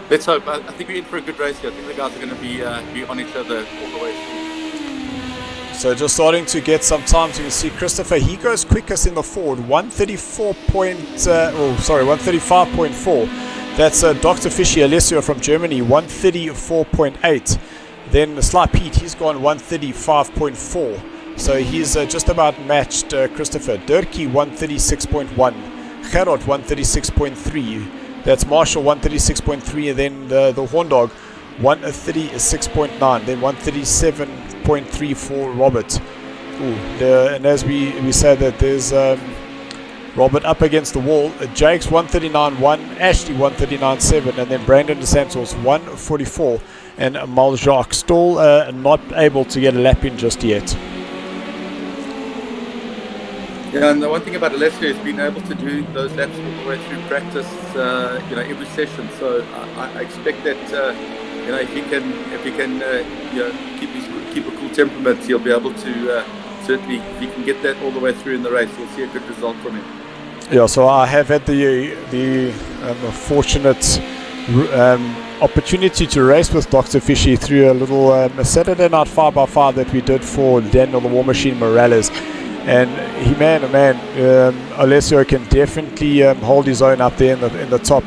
S8: let's hope. I think we're in for a good race here. I think the guys are going to be on each other all the way through.
S1: So just starting to get some time. So you see Christopher, he goes quickest in the Ford, 135.4. That's Dr. Fishy Alessio from Germany, 134.8. Then Sly Pete, he's gone 135.4. So he's just about matched Christopher. Dirkie, 136.1. Gerard, 136.3. That's Marshall, 136.3. And then the Horn Dog, 136.9. Then 137.3 for Robert. And as we said that there's Robert up against the wall. Jakes 139.1, Ashley 139.7, and then Brandon DeSantos 144, and Maljak still not able to get a lap in just yet.
S8: Yeah, and the one thing about Alessio is being able to do those laps all the way through practice, every session. So I expect that if he can keep a cool temperament, he'll be able to certainly, if he can get that all the way through in the race, we'll see a good result from him.
S1: Yeah, so I have had the fortunate opportunity to race with Dr. Fishy through a little Saturday night 5x5 that we did for Daniel the War Machine Morales. And Alessio can definitely hold his own up there in the top.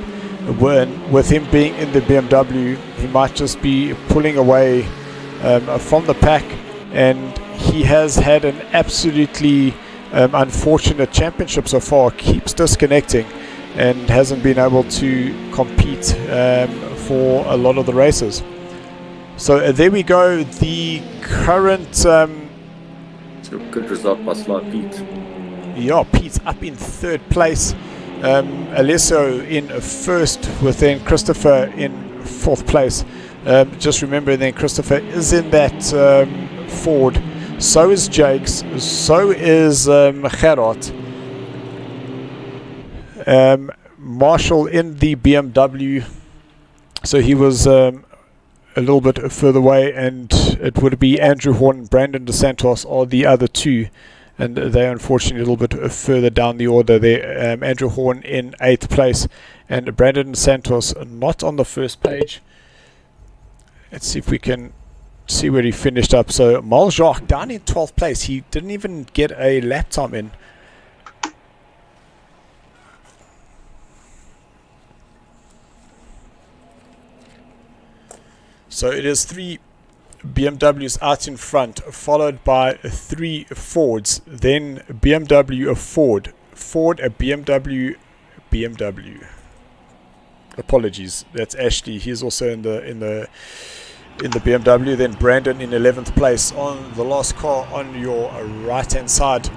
S1: with him being in the BMW, he might just be pulling away from the pack, and he has had an absolutely unfortunate championship so far. Keeps disconnecting and hasn't been able to compete for a lot of the races. So there we go, the current
S8: Good result by Sly Pete.
S1: yeah, Pete's up in third place, Alessio in first, with then Christopher in fourth place. Just remember, then Christopher is in that Ford, so is Jakes, so is Gerard. Marshall in the BMW, so he was a little bit further away, and it would be Andrew Horn and Brandon DeSantos are the other two, and they're unfortunately a little bit further down the order there. Andrew Horn in 8th place and Brandon DeSantos not on the first page. Let's see if we can see where he finished up. So Maljak down in 12th place. He didn't even get a lap time in. So it is 3 BMWs out in front, followed by 3 Fords, then BMW, a Ford, a BMW. Apologies, that's Ashley. He's also in the BMW. Then Brandon in 11th place on the last car on your right hand side.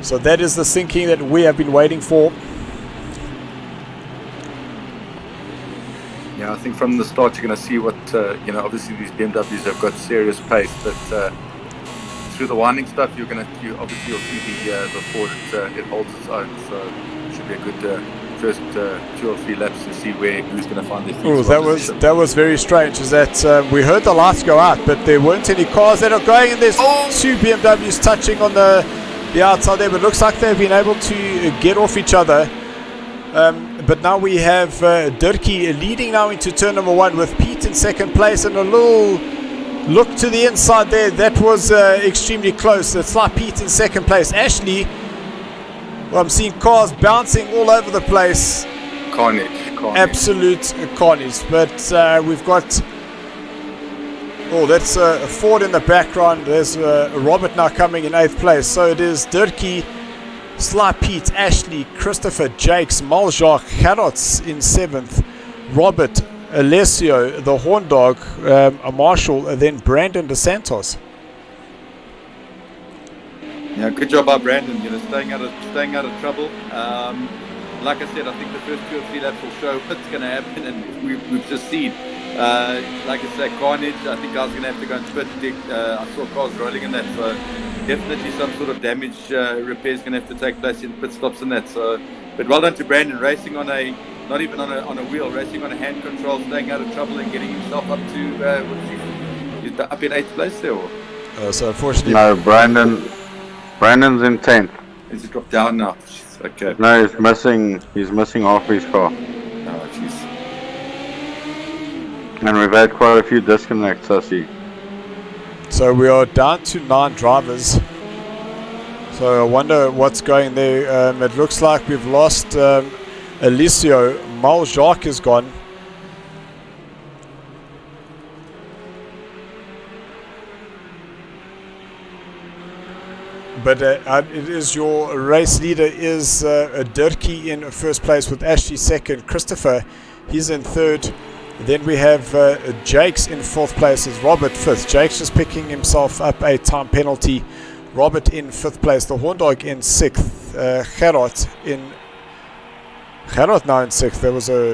S1: So that is the sinking that we have been waiting for.
S8: Yeah, I think from the start you're going to see what, obviously these BMWs have got serious pace, but through the winding stuff you'll see the Ford, it holds its own, so it should be a good first 2 or 3 laps to see who's going to find their feet.
S1: Oh, that was very strange, is that we heard the lights go out, but there weren't any cars that are going, and there's 2 BMWs touching on the outside there, but it looks like they've been able to get off each other. But now we have Dirkie leading now into turn number 1 with Pete in second place, and a little look to the inside there. That was extremely close. It's like Pete in second place. Ashley, well, I'm seeing cars bouncing all over the place.
S8: Carnage.
S1: Absolute carnage. But we've got... Oh, that's a Ford in the background. There's Robert now coming in 8th place. So it is Dirkie, Sly Pete, Ashley, Christopher, Jakes, Maljak, Gerards in 7th, Robert, Alessio, the Horn Dog, Marshall, and then Brandon DeSantos.
S8: Yeah, good job by Brandon. Staying out of trouble. Like I said, I think the first 2 or 3 laps will show what's going to happen, and we've just seen. Like I said, carnage. I think I was going to have to go and pit. I saw cars rolling in that, so definitely some sort of damage repair is going to have to take place in pit stops and that. So, but well done to Brandon, racing on not even on a wheel, racing on a hand control, staying out of trouble and getting himself up to he's up in 8th place there. Or?
S1: So unfortunately,
S9: no, Brandon's in 10th.
S8: He's dropped down now. Okay.
S9: No, he's missing half his car.
S8: Oh, jeez.
S9: And we've had quite a few disconnects, I see.
S1: So we are down to 9 drivers. So I wonder what's going there. It looks like we've lost Alessio. Maljak is gone. But it is your race leader is Dirkie in first place with Ashley second. Christopher, he's in third. Then we have Jakes in 4th place, is Robert 5th. Jakes just picking himself up a time penalty. Robert in 5th place. The Horn Dog in 6th. Gerard now in 6th.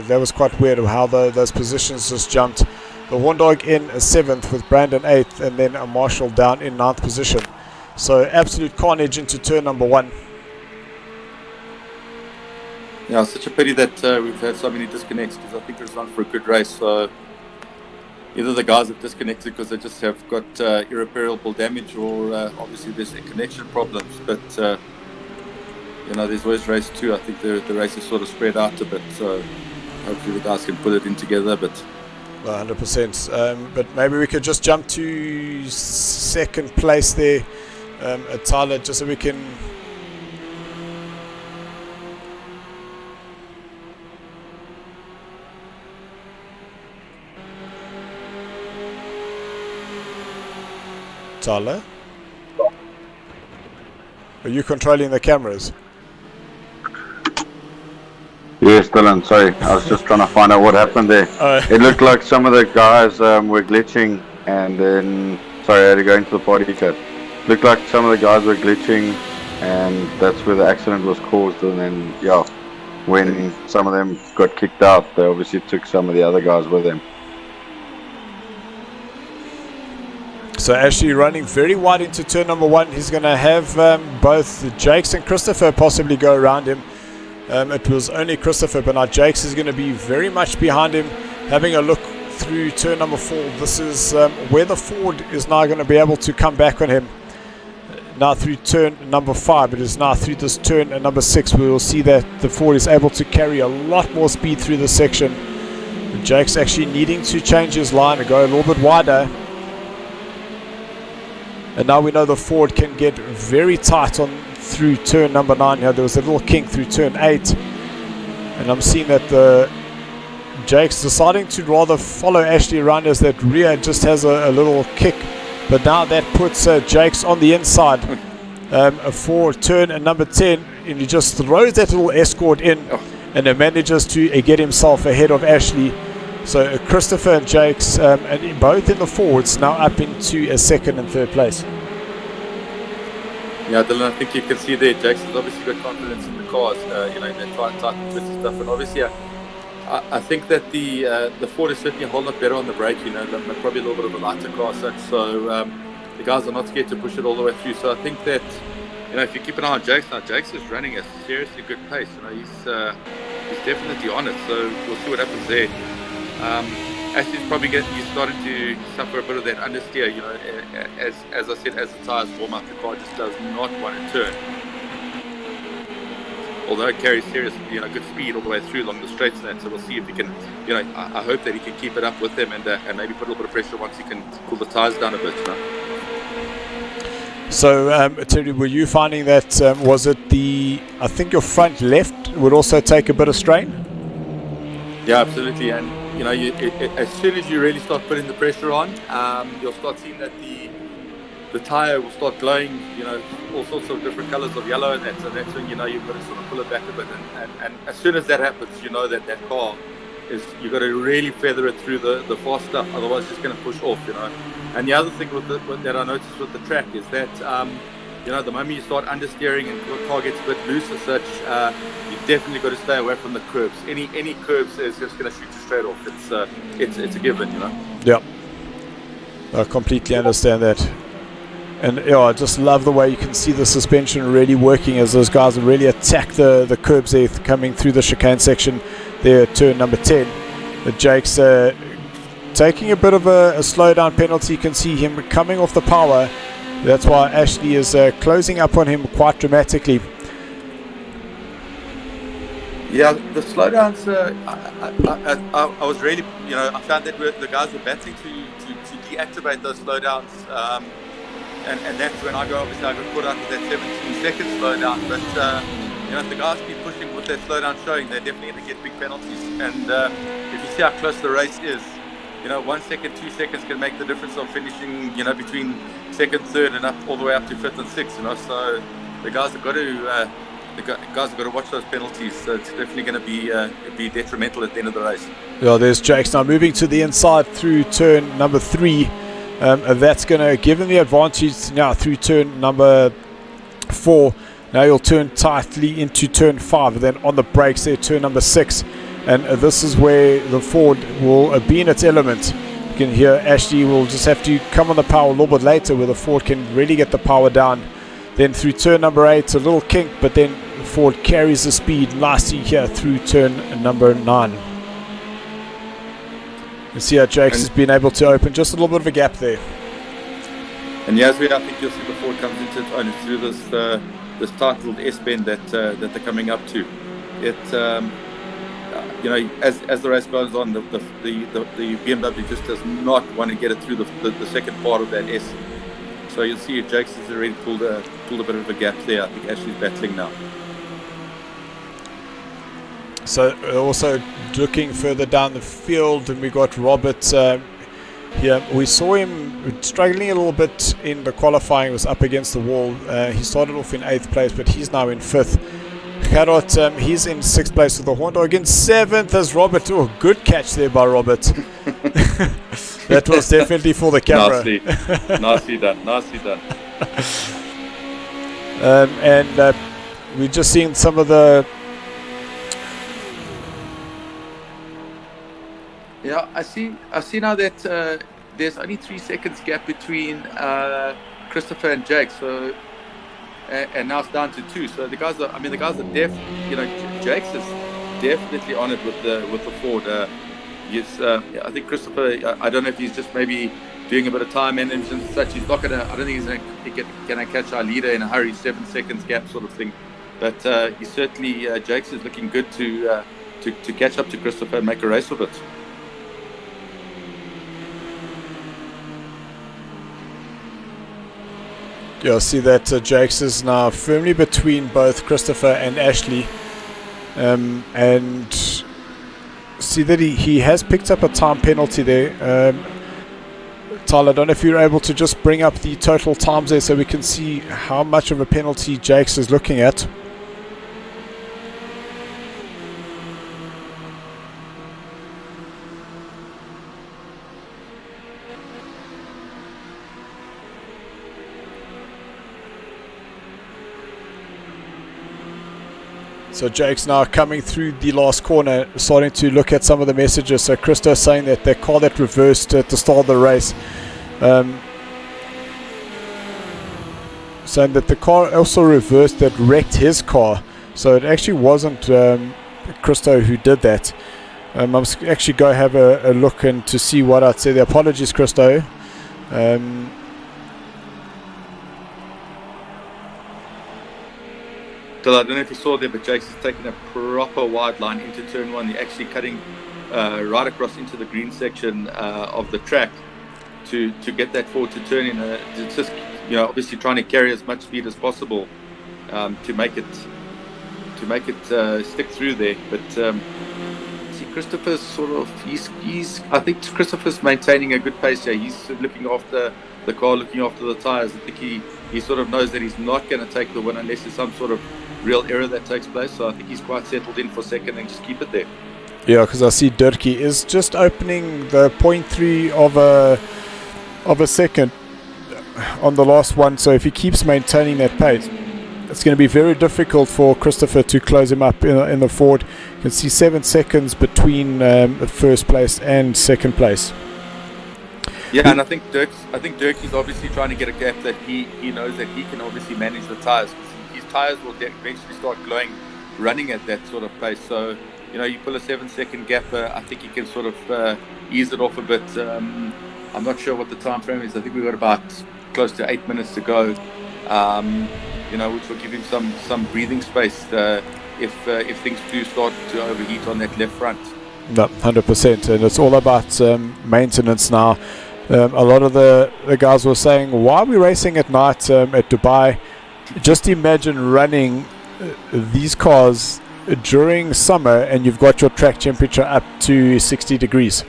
S1: That was quite weird how those positions just jumped. The Horn Dog in 7th with Brandon 8th, and then a Marshall down in 9th position. So absolute carnage into turn number 1.
S8: Yeah, it's such a pity that we've had so many disconnects, because I think it's run for a good race. So either the guys have disconnected because they just have got irreparable damage, or obviously there's connection problems. But there's always race 2. I think the race is sort of spread out a bit. So hopefully the guys can put it in together. But
S1: 100%. But maybe we could just jump to 2nd place there, Tyler, just so we can. Tyler? Are you controlling the cameras?
S9: Yes, Dylan, sorry. I was just trying to find out what happened there. It looked like some of the guys were glitching, and then... Sorry, I had to go into the party chat. Looked like some of the guys were glitching, and that's where the accident was caused. And then, yeah, when some of them got kicked out, they obviously took some of the other guys with them.
S1: So actually running very wide into turn number 1. He's going to have both Jakes and Christopher possibly go around him. It was only Christopher, but now Jakes is going to be very much behind him. Having a look through turn number 4. This is where the Ford is now going to be able to come back on him. Now through turn number 5. It is now through this turn number 6. We will see that the Ford is able to carry a lot more speed through this section. Jake's actually needing to change his line and go a little bit wider. And now we know the Ford can get very tight on through turn number 9 here. There was a little kink through turn 8. And I'm seeing that the Jake's deciding to rather follow Ashley around as that rear just has a little kick. But now that puts Jake's on the inside for turn number 10. And he just throws that little Escort in and it manages to get himself ahead of Ashley. So Christopher and Jakes, and both in the Fords, now up into a 2nd and 3rd place.
S8: Yeah, Dylan, I think you can see there, Jakes has obviously got confidence in the cars, in that tight and twisty stuff. And obviously, I think that the Ford is certainly a whole lot better on the brake, probably a little bit of a lighter car as such. So the guys are not scared to push it all the way through. So I think that, if you keep an eye on Jakes, now Jakes is running a seriously good pace. He's definitely on it. So we'll see what happens there. Ashley's probably he's starting to suffer a bit of that understeer, as I said, as the tyres warm up, the car just does not want to turn. Although it carries serious, good speed all the way through along the straights and that, so we'll see if he can, I hope that he can keep it up with them and maybe put a little bit of pressure once he can cool the tyres down a bit,
S1: So, Terry, were you finding that, was it I think your front left would also take a bit of strain?
S8: Yeah, absolutely, and as soon as you really start putting the pressure on, you'll start seeing that the tyre will start glowing, all sorts of different colours of yellow and that. So that's when you've got to sort of pull it back a bit. And as soon as that happens, that car you've got to really feather it through the fast stuff. Otherwise, it's just going to push off. And the other thing that I noticed with the track is that the moment you start understeering and the car gets a bit loose as such, you definitely got to stay away from the curbs. Any curbs is just going to shoot you straight off. It's a given,
S1: Yeah, I completely understand that. And I just love the way you can see the suspension really working as those guys really attack the curbs there coming through the chicane section there at turn number 10. The Jake's taking a bit of a slowdown penalty. You can see him coming off the power. That's why Ashley is closing up on him quite dramatically.
S8: Yeah, the slowdowns, I was really, I found that the guys were battling to deactivate those slowdowns. And that's when I got put out with that 17-second slowdown. But, if the guys keep pushing with that slowdown showing, they're definitely going to get big penalties. And if you see how close the race is, 1 second, 2 seconds can make the difference of finishing, between 2nd, 3rd, and up all the way up to 5th and 6th. So the guys have got to watch those penalties. So it's definitely going to be detrimental at the end of the race.
S1: Yeah, there's Jakes now moving to the inside through turn number 3. That's going to give him the advantage now through turn number 4. Now he'll turn tightly into turn 5, and then on the brakes there, turn number 6. And this is where the Ford will be in its element. You can hear Ashley will just have to come on the power a little bit later, where the Ford can really get the power down. Then through turn number 8, a little kink, but then the Ford carries the speed nicely here through turn number 9. You see how Jakes has been able to open just a little bit of a gap there.
S8: And Yasmin, I think you'll see the Ford comes into its own through this tight little S-bend that they're coming up to. It, as the race goes on, the BMW just does not want to get it through the second part of that S. So you'll see Jakes has already pulled a bit of a gap there. I think Ashley's battling now.
S1: So also looking further down the field, and we got Robert Yeah, we saw him struggling a little bit in the qualifying. Was up against the wall. He started off in 8th place, but he's now in 5th. Gerard, he's in 6th place with the Honda. Again, 7th as Robert. Oh, good catch there by Robert. That was definitely for the camera.
S8: Nicely done.
S1: And we're just seeing some of the...
S8: Yeah, I see now that there's only 3 seconds gap between Christopher and Jake. So, and now it's down to 2. So the guys are Jake's is definitely on it with the Ford. I think Christopher, I don't know if he's just maybe doing a bit of time management and such. He's not gonna. I don't think he's gonna catch our leader in a hurry, 7 seconds gap sort of thing. But he certainly Jake's is looking good to catch up to Christopher and make a race of it.
S1: You'll see that Jakes is now firmly between both Christopher and Ashley, and see that he has picked up a time penalty there. Tyler, I don't know if you're able to just bring up the total times there so we can see how much of a penalty Jakes is looking at. So Jake's now coming through the last corner, starting to look at some of the messages. So Christo saying that the car that reversed at the start of the race, saying that the car also reversed that wrecked his car. So it actually wasn't Christo who did that. I must actually go have a look and to see what I'd say. The apologies, Christo.
S8: I don't know if you saw there, but Jake's is taking a proper wide line into turn 1. You're actually cutting right across into the green section of the track to get that Ford to turn in. It's just obviously trying to carry as much speed as possible to make it stick through there. But see, Christopher's sort of I think Christopher's maintaining a good pace here. He's looking after the car, looking after the tires. I think he sort of knows that he's not going to take the win unless there's some sort of real error that takes place. So I think he's quite settled in for second and just keep it there.
S1: Yeah, because I see Durkee is just opening the 0.3 of a second on the last one. So if he keeps maintaining that pace, it's going to be very difficult for Christopher to close him up in the Ford. You can see 7 seconds between first place and second place.
S8: Yeah, and I think Durkee's obviously trying to get a gap that he knows that he can obviously manage the tires. His tires will eventually start glowing running at that sort of pace. So, you pull a 7 second gap, I think he can sort of ease it off a bit. I'm not sure what the time frame is. I think we've got about close to 8 minutes to go, which will give him some breathing space if things do start to overheat on that left front.
S1: No, 100%. And it's all about maintenance now. A lot of the guys were saying, why are we racing at night at Dubai? Just imagine running these cars during summer and you've got your track temperature up to 60 degrees.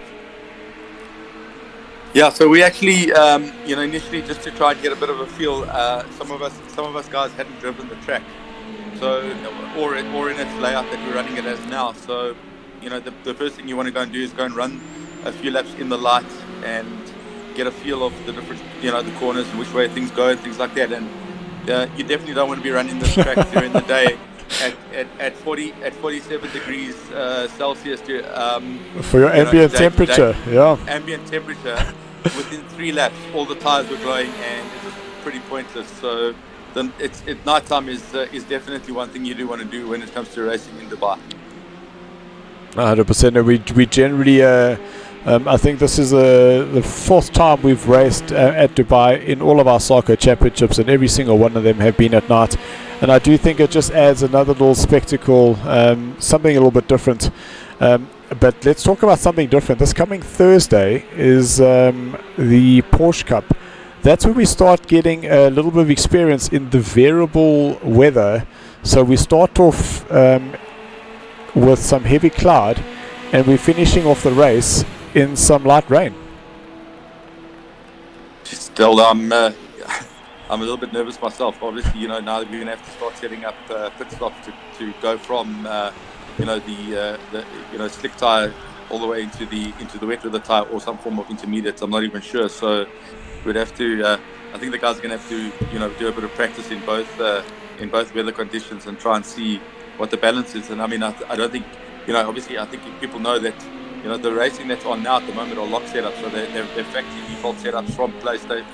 S8: Yeah, so we actually, initially just to try and get a bit of a feel, some of us guys hadn't driven the track, so or in its layout that we're running it as now. So, the first thing you want to go and do is go and run a few laps in the light and get a feel of the different, the corners and which way things go and things like that. And you definitely don't want to be running this track during the day at 47 degrees Celsius
S1: for your ambient temperature. Yeah,
S8: ambient temperature. Within 3 laps, all the tires were glowing, and it was pretty pointless. So, then nighttime is definitely one thing you do want to do when it comes to racing in Dubai.
S1: 100%. We generally. I think this is the 4th time we've raced at Dubai in all of our SARCO championships, and every single one of them have been at night. And I do think it just adds another little spectacle, something a little bit different. But let's talk about something different. This coming Thursday is the Porsche Cup. That's where we start getting a little bit of experience in the variable weather. So we start off with some heavy cloud, and we're finishing off the race in some light rain.
S8: Del, I'm a little bit nervous myself. Obviously, you know, now we're going to have to start setting up pit stops to go from, you know, the slick tire all the way into the wet weather tire or some form of intermediates. I'm not even sure. So we'd have to. I think the guys are going to have to, you know, do a bit of practice in both weather conditions and try and see what the balance is. And I mean, I don't think, you know, obviously, I think people know that, you know, the racing that's on now at the moment are lock setups, so they're factory default setups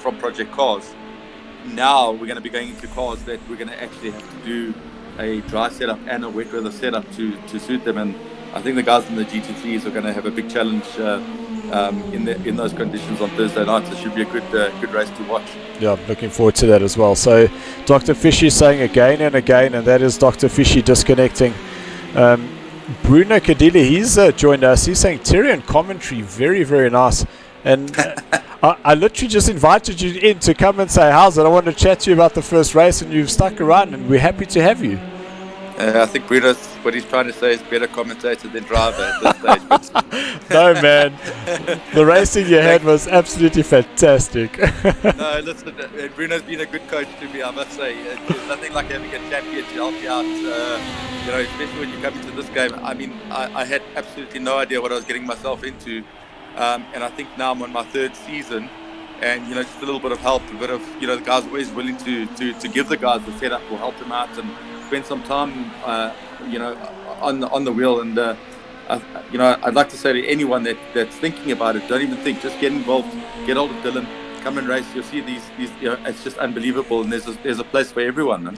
S8: from Project Cars. Now we're going to be going into cars that we're going to actually have to do a dry setup and a wet weather setup to suit them. And I think the guys in the GT3s are going to have a big challenge in those conditions on Thursday night. So it should be a good race to watch.
S1: Yeah, I'm looking forward to that as well. So Dr. Fishy is saying again and again, and that is Dr. Fishy disconnecting. Bruno Cadilli, he's joined us. He's saying Tyrion commentary, very, very nice. And I literally just invited you in to come and say, how's it? I want to chat to you about the first race, and you've stuck around, and we're happy to have you.
S8: I think Bruno's, what he's trying to say is better commentator than driver at this stage.
S1: No, man. The racing you had was absolutely fantastic.
S8: No, listen, Bruno's been a good coach to me, I must say. There's nothing like having a champion to help you out, you know, especially when you come into this game. I mean, I had absolutely no idea what I was getting myself into. And I think now I'm on my third season. And, you know, just a little bit of help, a bit of, you know, the guys are always willing to give the guys the setup, will help them out and spend some time, you know, on the wheel. And, you know, I'd like to say to anyone that's thinking about it, don't even think, just get involved, get hold of Dylan, come and race. You'll see these you know, it's just unbelievable, and there's a place for everyone, man.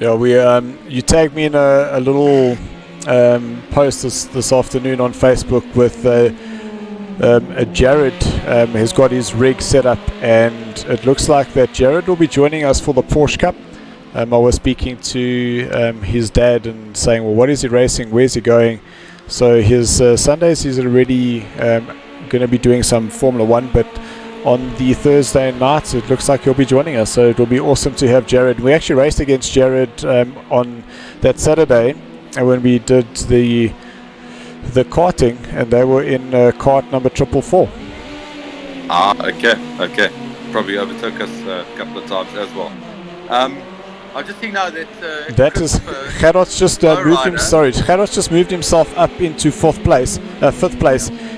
S1: Yeah, we you tagged me in a little post this afternoon on Facebook with Jared has got his rig set up, and it looks like that Jared will be joining us for the Porsche Cup. I was speaking to his dad and saying, well, what is he racing? Where's he going? So his Sundays he's already going to be doing some Formula 1, but on the Thursday night it looks like he'll be joining us. So it will be awesome to have Jared. We actually raced against Jared on that Saturday, and when we did the karting, and they were in kart number 444.
S8: Okay. Probably overtook us a couple of times as well. I'm just seeing now that
S1: that is Gerard's just moved him. Sorry, Gerard's just moved himself up into fifth place.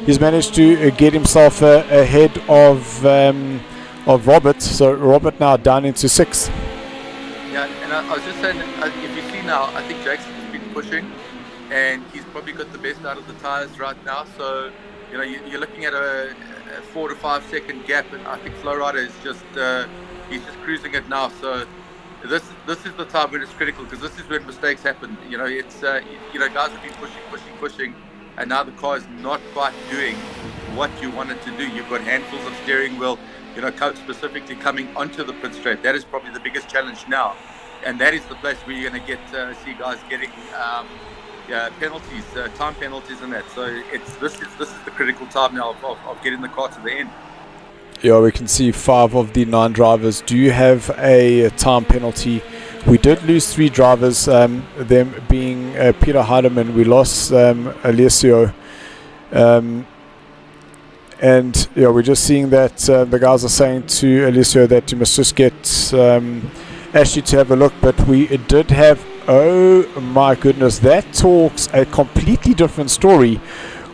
S1: He's managed to get himself ahead of Robert. So Robert now down into sixth.
S8: Yeah, and I was just saying, if you see now, I think Jason's been pushing, and he's probably got the best out of the tires right now. So, you know, you're looking at a 4 to 5 second gap, and I think Flowrider is just he's just cruising it now. So this is the time when it's critical, because this is when mistakes happen. You know, it's you know, guys have been pushing, and now the car is not quite doing what you want it to do. You've got handfuls of steering wheel, you know, specifically coming onto the pit straight. That is probably the biggest challenge now, and that is the place where you're going to get see guys getting penalties, time penalties, and that. So this is the critical time now of getting the car to the end.
S1: Yeah, we can see 5 of the 9 drivers do have a time penalty. We did lose 3 drivers, them being Peter Heidemann. We lost Alessio. And yeah, we're just seeing that the guys are saying to Alessio that you must just get Ashley to have a look. But we did have, oh my goodness, that talks a completely different story.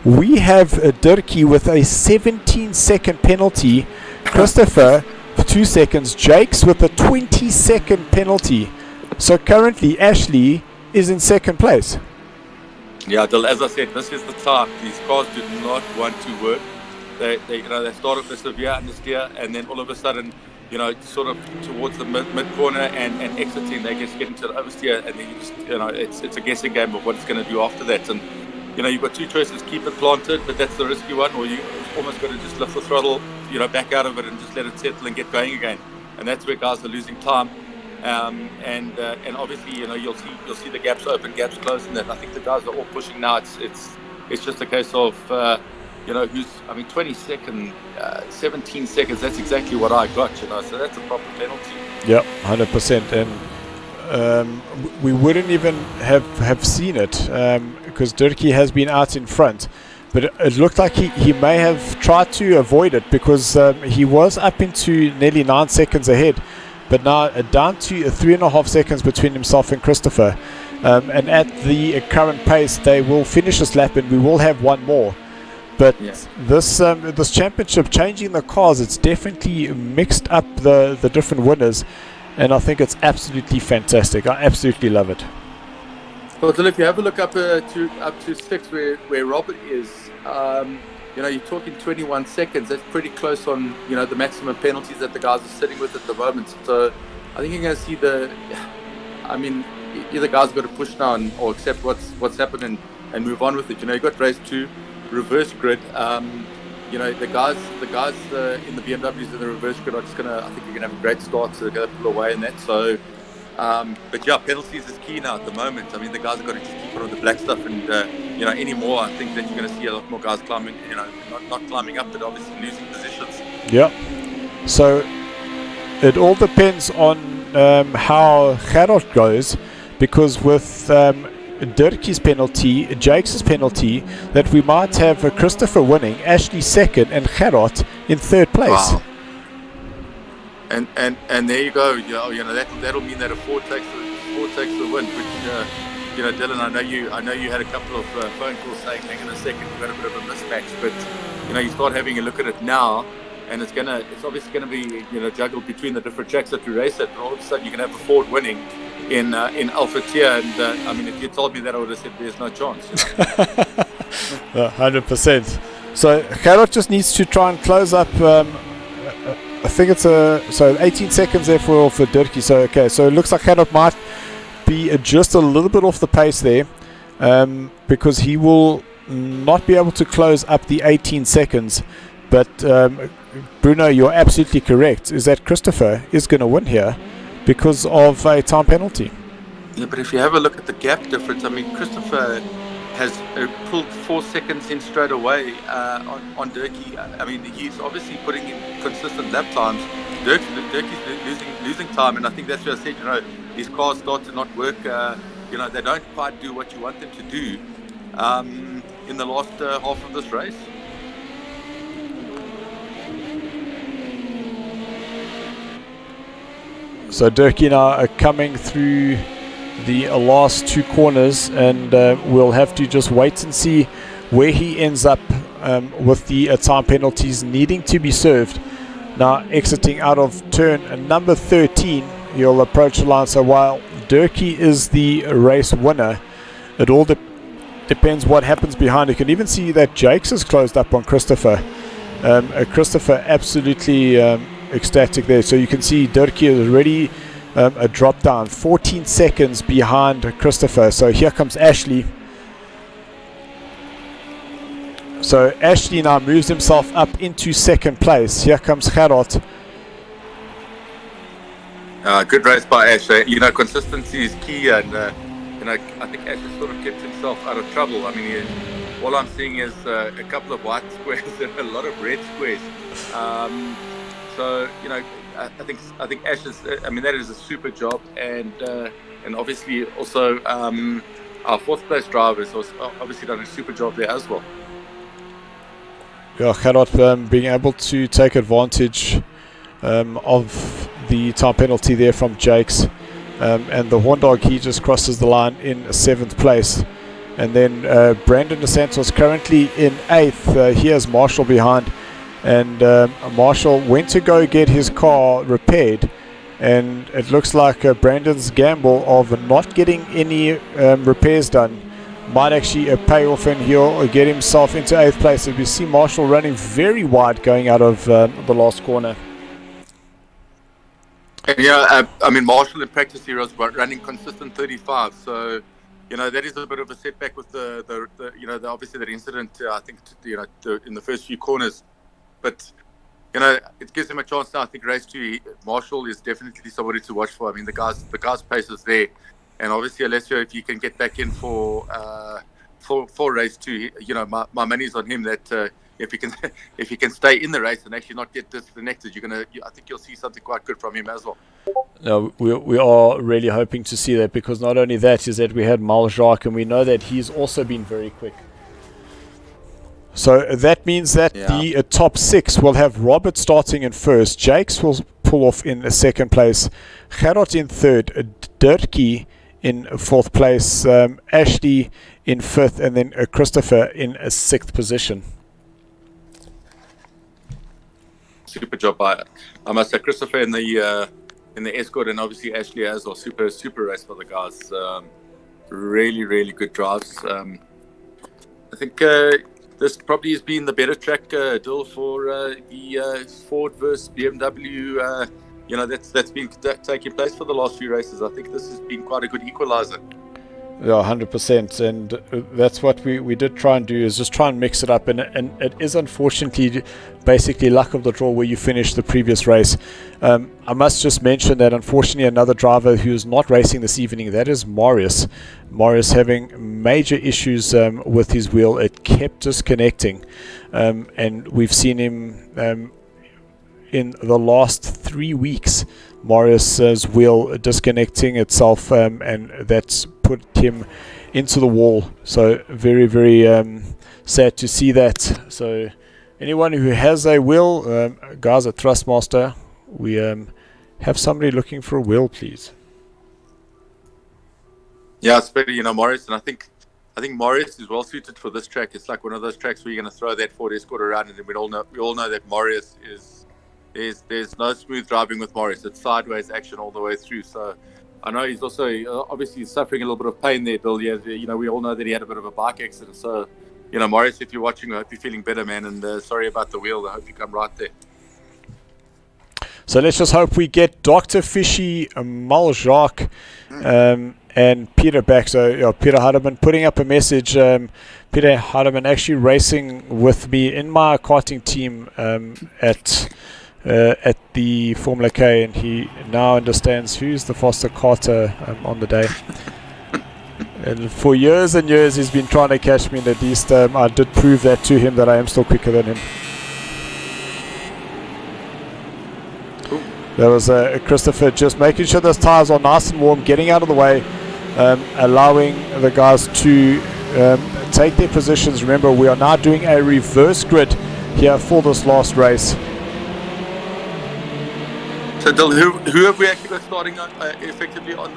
S1: We have Dirkie with a 17-second penalty. Christopher, 2 seconds. Jakes with a 20-second penalty. So currently, Ashley is in second place.
S8: Yeah, as I said, this is the time. These cars do not want to work. They start off the severe understeer, and then all of a sudden, you know, sort of towards the mid corner and exiting, they just get into the oversteer, and then you just, you know, it's a guessing game of what it's going to do after that. And you know, you've got 2 choices: keep it planted, but that's the risky one, or you almost got to just lift the throttle, you know, back out of it and just let it settle and get going again. And that's where guys are losing time. And obviously, you know, you'll see the gaps open, gaps close, and that. I think the guys are all pushing now. It's just a case of you know, 20 seconds, 17 seconds. That's exactly what I got, you know. So that's a proper penalty.
S1: Yep, 100%. And we wouldn't even have seen it because Dirkie has been out in front. but it looked like he may have tried to avoid it, because he was up into nearly 9 seconds ahead, but now down to 3.5 seconds between himself and Christopher. And at the current pace, they will finish this lap and we will have one more. But this championship, changing the cars, it's definitely mixed up the different winners, and I think it's absolutely fantastic. I absolutely love it.
S8: Well, if you have a look up to 6 where Robert is, you're talking 21 seconds. That's pretty close on, the maximum penalties that the guys are sitting with at the moment. So I think you're going to see either guys got to push now or accept what's happened and move on with it. You've got race 2, reverse grid. The guys in the BMWs in the reverse grid are just I think you're going to have a great start, so they're going to pull away in that. So, penalties is key now at the moment. I mean, the guys have got to just keep it on the black stuff, and anymore, I think that you're going to see a lot more guys climbing, not climbing up, but obviously losing positions.
S1: Yeah. So it all depends on how Gerard goes, because with Dirkie's penalty, Jake's penalty, that we might have Christopher winning, Ashley second, and Gerard in third place.
S8: Wow. And there you go. That'll mean that a Ford takes the win. Which Dylan, I know you had a couple of phone calls saying, hang on a second, we've got a bit of a mismatch. But you start having a look at it now, and it's obviously gonna be juggled between the different tracks that we race at. And all of a sudden, you can have a Ford winning in Alpha Tier, and if you told me that, I would have said there's no chance.
S1: 100%. So Gerard just needs to try and close up. I think it's 18 seconds there for Dirkie. So it looks like Gerard might be just a little bit off the pace there, because he will not be able to close up the 18 seconds. But Bruno, you're absolutely correct. Is that Christopher is going to win here because of a time penalty.
S8: Yeah, but if you have a look at the gap difference, I mean, Christopher has pulled 4 seconds in straight away on Dirkie. I mean, he's obviously putting in consistent lap times. Dirkie's losing time, and I think that's what I said. These cars start to not work. They don't quite do what you want them to do in the last half of this race.
S1: So Dirkie now are coming through the last 2 corners, and we'll have to just wait and see where he ends up with the time penalties needing to be served. Now exiting out of turn number 13, he'll approach the line. So while Dirkie is the race winner, it all depends what happens behind. You can even see that Jakes is closed up on Christopher. Christopher absolutely ecstatic there. So you can see Dirkie is already a drop down 14 seconds behind Christopher. So here comes Ashley. So Ashley now moves himself up into second place. Here comes Gerard.
S8: Good race by Ash. Consistency is key, and I think Ash has sort of kept himself out of trouble. I mean, all I'm seeing is a couple of white squares and a lot of red squares. I think Ash is. That is a super job, and obviously also our 4th place driver has obviously done a super job there as well.
S1: Yeah, Gerard being able to take advantage of the time penalty there from Jakes, and the Horn Dog, he just crosses the line in 7th place, and then Brandon DeSantos currently in 8th. Here's Marshall behind. And Marshall went to go get his car repaired, and it looks like Brandon's gamble of not getting any repairs done might actually pay off, and he'll get himself into 8th place. And we see Marshall running very wide going out of the last corner.
S8: And Marshall in practice here was running consistent 35, so that is a bit of a setback with the obviously that incident. I think in the first few corners. But, it gives him a chance now. I think race 2, Marshall is definitely somebody to watch for. I mean, the guy's pace is there. And obviously, Alessio, if you can get back in for race 2, my money's on him that if he can stay in the race and actually not get disconnected, I think you'll see something quite good from him as well.
S1: No, we are really hoping to see that, because not only that is that we had Mal Jacques, and we know that he's also been very quick. So that means that the top 6 will have Robert starting in first, Jakes will pull off in second place, Gerard in third, Dirkie in fourth place, Ashley in fifth, and then Christopher in a 6th position.
S8: Super job by, I must say, Christopher in the Escort, and obviously Ashley as well. Super race by the guys. Really good drives. I think this probably has been the better track, Dill, for the Ford versus BMW. That's been taking place for the last few races. I think this has been quite a good equalizer.
S1: Yeah, 100%, and that's what we did try and do, is just try and mix it up, and it is unfortunately basically luck of the draw where you finish the previous race. I must just mention that unfortunately another driver who is not racing this evening, that is Marius having major issues with his wheel. It kept disconnecting, and we've seen him in the last 3 weeks, Marius's wheel disconnecting itself, and that's put him into the wall. So very sad to see that. So anyone who has a wheel, guys at Thrustmaster, we have somebody looking for a wheel, please.
S8: Yeah, it's better, Marius, and I think Marius is well suited for this track. It's like one of those tracks where you're going to throw that Ford Escort around, and we all know that Marius there's no smooth driving with Marius. It's sideways action all the way through. So I know he's also obviously suffering a little bit of pain there, Bill. Yeah, we all know that he had a bit of a bike accident. So, Marius, if you're watching, I hope you're feeling better, man. And sorry about the wheel. I hope you come right there.
S1: So let's just hope we get Dr. Fishy, Maljacques, and Peter back. So Peter Hardeman putting up a message. Peter Hardeman actually racing with me in my karting team at the Formula K, and he now understands who's the faster karter on the day. And for years and years he's been trying to catch me, and at least I did prove that to him, that I am still quicker than him. That was Christopher just making sure those tires are nice and warm, getting out of the way, allowing the guys to take their positions. Remember, we are now doing a reverse grid here for this last race.
S8: So, Dill, who have we actually got starting effectively on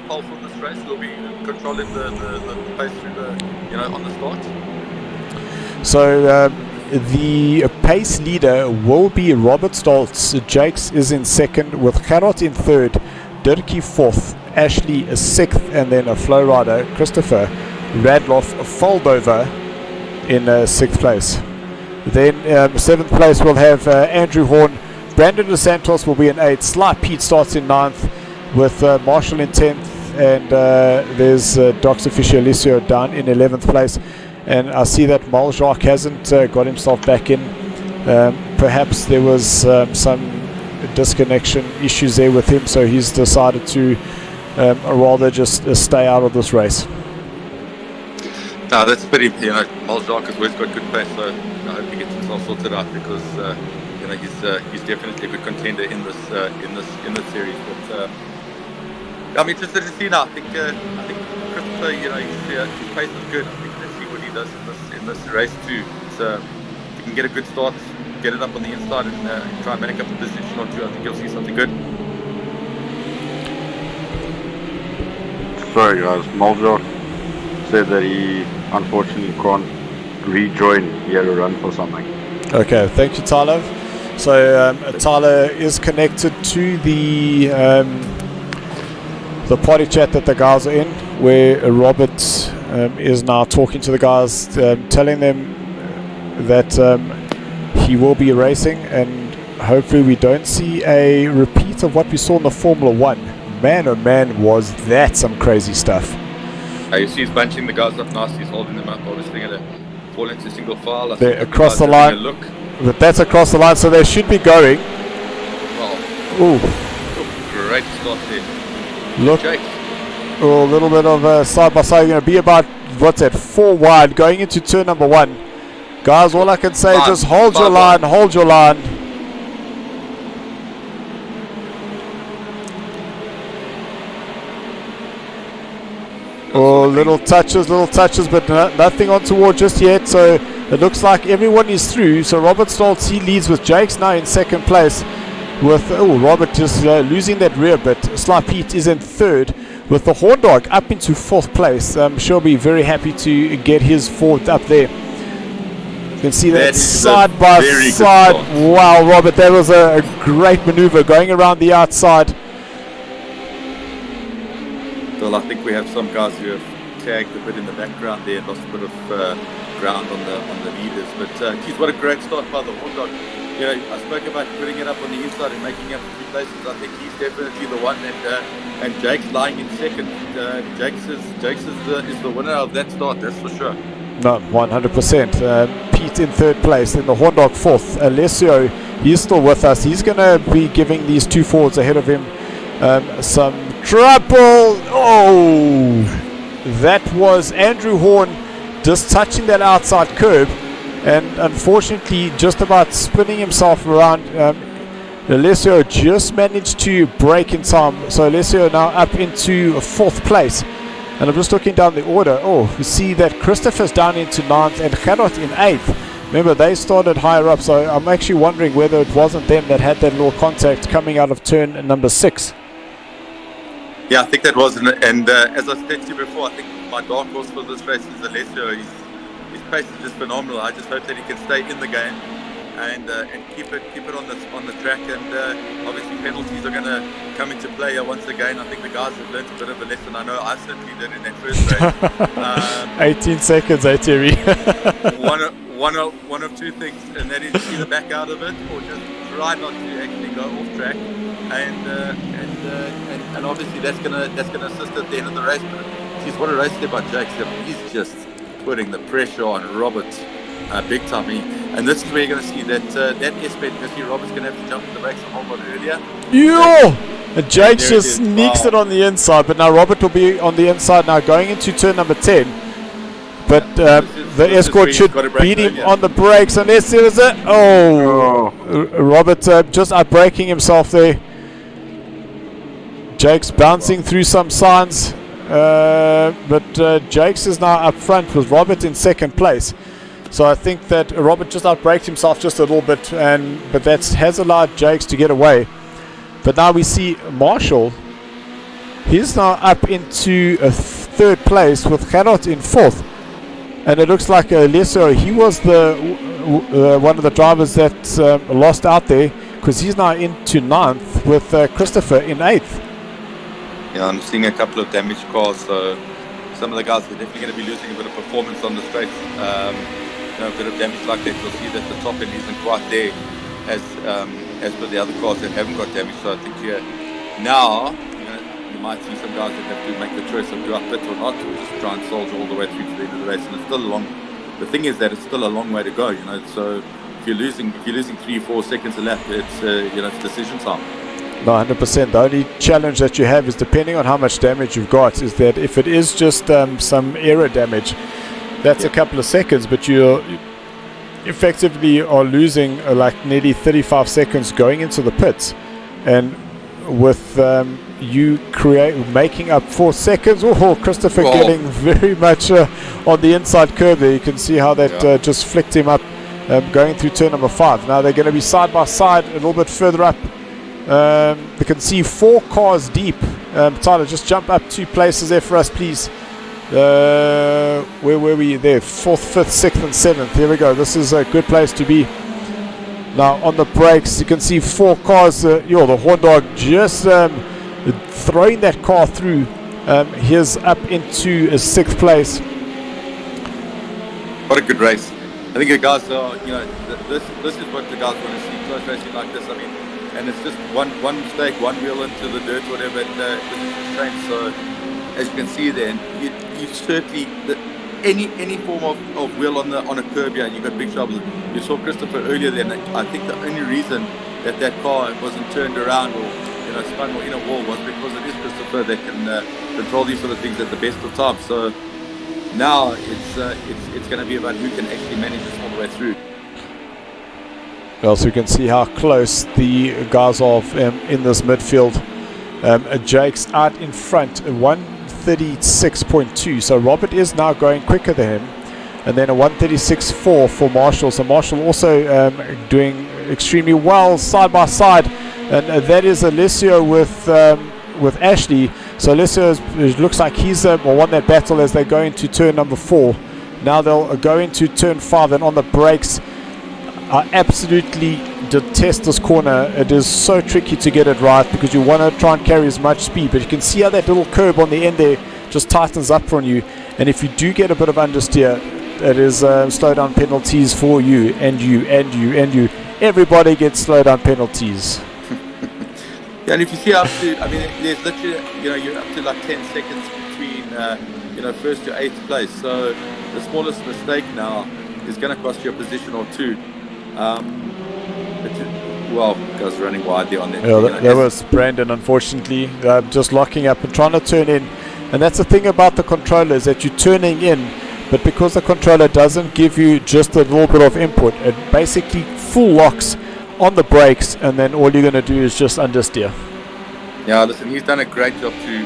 S8: pole for this race? Will be controlling the pace through on the start.
S1: So the pace leader will be Robert Stoltz. Jakes is in second, with Gerard in third, Dirkie fourth, Ashley is sixth, and then a flow rider, Christopher Radloff Foldover, in sixth place. Then seventh place we'll have Andrew Horn. Brandon Dos Santos will be in 8th. Sly Pete starts in 9th, with Marshall in 10th, and there's Dr. Fisher Alicio down in 11th place. And I see that Maljacques hasn't got himself back in. Perhaps there was some disconnection issues there with him, so he's decided to rather just stay out of this race.
S8: No, that's pretty. Maljacques has always got good pace, so I hope he gets himself sorted out, because he's definitely a good contender in this series. But I'm interested to see now. I think Christopher, his pace is good. I think let's see what he does in this race too. So if he can get a good start, get it up on the inside, and try and make up a position or two, I think you'll see something good.
S9: Sorry guys, Maljacques said that he unfortunately can't rejoin. He had to run for something.
S1: Okay, thank you, Tyler. So Tyler is connected to the party chat that the guys are in, where Robert is now talking to the guys, telling them that he will be racing, and hopefully we don't see a repeat of what we saw in the Formula 1. Man, oh man, was that some crazy stuff.
S8: You see he's bunching the guys up nice, he's holding them up, obviously going to fall into single file.
S1: They're across the line. But that's across the line, so they should be going.
S8: Well,
S1: ooh,
S8: great start there.
S1: Look, a little bit of side by side. Going to be about, what's that, 4 wide going into turn number 1. Guys, all I can say is just hold your line, hold your line. Oh, little touches, but nothing on toward just yet. So It looks like everyone is through. So Robert Stoltz, he leads with Jakes now in second place. With Robert just losing that rear bit. Sly Pete is in third. With the Horn Dog up into fourth place. I'm sure he'll be very happy to get his Ford up there. You can see that side by side. Wow, Robert, that was a great maneuver going around the outside.
S8: Well, I think we have some guys who have tagged a bit in the background there, lost a bit of ground on the leaders. But geez, what a great start by the Horn Dog. You know, I spoke about putting it up on the inside and making up 3 places. I think he's definitely the one, and Jake's lying in second. Jake's is the winner of that start, that's for sure.
S1: No, 100%. Pete in third place, then the Horn Dog fourth. Alessio, he's still with us. He's going to be giving these 2 Fords ahead of him some trouble. Oh, that was Andrew Horn just touching that outside curb. And unfortunately, just about spinning himself around. Alessio just managed to brake in time. So Alessio now up into 4th place. And I'm just looking down the order. Oh, we see that Christopher's down into 9th and Gerard in 8th. Remember, they started higher up. So I'm actually wondering whether it wasn't them that had that little contact coming out of turn number 6.
S8: Yeah, I think that was. And as I said to you before, I think my dark horse for this race is Alessio. His pace is just phenomenal. I just hope that he can stay in the game and keep it on the track. And obviously penalties are going to come into play once again. I think the guys have learned a bit of a lesson. I know I certainly did in that first race.
S1: 18 seconds, Terry.
S8: one of 2 things, and that is either back out of it or just try not to actually go off track. And obviously that's gonna assist at the end of the race. But geez, what a race there by Jakes. He's just putting the pressure on Robert big time. And this is where you're going to see that S-bed, because Robert's going to have to jump on the brakes a whole lot earlier.
S1: And Jakes just sneaks it on the inside, but now Robert will be on the inside now going into turn number 10. But the Escort should beat him on the brakes, unless there is a... Robert just out-braking himself there. Jakes bouncing through some signs. But Jakes is now up front with Robert in second place. So I think that Robert just outbraked himself just a little bit, but that has allowed Jakes to get away. But now we see Marshall. He's now up into a third place with Gerard in fourth. And it looks like Alessio, he was the one of the drivers that lost out there, because he's now into 9th with Christopher in 8th.
S8: Yeah, I'm seeing a couple of damaged cars, so some of the guys are definitely going to be losing a bit of performance on this race. A bit of damage like that. You'll see that the top end isn't quite there as per the other cars that haven't got damage. So I think now you might see some guys that have to make the choice of do I pit or not, or just try and soldier all the way through to the end of the race. And it's still a long. The thing is that it's still a long way to go. So if you're losing 3-4 seconds a lap, it's it's decision time.
S1: No, 100%. The only challenge that you have is, depending on how much damage you've got, is that if it is just some error damage, that's a couple of seconds, but you effectively are losing like nearly 35 seconds going into the pits. And with you making up 4 seconds, Christopher getting very much on the inside curb there. You can see how that just flicked him up going through turn number 5. Now they're going to be side by side a little bit further up. You can see 4 cars deep. Tyler, just jump up 2 places there for us, please. Where were we there? 4th, 5th, 6th and 7th. Here we go. This is a good place to be. Now on the brakes, you can see 4 cars. The Horn Dog just throwing that car through. Here's up into 6th place.
S8: What a good race. I think the guys are, this is what the guys want to see, close racing like this. I mean, and it's just one mistake, one wheel into the dirt, whatever, and this is the same. So as you can see there, you certainly any form of wheel on a curb here, and you got big trouble. You saw Christopher earlier there, and I think the only reason that car wasn't turned around or spun or in a wall was because it is Christopher that can control these sort of things at the best of times. So now it's going to be about who can actually manage this all the way through.
S1: Well, so you can see how close the guys are in this midfield. Jake's out in front, 136.2. So Robert is now going quicker than him. and then a 136.4 for Marshall. So Marshall also doing extremely well side by side, and that is Alessio with Ashley. So Alessio it looks like he's won that battle as they go into turn number 4. Now they'll go into turn 5, and on the brakes, I absolutely detest this corner. It is so tricky to get it right because you want to try and carry as much speed, but you can see how that little curb on the end there just tightens up on you, and if you do get a bit of understeer, it is slow down penalties for you and you and you and you. Everybody gets slow down penalties.
S8: Yeah, and if you see up to, I mean, there's literally, you're up to like 10 seconds between, first to 8th place. So the smallest mistake now is going to cost you a position or 2. Guys running wide there on that.
S1: Yeah, that was Brandon, unfortunately. Just locking up and trying to turn in. And that's the thing about the controller, is that you're turning in, but because the controller doesn't give you just a little bit of input, it basically full locks on the brakes, and then all you're going to do is just understeer.
S8: Yeah, listen, he's done a great job to,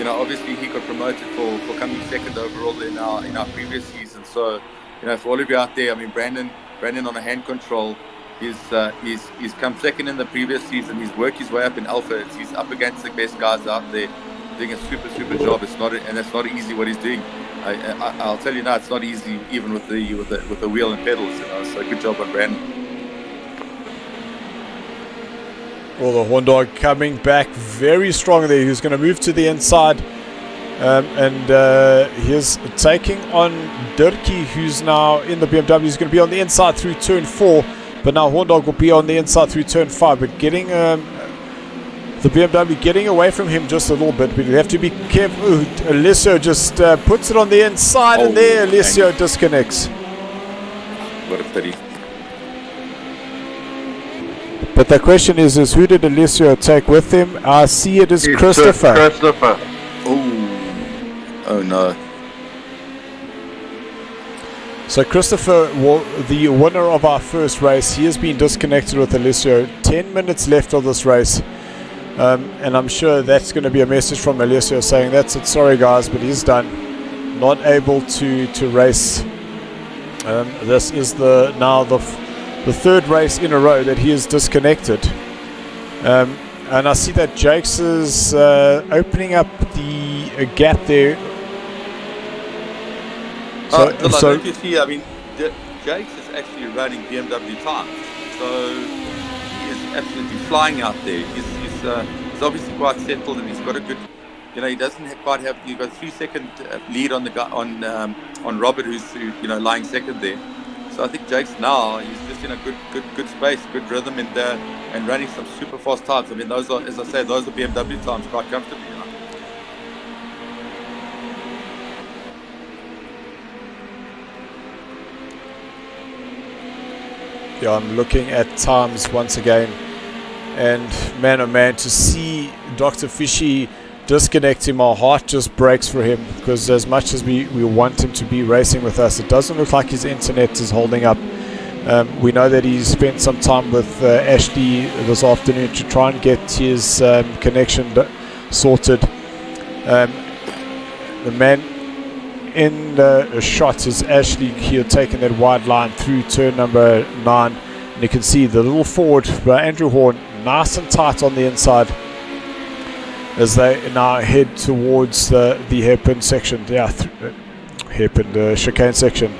S8: obviously he got promoted for coming second overall in our previous season. So, for all of you out there, I mean, Brandon on a hand control, he's come second in the previous season. He's worked his way up in Alpha. He's up against the best guys out there, doing a super job. It's not easy what he's doing. I'll tell you now, it's not easy even with the wheel and pedals. So good job on Brandon.
S1: Well, the Horn Dog coming back very strong there. He's going to move to the inside, and he's taking on Dirkie, who's now in the BMW. He's going to be on the inside through turn 4, but now Horn Dog will be on the inside through turn 5. But getting the BMW getting away from him just a little bit, but you have to be careful. Ooh, Alessio just puts it on the inside, and there Alessio disconnects.
S8: What a pity.
S1: But the question is who did Alessio take with him? I see it is Christopher.
S9: Christopher.
S8: Oh no.
S1: So Christopher, the winner of our first race, he has been disconnected with Alessio. 10 minutes left of this race. And I'm sure that's going to be a message from Alessio saying, that's it, sorry guys, but he's done. Not able to race. This is now the third race in a row that he is disconnected. And I see that Jakes is opening up the gap there.
S8: So you see, I mean, Jakes is actually running BMW time. So he is absolutely flying out there. He's obviously quite settled, and he's got a good, he doesn't quite have, you've got a 3-second lead on the guy, on Robert, who's lying second there. So I think Jakes now, he's just in a good space, good rhythm, and running some super fast times. I mean, those are, as I say, those are BMW times quite comfortably.
S1: Yeah, I'm looking at times once again, and man oh man, to see Dr. Fishy disconnect him, our heart just breaks for him, because as much as we want him to be racing with us, it doesn't look like his internet is holding up. We know that he spent some time with Ashley this afternoon to try and get his connection sorted. The man in the shot is Ashley here, taking that wide line through turn number 9, and you can see the little Ford by Andrew Horn nice and tight on the inside as they now head towards the hairpin section. Hairpin chicane section.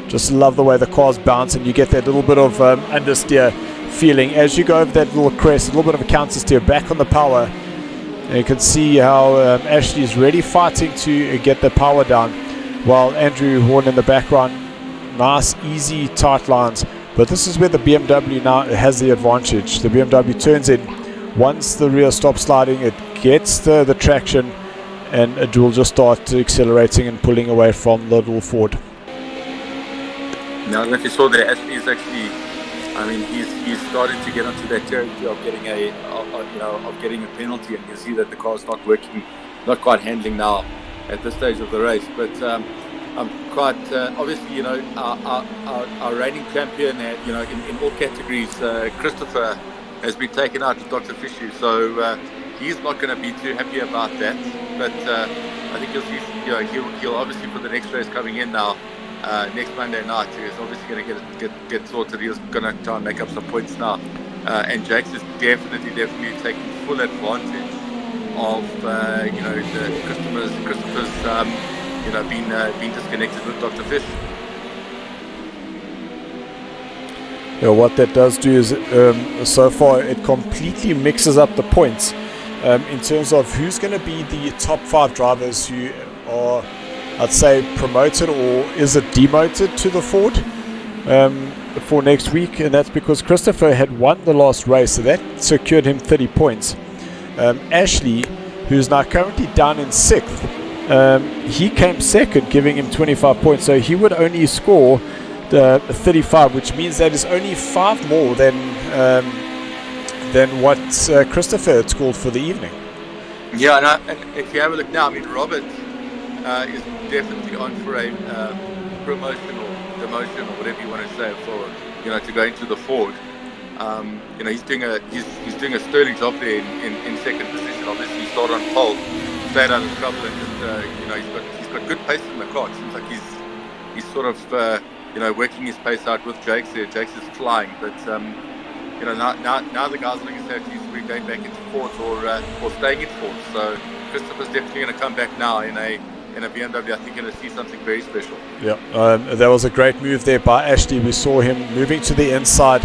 S1: Just love the way the cars bounce, and you get that little bit of understeer feeling as you go over that little crest, a little bit of a counter steer back on the power. And you can see how Ashley is really fighting to get the power down, while Andrew Horn in the background, nice, easy, tight lines. But this is where the BMW now has the advantage. The BMW turns in. Once the rear stops sliding, it gets the traction, and it will just start accelerating and pulling away from the little Ford.
S8: Now, like you saw there, Ashley is actually, I mean, he's starting to get onto that territory of getting a penalty, and you see that the car's not working, not quite handling now at this stage of the race. But I'm quite obviously, our reigning champion, in all categories, Christopher, has been taken out to Dr. Fishy, so he's not going to be too happy about that. But I think you'll see, he'll obviously, for the next race coming in now, next Monday night. He's obviously going to get sorted. He's going to try and make up some points now. And Jakes is definitely taking full advantage of the Christopher's being disconnected with Dr. Fish.
S1: Yeah, what that does do is so far it completely mixes up the points in terms of who's going to be the top 5 drivers who are, I'd say, promoted or is it demoted to the Ford for next week. And that's because Christopher had won the last race, so that secured him 30 points. Ashley, who's now currently down in 6th, he came second, giving him 25 points, so he would only score 35, which means that is only 5 more than what Christopher had scored for the evening.
S8: Yeah, and if you have a look now, I mean, Robert is definitely on for a promotion or demotion or whatever you want to say for to go into the Ford. He's doing a sterling job there in second position. Obviously, he started on pole, stayed out of trouble, and just he's got good pace in the car. It seems like he's sort of working his pace out with Jakes there. Jakes is flying, but now the guys are looking at we're going back into Fords or staying in Fords. So Christopher's definitely going to come back now in a BMW. I think you're going to see something very special. Yeah,
S1: that was a great move there by Ashley. We saw him moving to the inside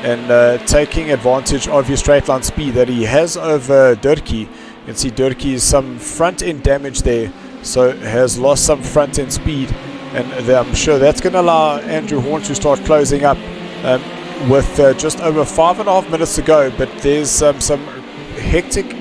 S1: and taking advantage of his straight line speed that he has over Durkee. You can see Durkee is some front end damage there, so has lost some front end speed. And I'm sure that's going to allow Andrew Horn to start closing up with just over 5.5 minutes to go. But there's some hectic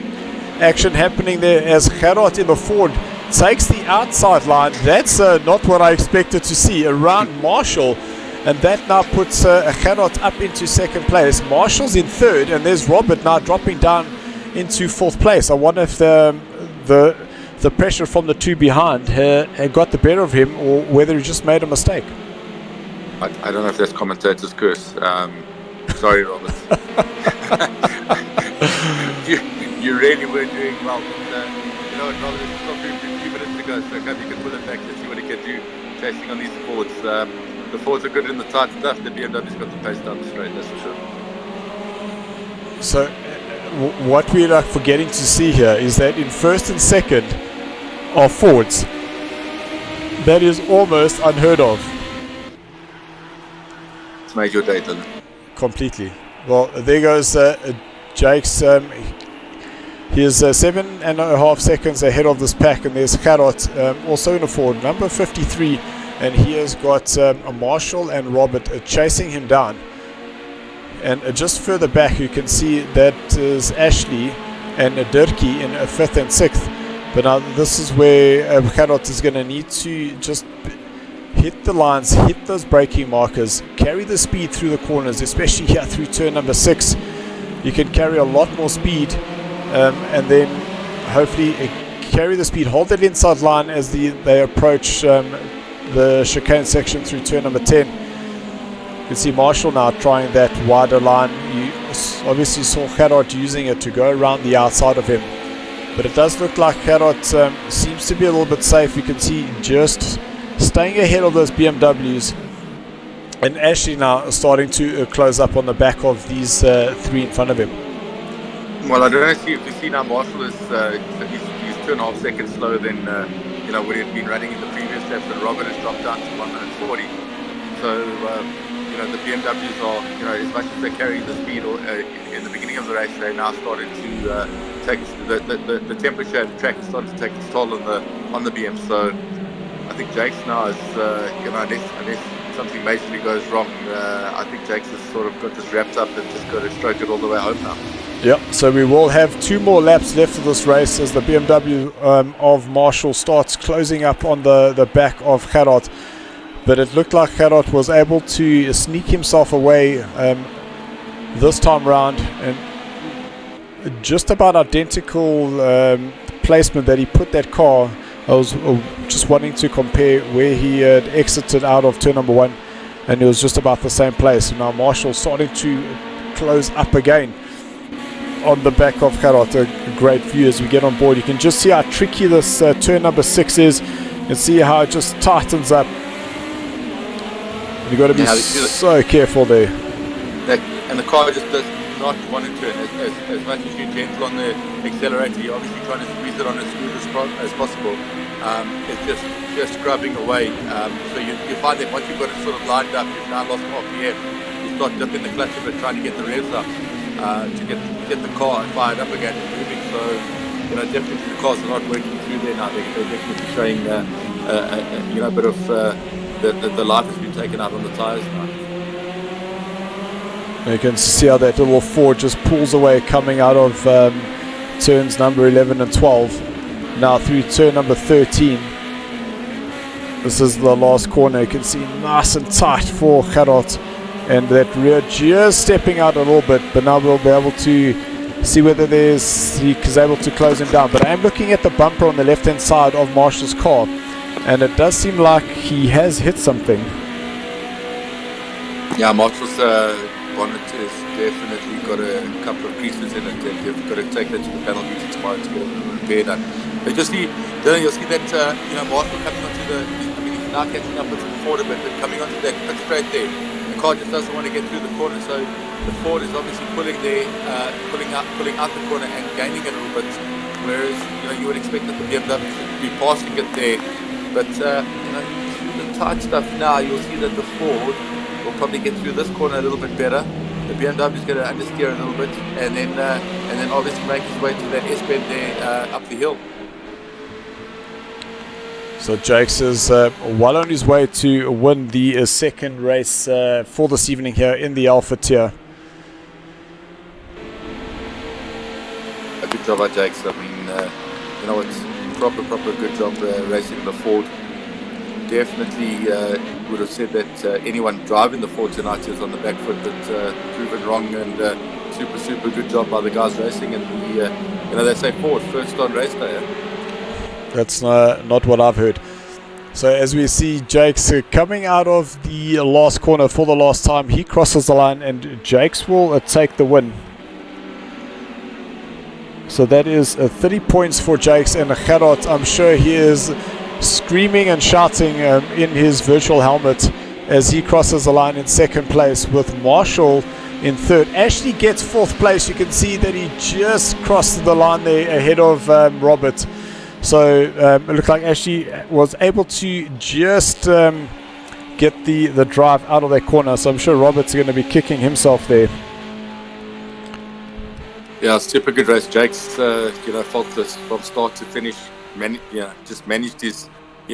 S1: action happening there as Gerard in the Ford takes the outside line. That's not what I expected to see around Marshall. And that now puts Gerard up into second place. Marshall's in third, and there's Robert now dropping down into fourth place. I wonder if the pressure from the two behind had got the better of him, or whether he just made a mistake.
S8: I don't know if that's commentator's curse. Sorry, Robert. you really were doing well. But, Robert, it's not a few minutes to go, so maybe you can pull it back to see what he can do chasing on these Fords. The Fords are good in the tight stuff. The BMW's got the pace down the straight, that's for sure.
S1: So, what we're forgetting to see here is that in first and second are Fords. That is almost unheard of.
S8: It's made your day, Dylan.
S1: Completely. Well, there goes Jakes. He is 7.5 seconds ahead of this pack, and there's Gerard also in a Ford, number 53, and he has got Marshall and Robert chasing him down. And just further back, you can see that is Ashley and Durkee in 5th and 6th. But now this is where Gerard is going to need to just hit the lines, hit those braking markers, carry the speed through the corners, especially here through turn number 6. You can carry a lot more speed, and then hopefully carry the speed, hold that inside line as they approach the chicane section through turn number 10. You can see Marshall now trying that wider line. You obviously saw Gerard using it to go around the outside of him. But it does look like Gerard seems to be a little bit safe. You can see just staying ahead of those BMWs. And Ashley now starting to close up on the back of these 3 in front of him.
S8: Well, I don't know if you see now Marshall is he's 2.5 seconds slower than what he had been running in the previous laps, and Robert has dropped down to 1 minute 40. So the BMWs are as much as they carry the speed in the beginning of the race, they're now starting to take the temperature and the track is starting to take its toll on the BM. So I think Jakes now is unless something majorly goes wrong, I think Jakes has sort of got this wrapped up and just got to stroke it all the way home now.
S1: Yeah, so we will have 2 more laps left of this race as the BMW of Marshall starts closing up on the back of Gerard. But it looked like Gerard was able to sneak himself away this time round, and just about identical placement that he put that car. I was just wanting to compare where he had exited out of turn number 1, and it was just about the same place. Now Marshall starting to close up again on the back of Gerard. A great view as we get on board. You can just see how tricky this turn number 6 is, and see how it just tightens up You got to be so careful there.
S8: And the car just does not want to turn. As much as you're gentle on the accelerator, you're obviously trying to squeeze it on as smooth as possible. It's just scrubbing away. So you find that once you've got it sort of lined up, you've now lost RPM. You start dipping the clutch a bit, trying to get the revs up to get the car fired up again and moving. So definitely the cars are not working through there now. They're definitely showing a bit of the life has been taken out on the tyres now.
S1: You can see how that little Ford just pulls away coming out of turns number 11 and 12. Now through turn number 13. This is the last corner. You can see nice and tight for Gerard. And that rear just stepping out a little bit. But now we'll be able to see whether he is able to close him down. But I am looking at the bumper on the left hand side of Marshall's car. And it does seem like he has hit something.
S8: Yeah, Marshall's bonnet has definitely got a couple of creases in it, and you've got to take that to the panel meeting tomorrow to get a repair done. But you'll see that Marshall coming onto he's now catching up with the Ford a bit, but coming onto that pit straight there, the car just doesn't want to get through the corner, so the Ford is obviously pulling out the corner and gaining it a little bit, whereas you would expect that the BMW should be passing it there. But the tight stuff now, you'll see that the Ford will probably get through this corner a little bit better. The BMW is going to understeer a little bit, and then obviously make his way to that S-bend there up the hill.
S1: So Jakes is well on his way to win the second race for this evening here in the Alpha tier.
S8: A good job by Jakes. I mean, it's proper good job racing the Ford. Definitely would have said that anyone driving the Ford tonight is on the back foot, but proven wrong, and super good job by the guys racing. And they say Ford first on race day.
S1: That's not what I've heard. So as we see Jakes coming out of the last corner for the last time, he crosses the line and Jakes will take the win. So that is 30 points for Jakes, and Gerard, I'm sure he is screaming and shouting in his virtual helmet as he crosses the line in second place, with Marshall in third. Ashley gets fourth place. You can see that he just crossed the line there ahead of Robert. So it looked like Ashley was able to just get the drive out of that corner. So I'm sure Robert's going to be kicking himself there.
S8: Yeah, super good race. Jake's, faultless from start to finish. Just managed his.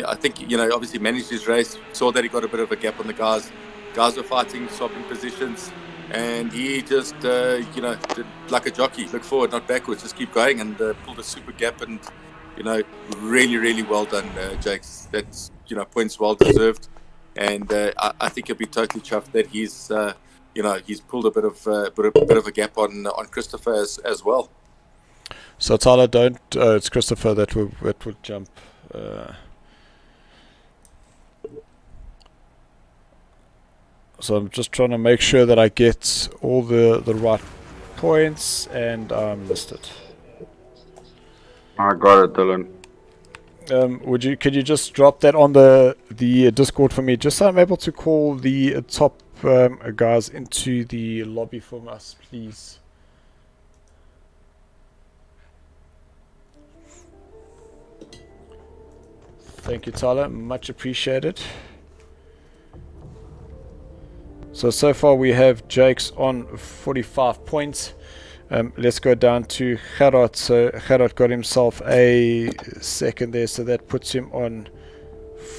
S8: I think obviously managed his race. Saw that he got a bit of a gap on the guys. Guys were fighting, swapping positions, and he just, did like a jockey. Look forward, not backwards. Just keep going, and pulled a super gap. And really well done, Jakes. That's points well deserved. And I think he'll be totally chuffed that he's. He's pulled a bit of a gap on Christopher as well.
S1: So Tyler, it's Christopher that would jump. So I'm just trying to make sure that I get all the right points, and I missed it.
S9: I got it, Dylan.
S1: Could you just drop that on the Discord for me, just so I'm able to call the top guys into the lobby for us, please? Thank you, Tyler. Much appreciated. So far we have Jakes on 45 points. Let's go down to Gerard. So Gerard got himself a second there, so that puts him on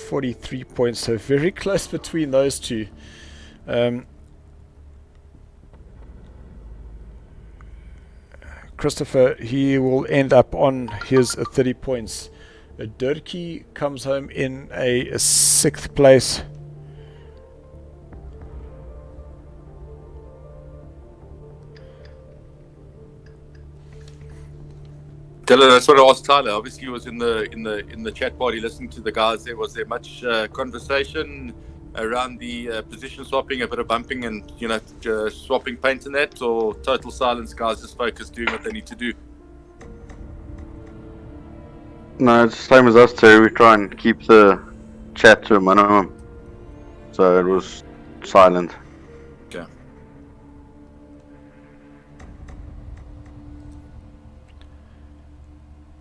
S1: 43 points. So very close between those two. Christopher, he will end up on his 30 points. Durkee comes home in a 6th place.
S8: Dylan, I sort of asked Tyler. Obviously, he was in the chat party listening to the guys. Was there much conversation around the position swapping, a bit of bumping, and swapping paint and that, or total silence? Guys just focused doing what they need to do.
S9: No, it's the same as us too. We try and keep the chat to a minimum. So it was silent.
S8: Okay.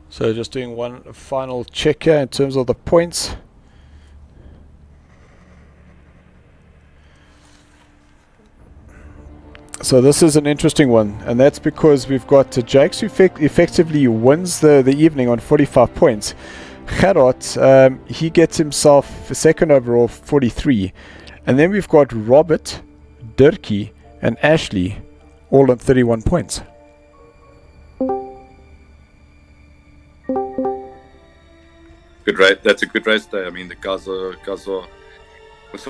S1: So just doing one final check here in terms of the points. So this is an interesting one, and that's because we've got Jakes who effectively wins the evening on 45 points. Gerard, he gets himself second overall, 43. And then we've got Robert, Dirkie, and Ashley, all on 31 points.
S8: Good race. That's a good race day. I mean, the guys are. So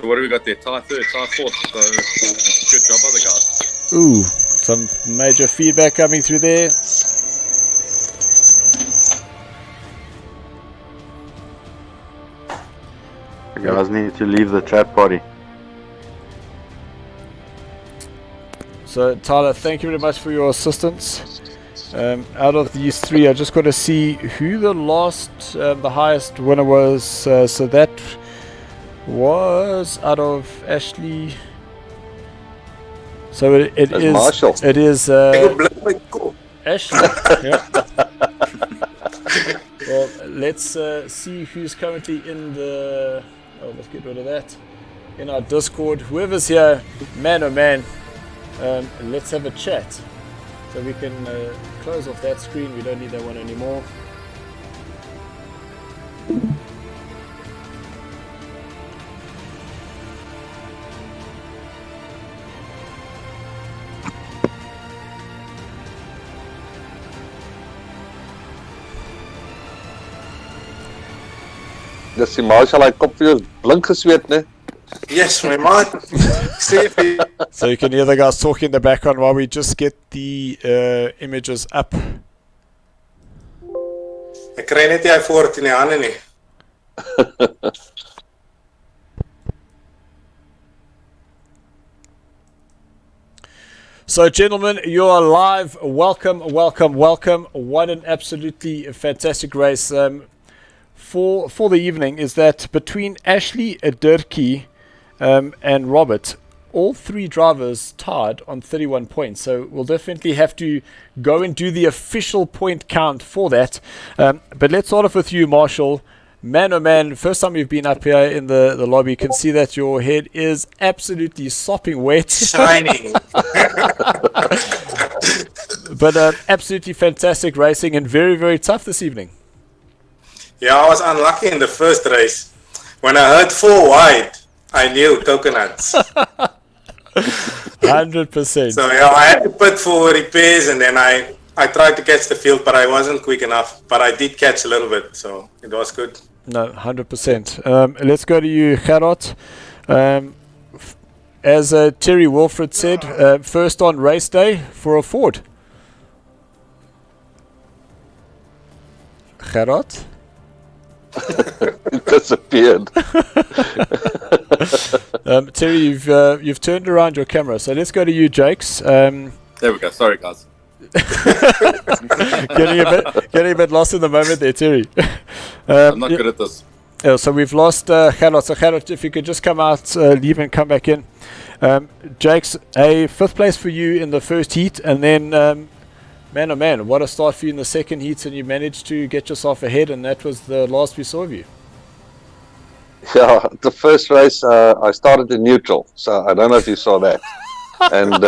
S8: what do we got there? Tie third, tie fourth. So good job by the guys.
S1: Ooh, some major feedback coming through there.
S9: You guys need to leave the chat party.
S1: So Tyler, thank you very much for your assistance. Out of these three, I just got to see who the highest winner was. So that was out of Ashley. So it is
S9: Marshall.
S1: It is Ashley. Yeah. Well, let's see who's currently in the. Oh, let's get rid of that. In our Discord, whoever's here, man oh man, let's have a chat. So we can close off that screen. We don't need that one anymore.
S10: Dis die Marshall, hy kop vir jou blink gesweet, né?
S11: Yes, my man.
S1: So you can hear the guys talking in the background while we just get the images up.
S11: Ek kry net hy voort in die hande nie.
S1: So, gentlemen, you are live. Welcome, welcome, welcome. What an absolutely fantastic race. For the evening is that between Ashley, Dirkie, and Robert, all three drivers tied on 31 points. So we'll definitely have to go and do the official point count for that. But let's start off with you, Marshall. Man oh man, first time you've been up here in the lobby, you can see that your head is absolutely sopping wet.
S11: Shining.
S1: But absolutely fantastic racing and very, very tough this evening.
S11: Yeah, I was unlucky in the first race. When I heard 4 wide, I knew coconuts.
S1: 100%.
S11: So yeah, I had to pit for repairs, and then I tried to catch the field, but I wasn't quick enough. But I did catch a little bit, so it was good.
S1: No, 100%. Let's go to you, Gerard. As Terry Wilfred said, first on race day for a Ford. Gerard?
S10: It disappeared.
S1: Terry, you've turned around your camera, so let's go to you, Jakes.
S8: There we go. Sorry, guys.
S1: getting a bit lost in the moment there, Terry.
S8: I'm not good at this.
S1: So we've lost Gerard. So Gerard, if you could just come out, leave and come back in. Jakes, a 5th place for you in the first heat, and then man oh man, what a start for you in the second heat, and you managed to get yourself ahead, and that was the last we saw of you.
S10: Yeah, the first race I started in neutral, so I don't know if you saw that. And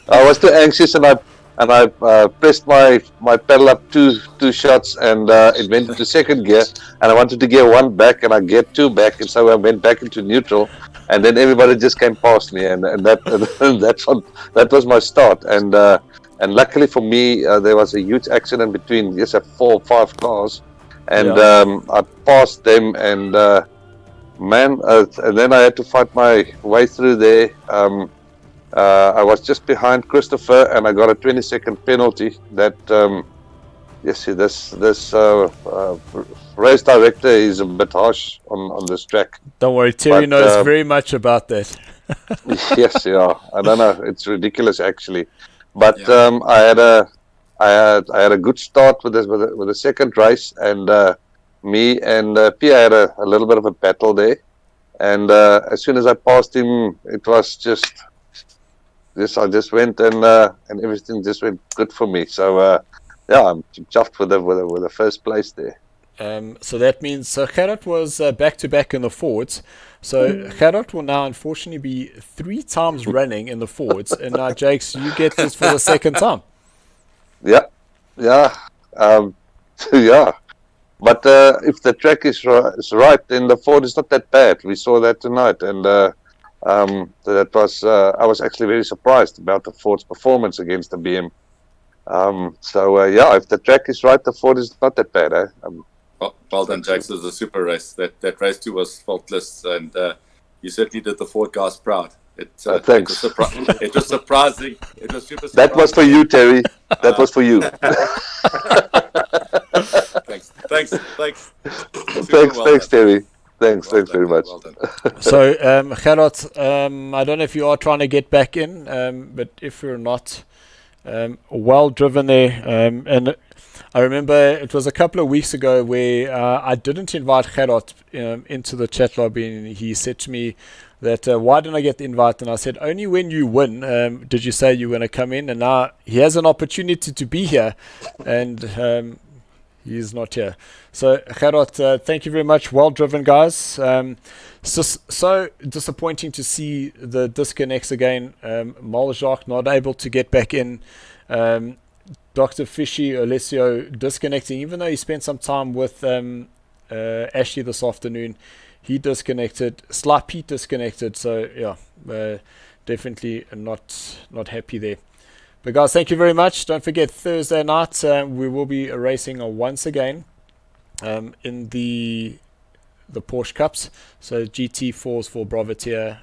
S10: I was too anxious, and I pressed my pedal up two shots, and it went into second gear, and I wanted to gear 1 back, and I geared 2 back, and so I went back into neutral, and then everybody just came past me, and that was my start, and luckily for me there was a huge accident between 4 or 5 cars, and I passed them, and and then I had to fight my way through there. I was just behind Christopher, and I got a 20-second penalty. That this race director is a bit harsh on this track.
S1: Don't worry, Terry knows very much about that.
S10: Yes, yeah. I don't know. It's ridiculous, actually. But I had a good start with the second race, and me and Pia had a little bit of a battle there. And as soon as I passed him, it was just I just went and everything just went good for me. So yeah, I'm chuffed with the first place there.
S1: So that means Gerard was back to back in the Fords. So Gerard will now unfortunately be 3 times running in the Fords, and now Jakes, you get this for the second time.
S10: Yeah. Yeah. But if the track is right, then the Ford is not that bad. We saw that tonight, and that was I was actually very surprised about the Ford's performance against the BM. So yeah, if the track is right, the Ford is not that bad.
S8: Well done, Jax. It was a super race. That race 2 was faultless, and you certainly did the Ford guys proud.
S10: Thanks.
S8: It was surprising. It was super surprising.
S10: That was for you, Terry. That was for you. Thanks, Terry. Thanks very much.
S8: Well done.
S1: So, Gerard, I don't know if you are trying to get back in, but if you're not, well driven there. And I remember it was a couple of weeks ago where I didn't invite Gerard into the chat lobby, and he said to me that why didn't I get the invite? And I said, only when you win did you say you were going to come in, and now he has an opportunity to be here, and he's not here. So Gerard, thank you very much. Well driven, guys. So disappointing to see the disconnects again. Moljak not able to get back in. Dr. Fishy Alessio disconnecting, even though he spent some time with Ashley this afternoon. He disconnected. Sly Pete disconnected. So yeah, definitely not happy there. But guys, thank you very much. Don't forget, Thursday night we will be racing once again in the Porsche Cups. So GT4s for Brava Tier,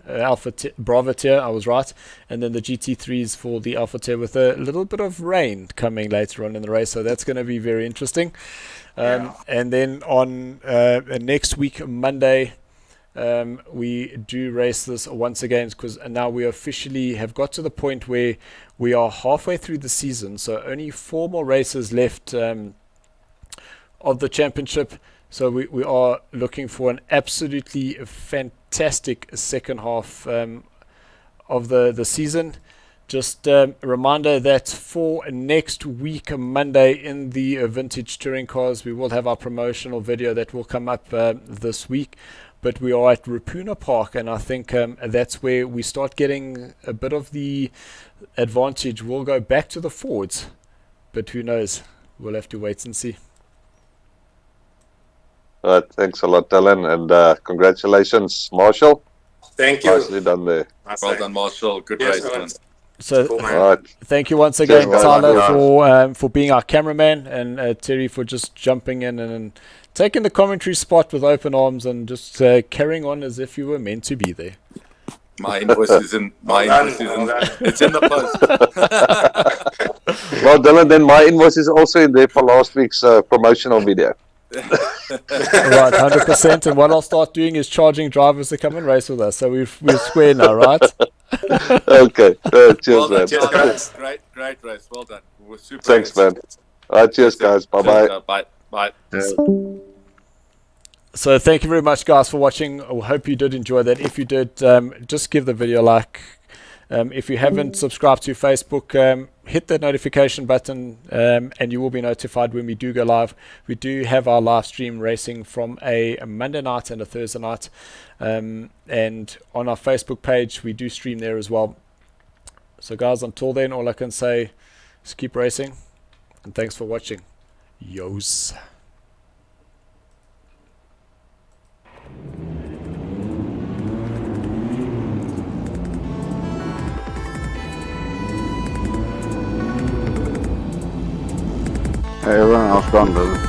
S1: Brava Tier, I was right, and then the GT3s for the Alpha Tier, with a little bit of rain coming later on in the race. So that's going to be very interesting. And then on next week, Monday, we do race this once again, because now we officially have got to the point where we are halfway through the season, so only 4 more races left of the championship. So we are looking for an absolutely fantastic second half of the season. Just a reminder that for next week, Monday, in the vintage touring cars, we will have our promotional video that will come up this week. But we are at Rapuna Park, and I think that's where we start getting a bit of the advantage. We'll go back to the Fords, but who knows? We'll have to wait and see.
S10: All right, thanks a lot, Dylan, and congratulations, Marshall.
S11: Thank you.
S10: Nicely done there.
S8: Well done, Marshall. Good race, man.
S1: So,
S11: Cool,
S10: right.
S1: Thank you once again,
S10: Cheers,
S1: Tyler, for being our cameraman, and Terry for just jumping in and taking the commentary spot with open arms, and just carrying on as if you were meant to be there.
S8: My invoice is in. It's in the post.
S10: Well, Dylan, then my invoice is also in there for last week's promotional video.
S1: Right, 100%. And what I'll start doing is charging drivers to come and race with us. So we're square now, right?
S10: Okay. Cheers,
S8: Well done,
S10: man.
S8: cheers, guys. Great race. Well done. We're super.
S10: Thanks, man. All right, cheers, guys. Bye-bye.
S8: Bye.
S1: So thank you very much, guys, for watching. I hope you did enjoy that. If you did, just give the video a like. If you haven't subscribed to Facebook, hit the notification button, and you will be notified when we do go live. We do have our live stream racing from a Monday night and a Thursday night, and on our Facebook page we do stream there as well. So guys, until then, all I can say is keep racing, and thanks for watching. Yos.
S9: Everyone else gone, does it?